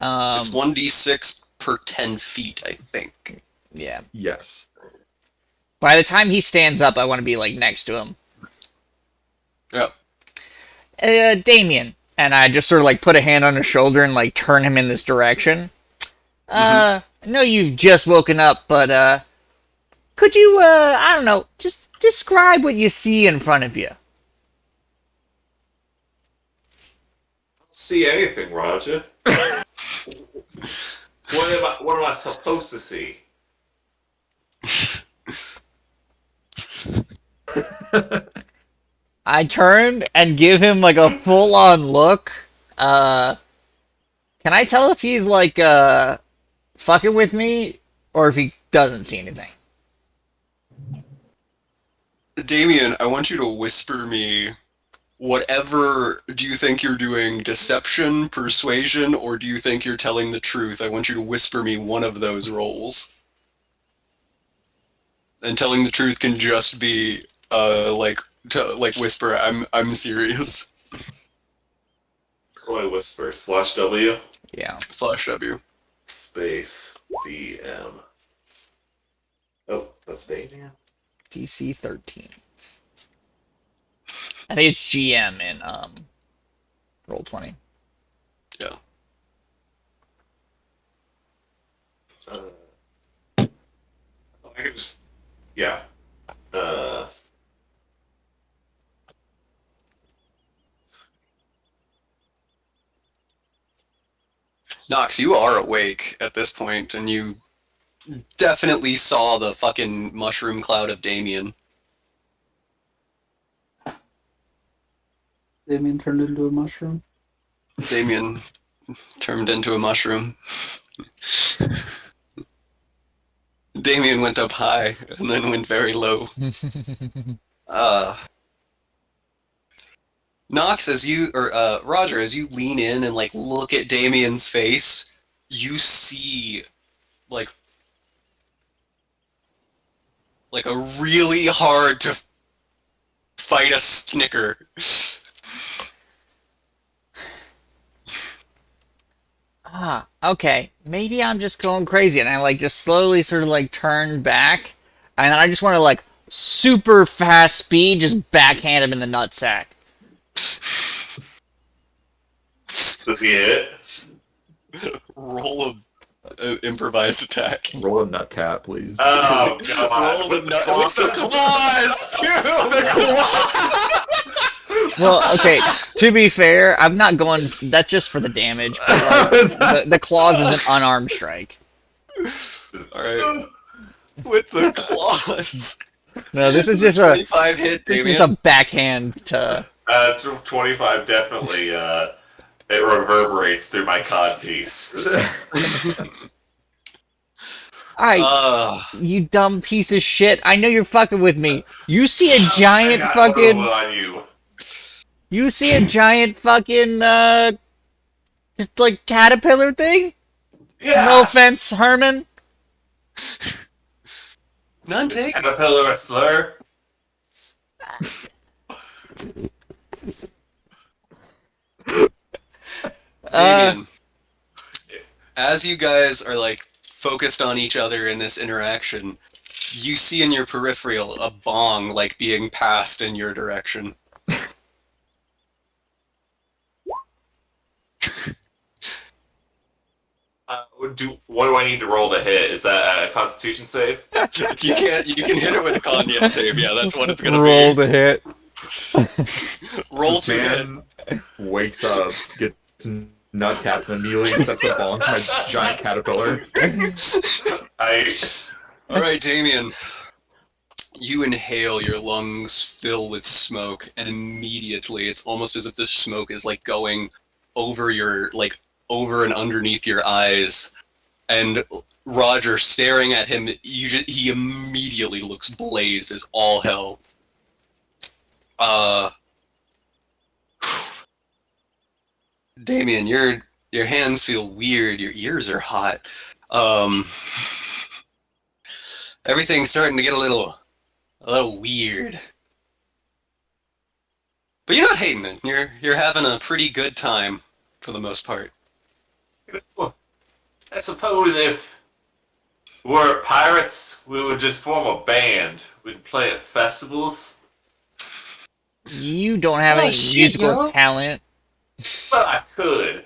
It's 1d6 per 10 feet, I think. Yeah. Yes. By the time he stands up, I want to be, like, next to him. Yep. Damien. And I just sort of, like, put a hand on his shoulder and, like, turn him in this direction. I know you've just woken up, but, could you, I don't know, just describe what you see in front of you? See anything, Roger? What am I supposed to see? I turn and give him, like, a full-on look. Can I tell if he's, like, fucking with me, or if he doesn't see anything? Damien, I want you to whisper me whatever. Do you think you're doing deception, persuasion, or do you think you're telling the truth? I want you to whisper me one of those roles. And telling the truth can just be, like whisper, I'm serious. What do I whisper? /W? Yeah. /W. Space DM. Oh, that's Damien. DC 13. I think it's GM in Roll20. Yeah. I could just... Yeah. Nox, you are awake at this point, and you definitely saw the fucking mushroom cloud of Damien. Damien turned into a mushroom. Damien turned into a mushroom. Damien went up high and then went very low. Nox, Roger, as you lean in and like look at Damien's face, you see like a really hard to fight a snicker. Okay. Maybe I'm just going crazy, and I like just slowly sort of like turn back, and then I just want to like super fast speed just backhand him in the nutsack. Does he hit? Roll a improvised attack. Roll a nut tap, please. Oh, God. Roll the nut with the claws, dude! Well, okay, to be fair, I'm not going... That's just for the damage, but like, the claws is an unarmed strike. Alright. With the claws. No, this is just a... 25 hit, This is Damien. a backhand to... 25 definitely, it reverberates through my codpiece. Alright, you dumb piece of shit. I know you're fucking with me. You see a giant I got fucking... Orwell on you. You see a giant fucking, like, caterpillar thing? Yeah. No offense, Herman. None taken. Caterpillar a slur. Damien, as you guys are like focused on each other in this interaction, you see in your peripheral a bong like being passed in your direction. What do I need to roll to hit? Is that a Constitution save? You can't. You can hit it with a con yet save. Yeah, that's what it's gonna Roll be. to hit. Roll to hit. Man wakes up, gets nut tapped, and immediately steps a bong from a giant caterpillar. All right, Damien. You inhale, your lungs fill with smoke, and immediately it's almost as if the smoke is like going over your over and underneath your eyes. And Roger, staring at him, he immediately looks blazed as all hell. Damien, your hands feel weird. Your ears are hot. Everything's starting to get a little weird. But you're not hating it. You're having a pretty good time for the most part. I suppose if we're pirates, we would just form a band. We'd play at festivals. You don't have Oh, any shit, musical yo. talent. But I could.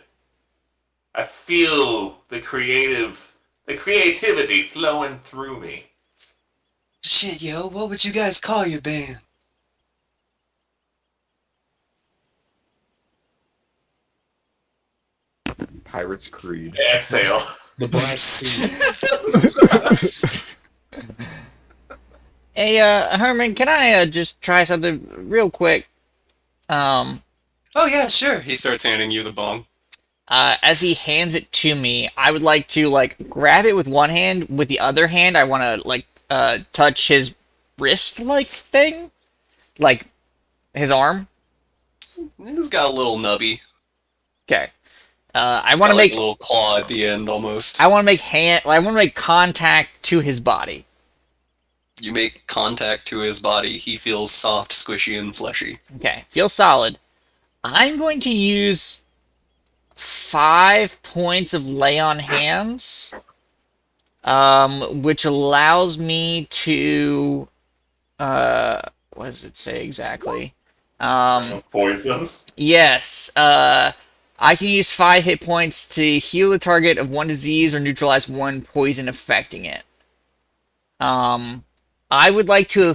I feel the creativity flowing through me. Shit, yo, what would you guys call your band? Pirates Creed. Exhale. The Black Sea. Hey, Herman, can I just try something real quick? Oh yeah, sure. He starts handing you the bong. As he hands it to me, I would like to like grab it with one hand. With the other hand, I want to like touch his wrist-like thing, like his arm. He's got a little nubby. Okay. I It's want to got, like, make a little claw at the end almost. I want to make contact to his body. You make contact to his body. He feels soft, squishy, and fleshy. Okay, feel solid. I'm going to use 5 points of lay on hands, which allows me to, what does it say exactly? Poison. Yes, I can use 5 hit points to heal the target of 1 disease or neutralize 1 poison affecting it. I would like to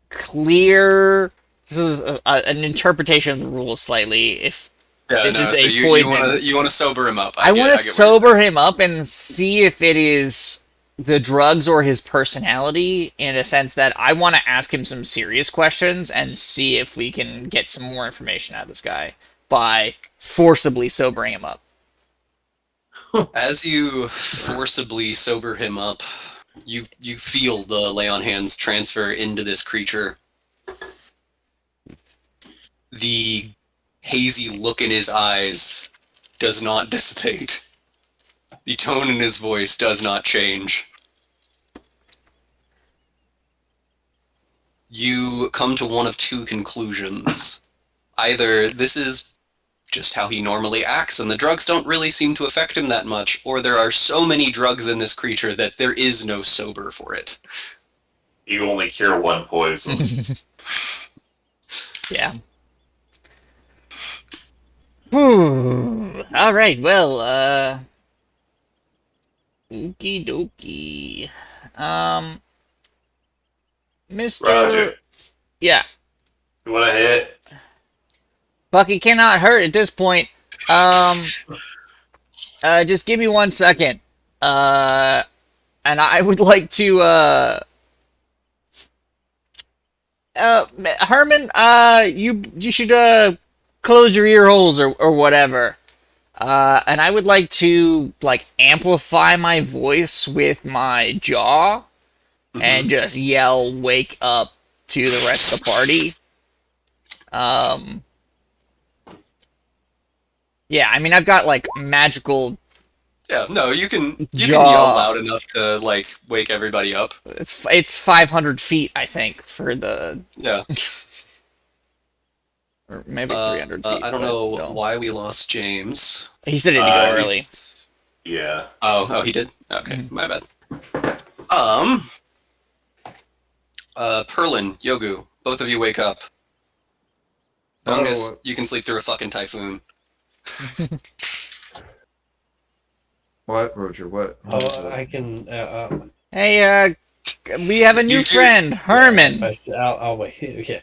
clear. This is an interpretation of the rules slightly. If Yeah, this no, is so a you poison, you want to sober him up. I want to get what you're sober him up and see if it is the drugs or his personality, in a sense that I want to ask him some serious questions and see if we can get some more information out of this guy by forcibly sobering him up. saying. As you forcibly sober him up, you feel the lay on hands transfer into this creature. The hazy look in his eyes does not dissipate. The tone in his voice does not change. You come to one of 2 conclusions. Either this is just how he normally acts and the drugs don't really seem to affect him that much, or there are so many drugs in this creature that there is no sober for it. You only cure 1 poison. Yeah. All right. Well, okie dokie. Mr. Roger. Yeah, You want to hit? Bucky cannot hurt at this point. Just give me 1 second. And I would like to, Herman, you should, close your ear holes or whatever. And I would like to like amplify my voice with my jaw and just yell "Wake up" to the rest of the party. Yeah, I mean I've got like magical. Yeah, no, you can Jaw. yell loud enough to like wake everybody up. It's 500 feet, I think, for the Yeah. or maybe 300 feet. I don't know why we lost James. He said it to go early. Yeah. Oh, he did? Okay, my bad. Perlin, Yogu, both of you wake up. Bungus, you can sleep through a fucking typhoon. What, Roger? What? Oh, I can. Hey, we have a new You two- friend, Herman. I'll wait. Yeah.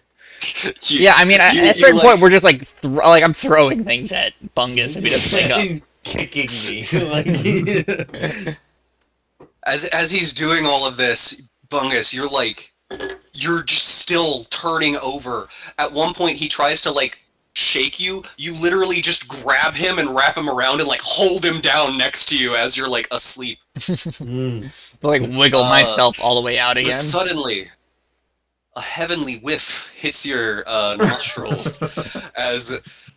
Yeah, I mean, at you a certain like- point, we're just like, like I'm throwing things at Bungus if he doesn't wake up. He's kicking me. Like, As he's doing all of this, Bungus, you're just still turning over. At one point, he tries to like shake you. You literally just grab him and wrap him around and like hold him down next to you as you're like asleep. Like wiggle myself all the way out But again. suddenly, a heavenly whiff hits your nostrils as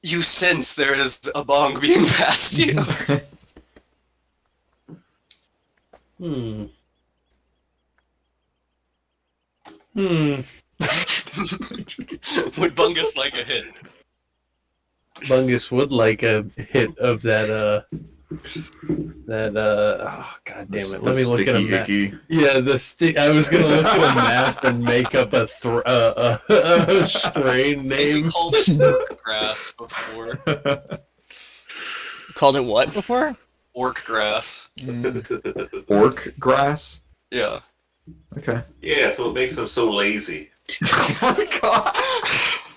you sense there is a bong being passed to you. Would Bungus like a hit? Bungus would like a hit of that. Oh god damn it! Let me look at a map. Yeah, the stick. I was gonna look at a map and make up a strain name. We called it orc grass before. Called it what before? Orc grass. Orc grass? Yeah. Okay. Yeah, so it makes them so lazy. Oh my god!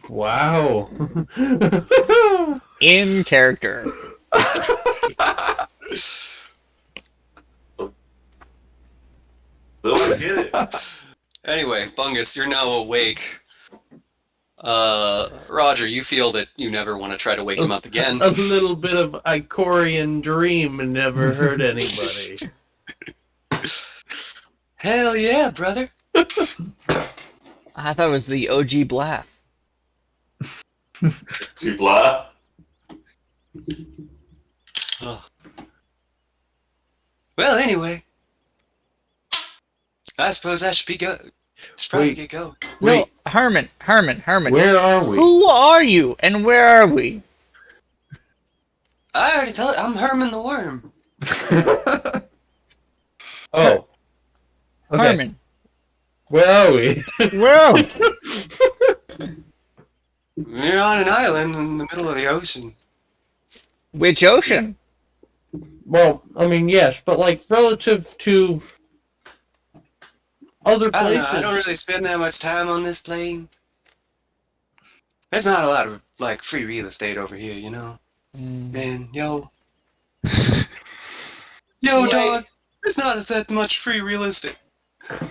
Wow. In character. They'll get it. Anyway, Bungus, you're now awake. Roger, you feel that you never want to try to wake him up again. A little bit of Icorian dream and never hurt anybody. Hell yeah, brother. I thought it was the OG Blaff. Too blah. Well, anyway. I suppose I should probably get going. No, Herman. Where are we? Who are you and where are we? I already told you, I'm Herman the Worm. Oh. Okay. Herman. Where are we? Where are we? We're on an island in the middle of the ocean. Which ocean? Well, I mean, yes, but like relative to other I don't places. know, I don't really spend that much time on this plane. There's not a lot of, like, free real estate over here, you know? Man, yo. Yo, Yeah. dog. There's not that much free real estate.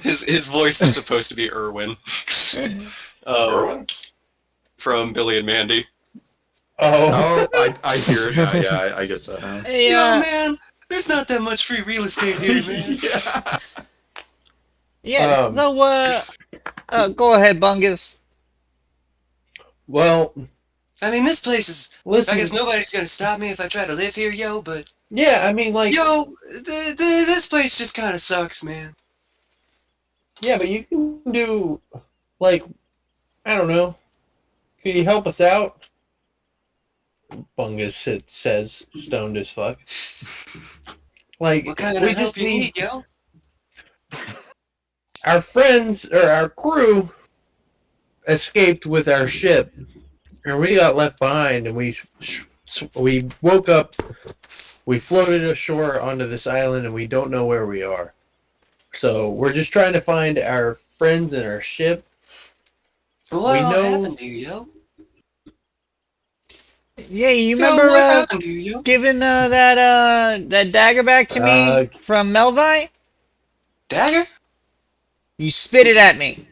His voice is supposed to be Irwin. From Billy and Mandy. Oh. Oh, I hear it now. Yeah, I get that now. Hey, Yo, man, there's not that much free real estate here, man. yeah, no, go ahead, Bungus. Well, I mean, this place is... listen. I guess nobody's gonna stop me if I try to live here, yo, but... Yeah, I mean, like. Yo, this place just kind of sucks, man. Yeah, but you can do, like, I don't know. Can you help us out? Bungus says, stoned as fuck. Like, What kind we of help just you need need, yo? our friends or our crew escaped with our ship, and we got left behind. And we woke up. We floated ashore onto this island, and we don't know where we are. So we're just trying to find our friends and our ship. What We all know- happened to you, yo? Yeah, you Yo, remember what happened to you, yo? giving that dagger back to me from Melvi? Dagger? You spit it at me.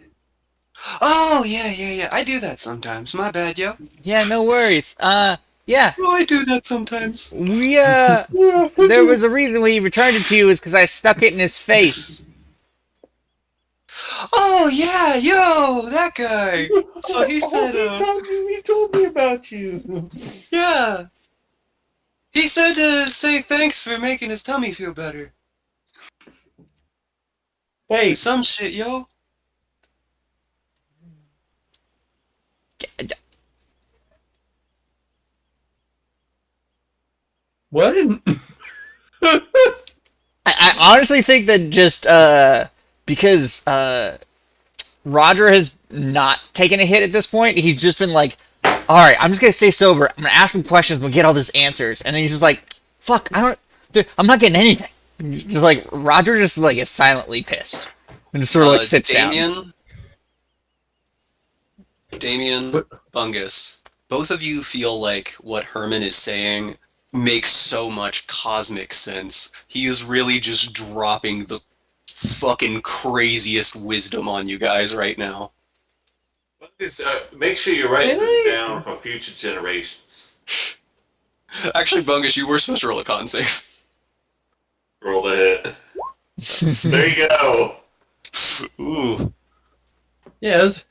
Oh, yeah. I do that sometimes. My bad, yo. Yeah, no worries. Yeah, Well, I do that sometimes. we there was a reason we returned it to you is because I stuck it in his face. Oh yeah, yo, that guy. Oh, he said, he told me about you. yeah. He said to say thanks for making his tummy feel better. Wait, Some shit, yo. what? I honestly think that just because Roger has not taken a hit at this point, he's just been like, all right, I'm just gonna stay sober. I'm gonna ask him questions. We'll get all these answers, and then he's just like, fuck, dude, I'm not getting anything. Just like Roger just like is silently pissed and just sort of like sits down. Damien, Bungus, both of you feel like what Herman is saying makes so much cosmic sense. He is really just dropping the fucking craziest wisdom on you guys right now. Make sure you write this down for future generations. Actually, Bungus, you were supposed to roll a con save. Roll the hit. There you go. Ooh. Yeah, I was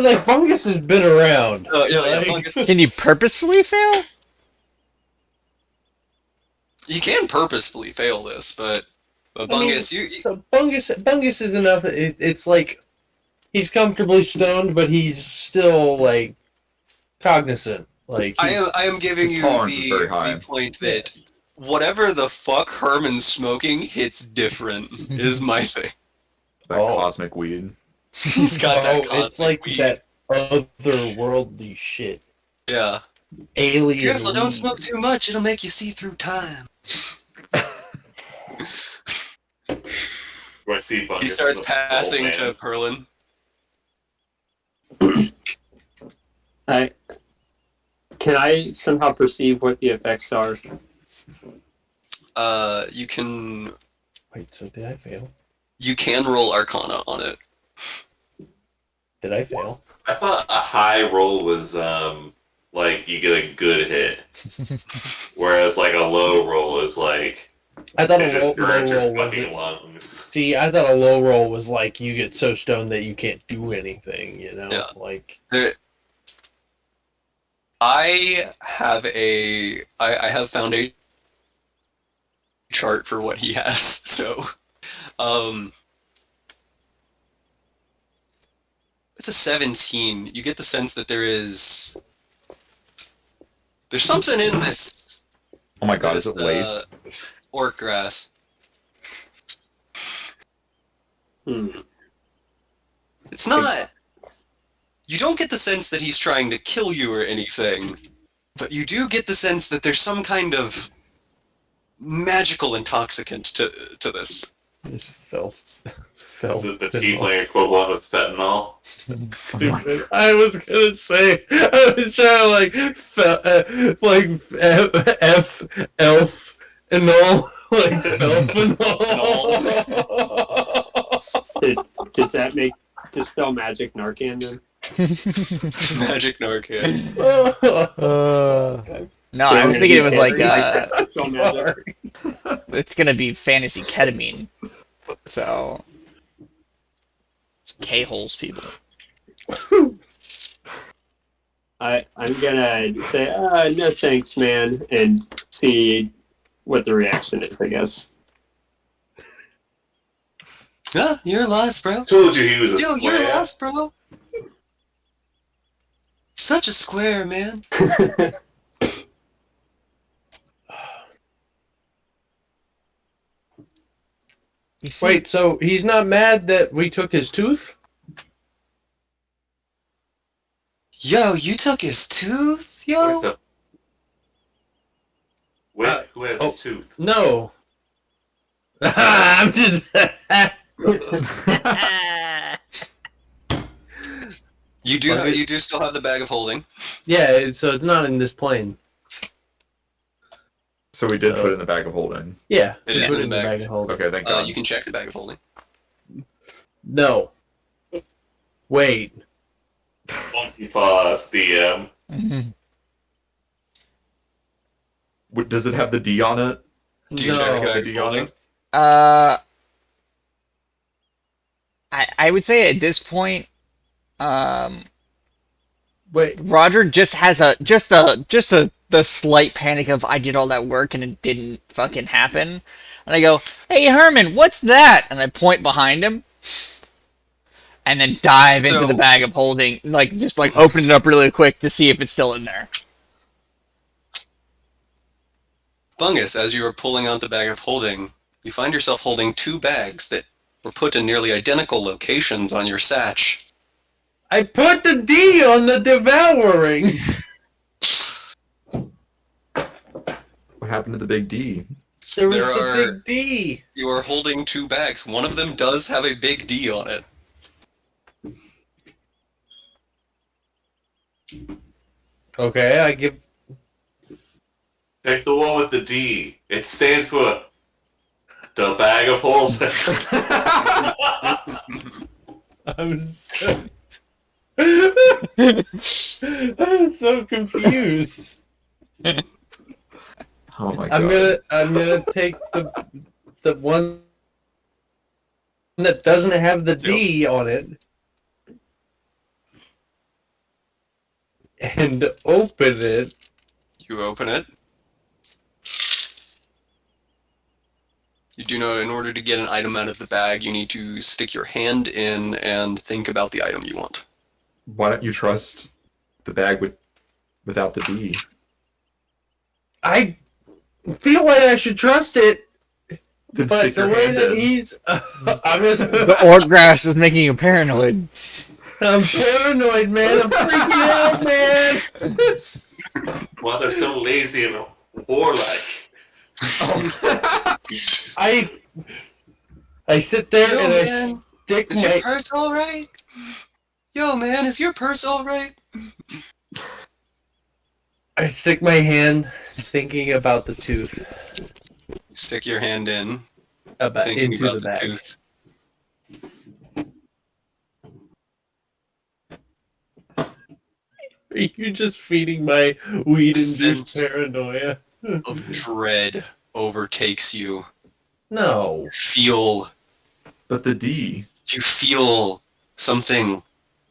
like, Bungus has been around. Yeah, Bungus. Can you purposefully fail? You can purposefully fail this, but Bungus, So Bungus is enough. It's like he's comfortably stoned, but he's still like cognizant. Like I am giving his you tolerance is very the high. point that whatever the fuck Herman's smoking hits different is my thing. That cosmic weed. He's got that cosmic it's like weed. that otherworldly shit. Yeah. Alien. Careful, don't weed. smoke too much. It'll make you see through time. Right, see, Bungus He starts is a passing old to man. Perlin. Can I somehow perceive what the effects are? You can Wait, so did I fail? roll Arcana on it. Did I fail? I thought a high roll was like you get a good hit, whereas like a low roll is like I thought it a just low burns your roll fucking was. lungs. See, I thought a low roll was like you get so stoned that you can't do anything. You know, Yeah. like. I have found a chart for what he has. So, with a 17, you get the sense that there's something in this. Oh my god, is it lace? Orc grass. It's not. You don't get the sense that he's trying to kill you or anything, but you do get the sense that there's some kind of magical intoxicant to this. Just filth. Is it the tiefling equivalent of fentanyl? Stupid. I was gonna say. I was trying to F elf and all like elf and all. Does that make dispel magic Narcan then? Magic Narcan. No, I was thinking it was like Dispel magic. it's gonna be fantasy ketamine. So K-holes people. I'm gonna say no thanks, man, and see what the reaction is. I guess. Yeah, you're lost, bro. Told you he was a Yo, square. you're lost, bro. Such a square, man. You see, Wait, so he's not mad that we took his tooth? Yo, you took his tooth, Where's yo? the... Wait, who has the tooth? No. I'm just. You do still have the bag of holding. Yeah, so it's not in this plane. So we did put it in the bag of holding. Yeah, It we is put in the bag. of holding. Okay, thank God. You can check the bag of holding. No. Wait. Monkey paws, DM. Does it have the D on it? Do you No. check the Got the bag D of on holding? it? I would say at this point, Wait. Roger just has the slight panic of I did all that work and it didn't fucking happen. And I go, "Hey Herman, what's that?" And I point behind him. And then dive into the So- bag of holding, like just like open it up really quick to see if it's still in there. Bungus, as you are pulling out the bag of holding, you find yourself holding 2 bags that were put in nearly identical locations on your satch. I put the D on the devouring. What happened to the big D? There was There the are- big D. You are holding 2 bags. One of them does have a big D on it. Okay, I give. Take the one with the D. It stands for the bag of holes. I'm so, I'm so confused. Oh my god. I'm gonna take the one that doesn't have the D on it and open it. You open it. You do know in order to get an item out of the bag, you need to stick your hand in and think about the item you want. Why don't you trust the bag without the D? I feel like I should trust it, Then but stick the your way hand that in. he's, I'm just, The orc grass is making you paranoid. I'm paranoid, man. I'm freaking out, man. Why they're so lazy and warlike. I sit there Yo, and I man, stick is your my. purse alright? Yo, man, is your purse alright? I stick my hand thinking about the tooth Stick your hand in, about thinking into about the bag. tooth. Are you just feeding my weed-induced Sense. paranoia? Of dread overtakes you. No. But the D. You feel something.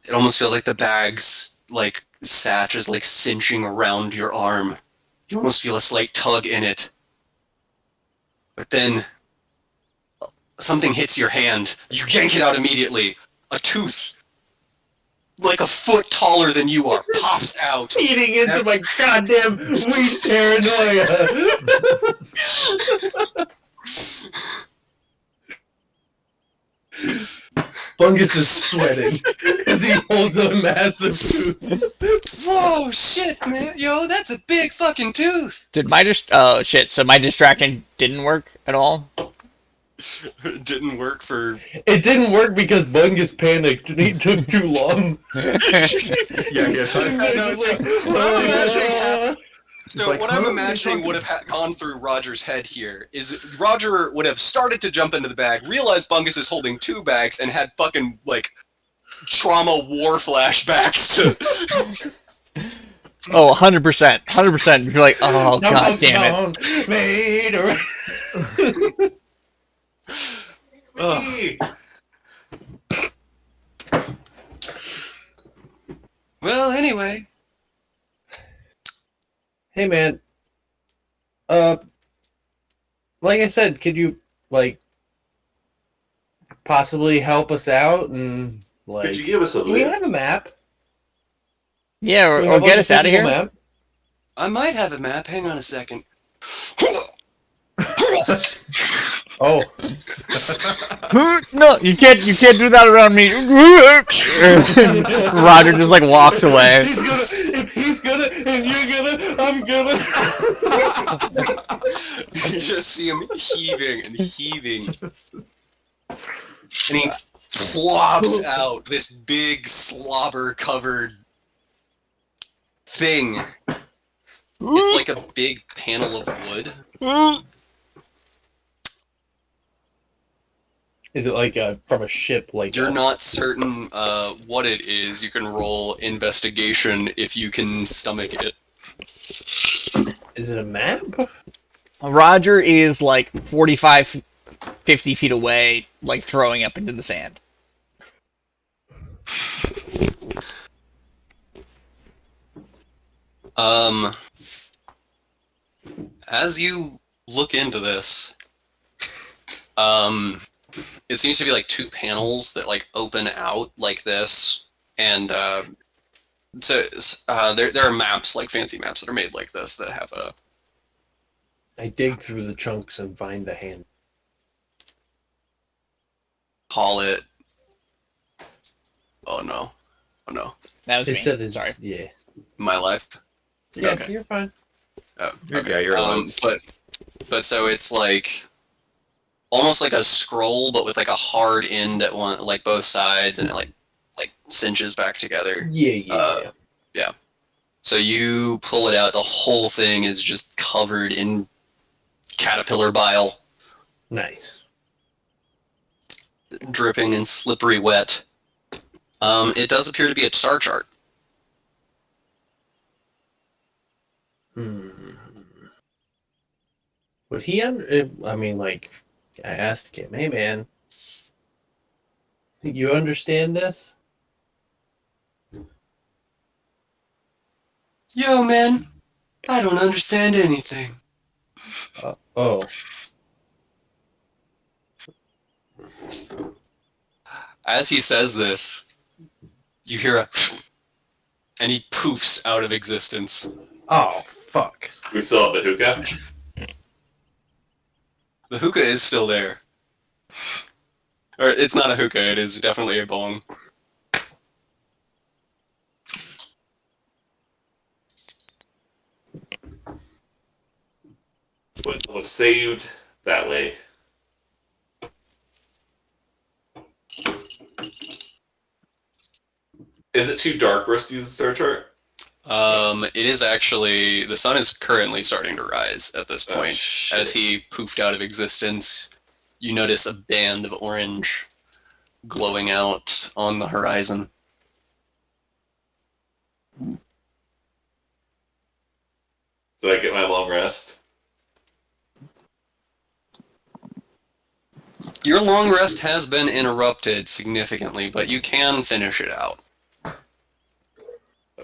It almost feels like the bag's like satch is like cinching around your arm. You almost feel a slight tug in it. But then something hits your hand. You yank it out immediately. A tooth, like a foot taller than you are, pops out. Feeding into my goddamn weed paranoia. Bungus is sweating as he holds a massive tooth. Whoa, shit, man. Yo, that's a big fucking tooth. Did my oh shit, so my distraction didn't work at all? It didn't work for... It didn't work because Bungus panicked and he took too long. Yeah, I guess. know, so what I'm imagining happened- It's So like, what I'm huh? imagining would have gone through Roger's head here is Roger would have started to jump into the bag, realized Bungus is holding 2 bags, and had fucking, like, trauma war flashbacks to... Oh, 100%. 100%. You're like, oh, god damn it. it. Ugh. Well, anyway. Hey man, like I said, could you like possibly help us out and like? Could you give us a Do we link? have a map? Yeah, Do or, we or have, get like, a us out of physical here. map? I might have a map. Hang on a second. Oh, No, you can't do that around me. Roger just like walks away. he's gonna. If he's gonna, and you're gonna, I'm gonna. You just see him heaving and heaving. And he plops out this big slobber-covered thing. It's like a big panel of wood. Is it like from a ship? Like You're not certain what it is. You can roll investigation if you can stomach it. Is it a map? Roger is like 45, 50 feet away, like throwing up into the sand. As you look into this, it seems to be like two panels that like open out like this, and there are maps, like fancy maps that are made like this that have a. I dig through the chunks and find the hand. Call it. Oh no! Oh no! That was It me. said it's, Sorry. Yeah. My life. Yeah, Okay. you're fine. Oh, Yeah, okay. you're alive. But so it's like almost like a scroll, but with like a hard end at one, like both sides, and it like cinches back together. Yeah. Yeah. So you pull it out. The whole thing is just covered in caterpillar bile, Nice. dripping and slippery wet. It does appear to be a star chart. Would he I mean, like, I asked him, hey, man, you understand this? Yo, man, I don't understand anything. Oh. As he says this, you hear a and he poofs out of existence. Oh, fuck. We still have the hookah. The hookah is still there. Or it's not a hookah, it is definitely a bong. Would have saved that way. Is it too dark for us to use the star chart? It is actually, the sun is currently starting to rise at this Oh, point. shit. As he poofed out of existence, you notice a band of orange glowing out on the horizon. Did I get my long rest? Your long rest has been interrupted significantly, but you can finish it out. I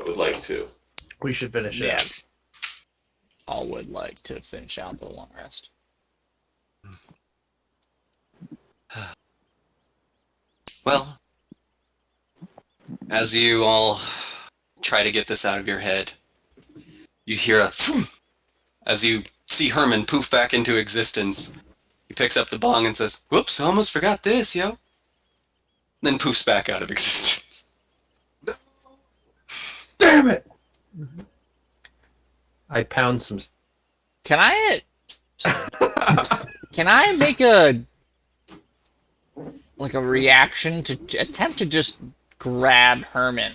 would like to. We should finish it. Yeah. out. All would like to finish out the long rest. Well, as you all try to get this out of your head, you hear a phoom as you see Herman poof back into existence. He picks up the bong and says, "Whoops, I almost forgot this, yo." Then poofs back out of existence. Damn it! I pound some. Can I make a reaction to attempt to just grab Herman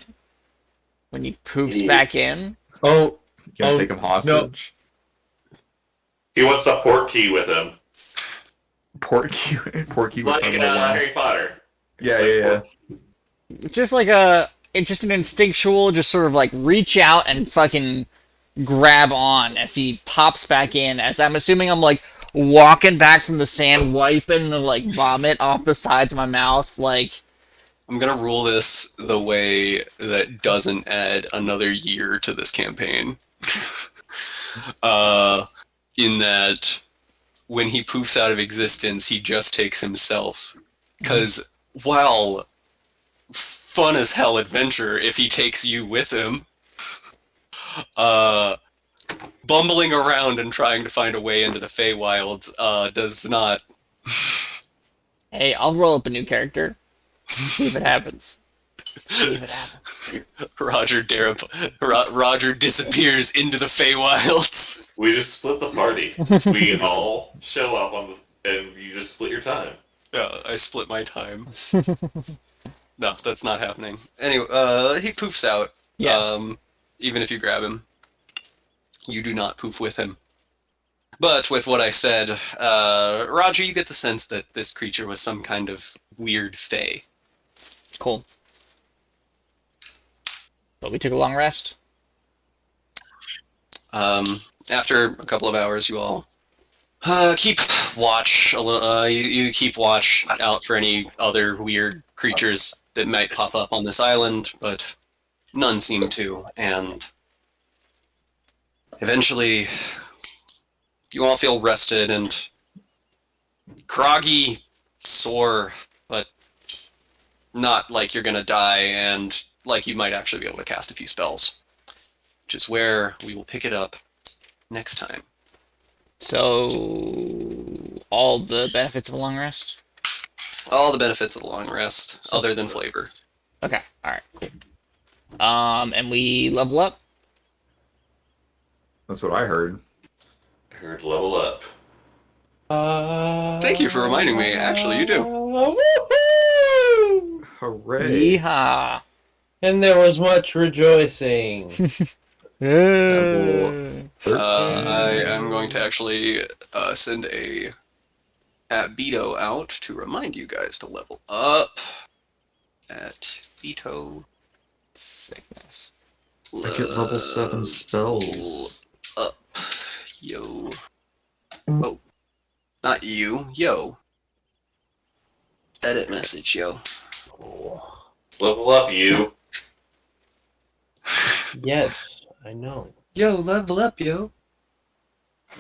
when he poofs back in? Oh, You gonna take him hostage? He wants the port key with him. Porky with Like Herman alone. Harry Potter. Yeah. Just like just an instinctual, just sort of like reach out and fucking grab on as he pops back in. As I'm assuming I'm like walking back from the sand, wiping the like vomit off the sides of my mouth, like. I'm gonna rule this the way that doesn't add another year to this campaign. In that, when he poofs out of existence, he just takes himself. Because while fun as hell adventure, if he takes you with him, bumbling around and trying to find a way into the Feywilds does not. Hey, I'll roll up a new character. See if it happens. See if it happens. Roger disappears into the Feywilds. We just split the party. We all show up and you just split your time. Yeah, I split my time. No, that's not happening. Anyway, he poofs out. Yes. Even if you grab him, you do not poof with him. But with what I said, Roger, you get the sense that this creature was some kind of weird fae. Cool. But we took a long rest. And after a couple of hours, you all keep watch. You keep watch out for any other weird creatures that might pop up on this island, but none seem to. And eventually, you all feel rested and groggy, sore, but not like you're gonna die, and like you might actually be able to cast a few spells, which is where we will pick it up next time. So, all the benefits of a long rest? All the benefits of the long rest, other than flavor. Okay, alright, cool. And we level up? That's what I heard. I heard level up. Thank you for reminding me. Actually, you do. Woohoo! Hooray! Yeehaw! And there was much rejoicing. Level I am going to actually send a at BITO out to remind you guys to level up at BITO. Sickness. I get level 7 spells. Up, yo. Oh, not you, yo. Edit message, yo. Level up, you. Yes, I know. Yo, level up, yo.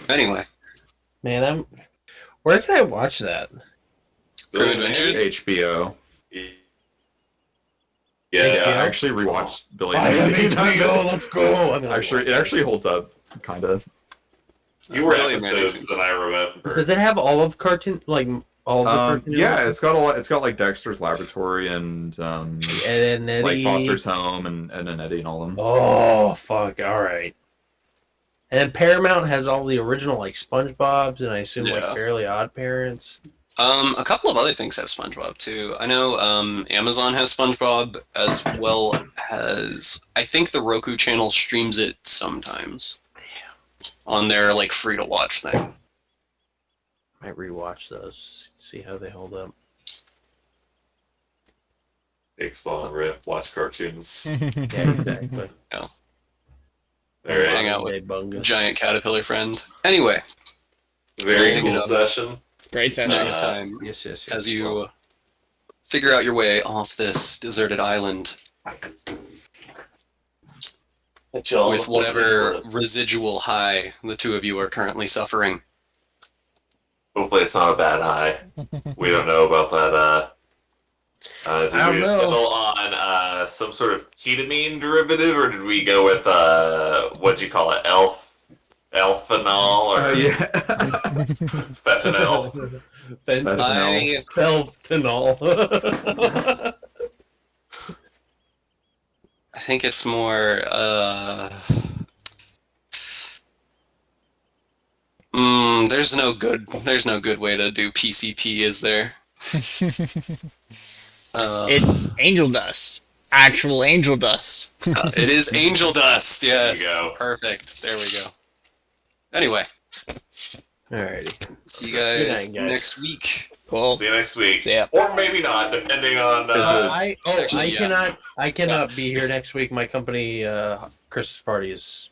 Anyway, Man, where can I watch that? Grim Adventures? HBO. Yeah. I actually rewatched Billy and Mandy. Let's go. Actually, it actually holds up, kind of. You were Billy and Mandy episodes seems- that I remember. Does it have all of cartoon, like all of the cartoon? Yeah, it's got a lot. It's got like Dexter's Laboratory and and then like Foster's Home and an Eddie and all them. Oh fuck! All right. And then Paramount has all the original like SpongeBob's and I assume like Yeah. Fairly Odd Parents. A couple of other things have SpongeBob too. I know Amazon has SpongeBob, as well as I think the Roku channel streams it sometimes on their like free to watch thing. Might rewatch those, see how they hold up. Big spawn rip, watch cartoons. Yeah, exactly. Alright. Hang out with They bunga. Giant caterpillar friend. Anyway, Very Pick it cool up. session. Great session. next time, Yes. as you figure out your way off this deserted island with whatever residual high the two of you are currently suffering. Hopefully it's not a bad high. We don't know about that. Did I don't we know. settle on some sort of ketamine derivative, or did we go with what'd you call it, elphanol or Yeah. fentanyl? I Fentanyl. think it's more. There's no good way to do PCP, is there? It's angel dust. Actual angel dust. It is angel dust. Yes. There you go. Perfect. There we go. Anyway, Alrighty. see you Good guys night, guys. next week. Cool. See you next week. See ya. Or maybe not, depending on Actually, yeah. I cannot be here next week. My company Christmas party is